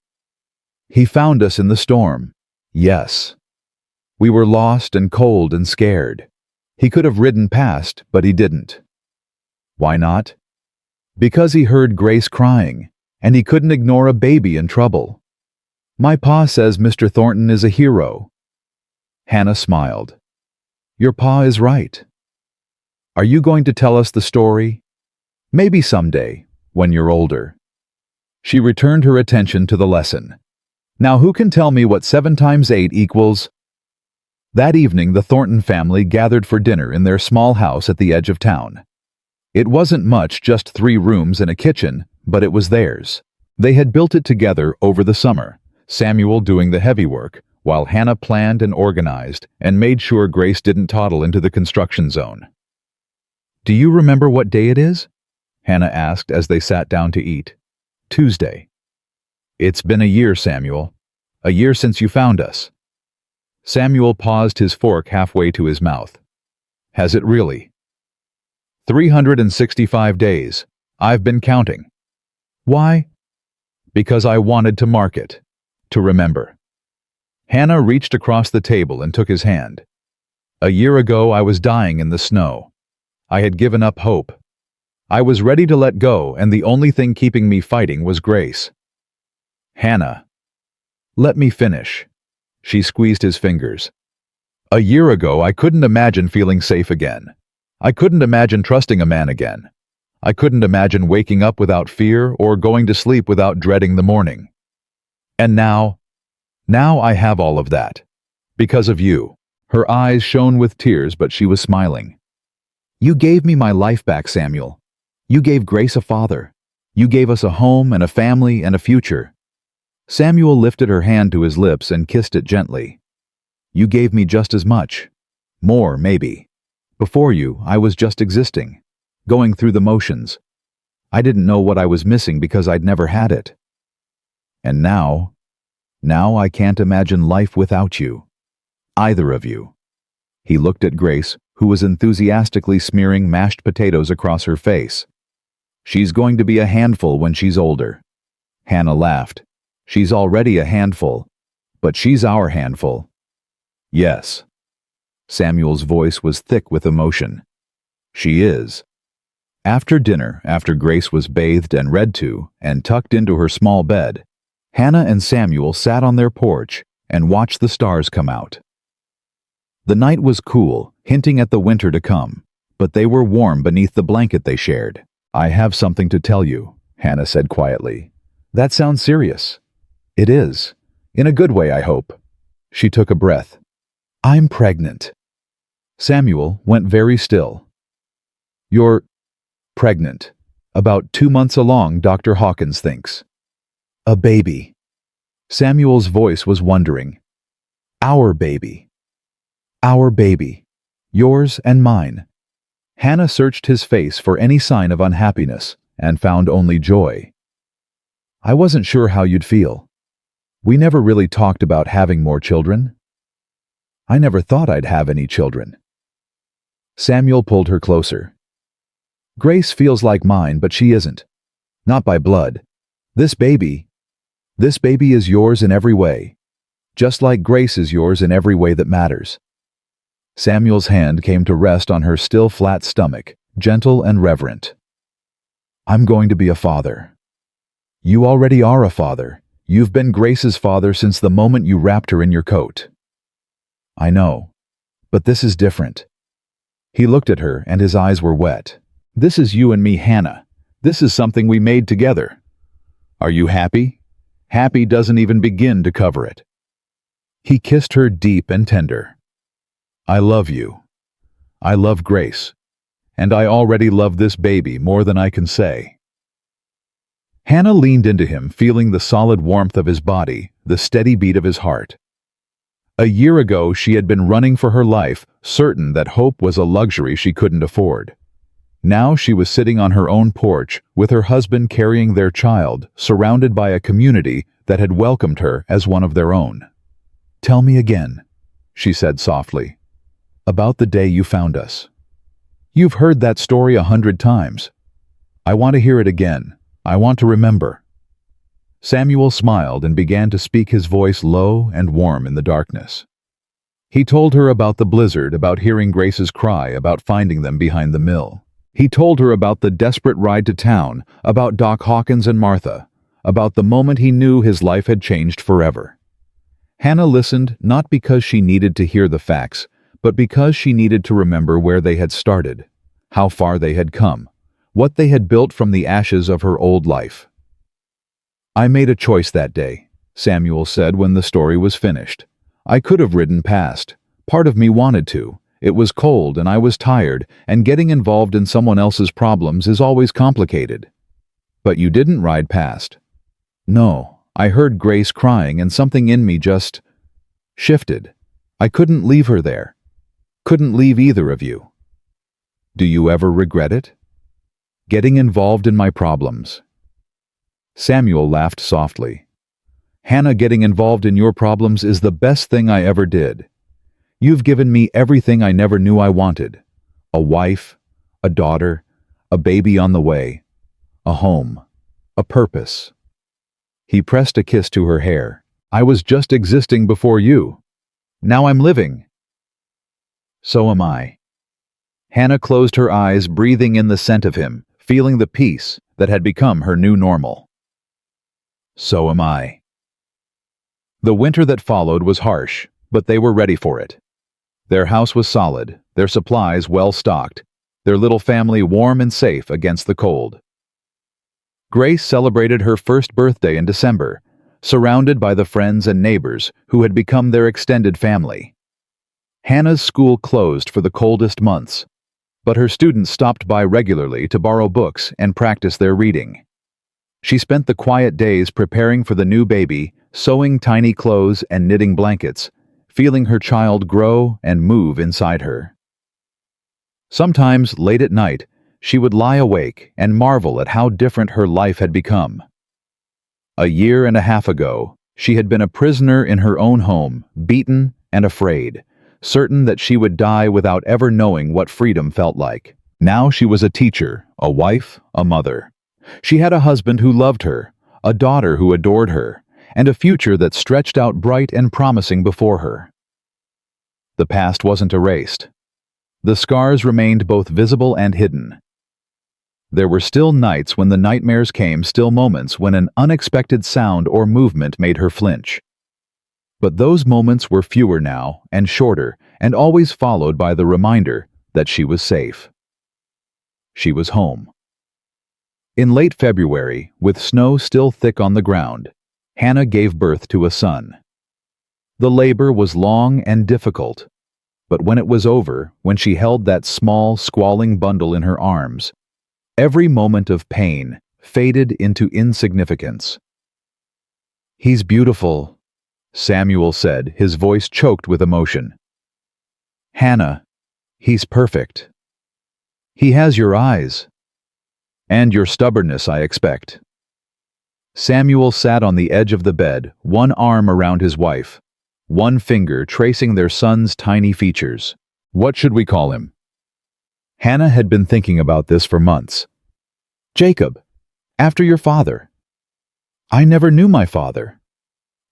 He found us in the storm. Yes. We were lost and cold and scared. He could have ridden past, but he didn't. Why not? Because he heard Grace crying, and he couldn't ignore a baby in trouble. My pa says Mr. Thornton is a hero. Hannah smiled. Your pa is right. Are you going to tell us the story? Maybe someday, when you're older. She returned her attention to the lesson. Now who can tell me what 7 times 8 equals? That evening the Thornton family gathered for dinner in their small house at the edge of town. It wasn't much, just 3 rooms and a kitchen, but it was theirs. They had built it together over the summer, Samuel doing the heavy work, while Hannah planned and organized and made sure Grace didn't toddle into the construction zone. Do you remember what day it is? Hannah asked as they sat down to eat. Tuesday. It's been a year, Samuel. A year since you found us. Samuel paused his fork halfway to his mouth. Has it really? 365 days. I've been counting. Why? Because I wanted to mark it. To remember. Hannah reached across the table and took his hand. A year ago I was dying in the snow. I had given up hope. I was ready to let go, and the only thing keeping me fighting was Grace. Hannah. Let me finish. She squeezed his fingers. A year ago, I couldn't imagine feeling safe again. I couldn't imagine trusting a man again. I couldn't imagine waking up without fear or going to sleep without dreading the morning. And now I have all of that. Because of you. Her eyes shone with tears, but she was smiling. You gave me my life back, Samuel. You gave Grace a father. You gave us a home and a family and a future. Samuel lifted her hand to his lips and kissed it gently. You gave me just as much. More, maybe. Before you, I was just existing, going through the motions. I didn't know what I was missing because I'd never had it. And now Now I can't imagine life without you. Either of you." He looked at Grace, who was enthusiastically smearing mashed potatoes across her face. "She's going to be a handful when she's older." Hannah laughed. "She's already a handful, but she's our handful." "Yes." Samuel's voice was thick with emotion. "She is." After dinner, after Grace was bathed and read to, and tucked into her small bed, Hannah and Samuel sat on their porch and watched the stars come out. The night was cool, hinting at the winter to come, but they were warm beneath the blanket they shared. "I have something to tell you," Hannah said quietly. "That sounds serious." "It is. In a good way, I hope." She took a breath. "I'm pregnant." Samuel went very still. "You're pregnant. About 2 months along, Dr. Hawkins thinks." "A baby." Samuel's voice was wondering. "Our baby." "Our baby. Yours and mine." Hannah searched his face for any sign of unhappiness and found only joy. "I wasn't sure how you'd feel. We never really talked about having more children. I never thought I'd have any children." Samuel pulled her closer. "Grace feels like mine, but she isn't. Not by blood. This baby is yours in every way, just like Grace is yours in every way that matters." Samuel's hand came to rest on her still flat stomach, gentle and reverent. "I'm going to be a father." "You already are a father. You've been Grace's father since the moment you wrapped her in your coat." "I know, but this is different." He looked at her and his eyes were wet. "This is you and me, Hannah. This is something we made together. Are you happy? Happy doesn't even begin to cover it." He kissed her deep and tender. "I love you. I love Grace. And I already love this baby more than I can say." Hannah leaned into him, feeling the solid warmth of his body, the steady beat of his heart. A year ago, she had been running for her life, certain that hope was a luxury she couldn't afford. Now she was sitting on her own porch, with her husband carrying their child, surrounded by a community that had welcomed her as one of their own. "Tell me again," she said softly, "about the day you found us. You've heard that story 100 times. I want to hear it again. I want to remember." Samuel smiled and began to speak, his voice low and warm in the darkness. He told her about the blizzard, about hearing Grace's cry, about finding them behind the mill. He told her about the desperate ride to town, about Doc Hawkins and Martha, about the moment he knew his life had changed forever. Hannah listened not because she needed to hear the facts, but because she needed to remember where they had started, how far they had come, what they had built from the ashes of her old life. "I made a choice that day," Samuel said when the story was finished. "I could have ridden past. Part of me wanted to. It was cold and I was tired, and getting involved in someone else's problems is always complicated. But you didn't ride past." "No, I heard Grace crying and something in me just shifted. I couldn't leave her there. Couldn't leave either of you." "Do you ever regret it?" "Getting involved in my problems." Samuel laughed softly. "Hannah, getting involved in your problems is the best thing I ever did. You've given me everything I never knew I wanted. A wife, a daughter, a baby on the way, a home, a purpose." He pressed a kiss to her hair. "I was just existing before you. Now I'm living." "So am I." Hannah closed her eyes, breathing in the scent of him, feeling the peace that had become her new normal. "So am I." The winter that followed was harsh, but they were ready for it. Their house was solid, their supplies well stocked, their little family warm and safe against the cold. Grace celebrated her first birthday in December, surrounded by the friends and neighbors who had become their extended family. Hannah's school closed for the coldest months, but her students stopped by regularly to borrow books and practice their reading. She spent the quiet days preparing for the new baby, sewing tiny clothes and knitting blankets, feeling her child grow and move inside her. Sometimes, late at night, she would lie awake and marvel at how different her life had become. A year and a half ago, She had been a prisoner in her own home, beaten and afraid, certain that she would die without ever knowing what freedom felt like. Now she was a teacher, a wife, a mother. She had a husband who loved her, a daughter who adored her, and a future that stretched out bright and promising before her. The past wasn't erased. The scars remained both visible and hidden. There were still nights when the nightmares came, still moments when an unexpected sound or movement made her flinch. But those moments were fewer now and shorter, and always followed by the reminder that she was safe. She was home. In late February, with snow still thick on the ground, Hannah gave birth to a son. The labor was long and difficult, but when it was over, when she held that small, squalling bundle in her arms, every moment of pain faded into insignificance. "He's beautiful," Samuel said, his voice choked with emotion. "Hannah, he's perfect. He has your eyes. And your stubbornness, I expect." Samuel sat on the edge of the bed, one arm around his wife, one finger tracing their son's tiny features. "What should we call him?" Hannah had been thinking about this for months. "Jacob, after your father." "I never knew my father."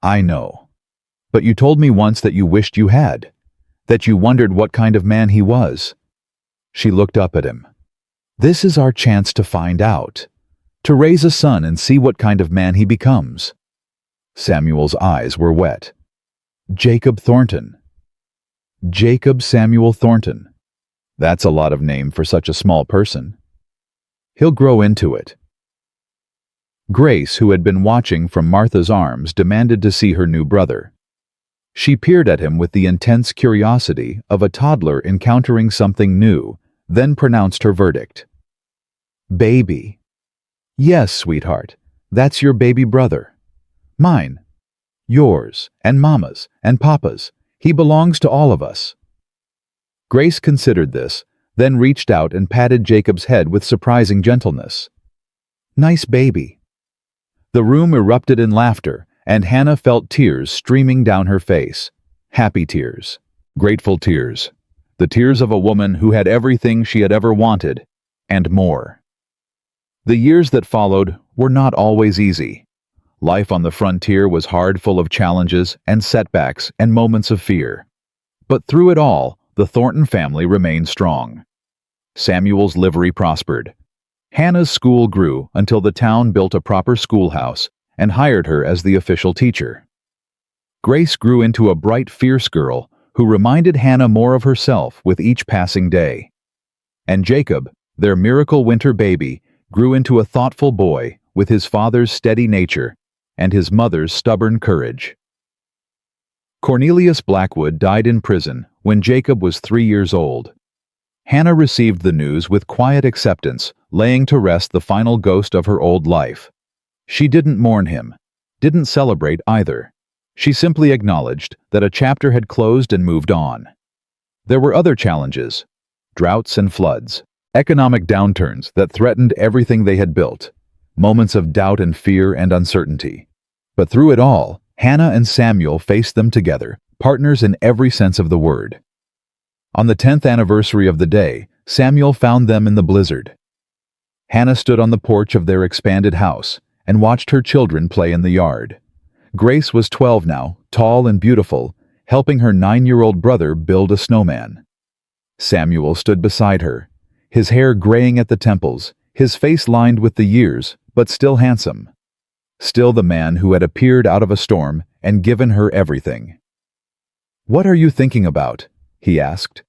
"I know. But you told me once that you wished you had, that you wondered what kind of man he was." She looked up at him. "This is our chance to find out, to raise a son and see what kind of man he becomes." Samuel's eyes were wet. "Jacob Thornton. Jacob Samuel Thornton. That's a lot of name for such a small person. He'll grow into it." Grace, who had been watching from Martha's arms, demanded to see her new brother. She peered at him with the intense curiosity of a toddler encountering something new, then pronounced her verdict. "Baby. Yes, sweetheart, that's your baby brother. Mine. Yours, and Mama's, and Papa's. He belongs to all of us." Grace considered this, then reached out and patted Jacob's head with surprising gentleness. "Nice baby." The room erupted in laughter, and Hannah felt tears streaming down her face. Happy tears. Grateful tears. The tears of a woman who had everything she had ever wanted, and more. The years that followed were not always easy. Life on the frontier was hard, full of challenges and setbacks and moments of fear. But through it all, the Thornton family remained strong. Samuel's livery prospered. Hannah's school grew until the town built a proper schoolhouse and hired her as the official teacher. Grace grew into a bright, fierce girl who reminded Hannah more of herself with each passing day. And Jacob, their miracle winter baby, grew into a thoughtful boy with his father's steady nature and his mother's stubborn courage. Cornelius Blackwood died in prison when Jacob was 3 years old. Hannah received the news with quiet acceptance, laying to rest the final ghost of her old life. She didn't mourn him, didn't celebrate either. She simply acknowledged that a chapter had closed and moved on. There were other challenges, droughts and floods, economic downturns that threatened everything they had built, moments of doubt and fear and uncertainty. But through it all, Hannah and Samuel faced them together, partners in every sense of the word. On the 10th anniversary of the day, Samuel found them in the blizzard. Hannah stood on the porch of their expanded house and watched her children play in the yard. Grace was 12 now, tall and beautiful, helping her 9-year-old brother build a snowman. Samuel stood beside her, his hair graying at the temples, his face lined with the years, but still handsome. Still the man who had appeared out of a storm and given her everything. "What are you thinking about?" he asked.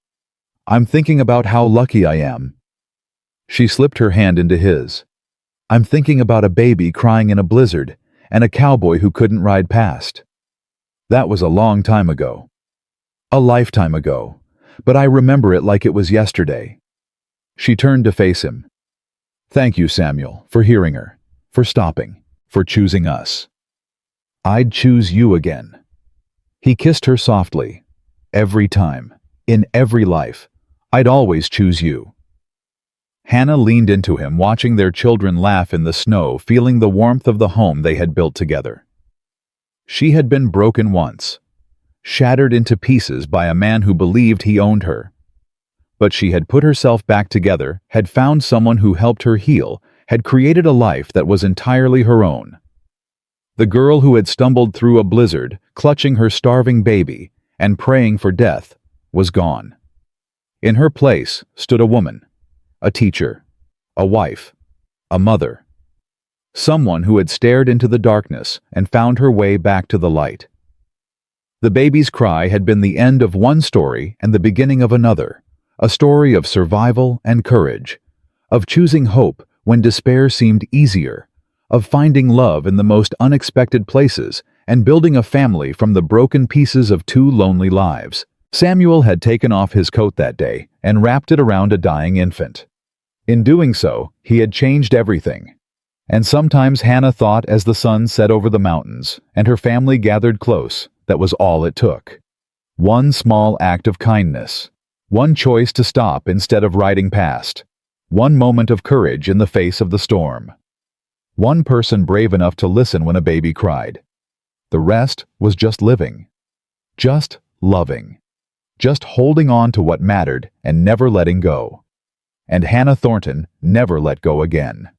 "I'm thinking about how lucky I am." She slipped her hand into his. "I'm thinking about a baby crying in a blizzard and a cowboy who couldn't ride past. That was a long time ago. A lifetime ago, but I remember it like it was yesterday." She turned to face him. "Thank you, Samuel, for hearing her, for stopping, for choosing us." "I'd choose you again." He kissed her softly. "Every time, in every life, I'd always choose you." Hannah leaned into him, watching their children laugh in the snow, feeling the warmth of the home they had built together. She had been broken once, shattered into pieces by a man who believed he owned her. But she had put herself back together, had found someone who helped her heal, had created a life that was entirely her own. The girl who had stumbled through a blizzard, clutching her starving baby and praying for death, was gone. In her place stood a woman, a teacher, a wife, a mother. Someone who had stared into the darkness and found her way back to the light. The baby's cry had been the end of one story and the beginning of another, a story of survival and courage, of choosing hope when despair seemed easier, of finding love in the most unexpected places and building a family from the broken pieces of two lonely lives. Samuel had taken off his coat that day and wrapped it around a dying infant. In doing so, he had changed everything. And sometimes Hannah thought as the sun set over the mountains and her family gathered close, that was all it took. One small act of kindness. One choice to stop instead of riding past. One moment of courage in the face of the storm. One person brave enough to listen when a baby cried. The rest was just living. Just loving. Just holding on to what mattered and never letting go. And Hannah Thornton never let go again.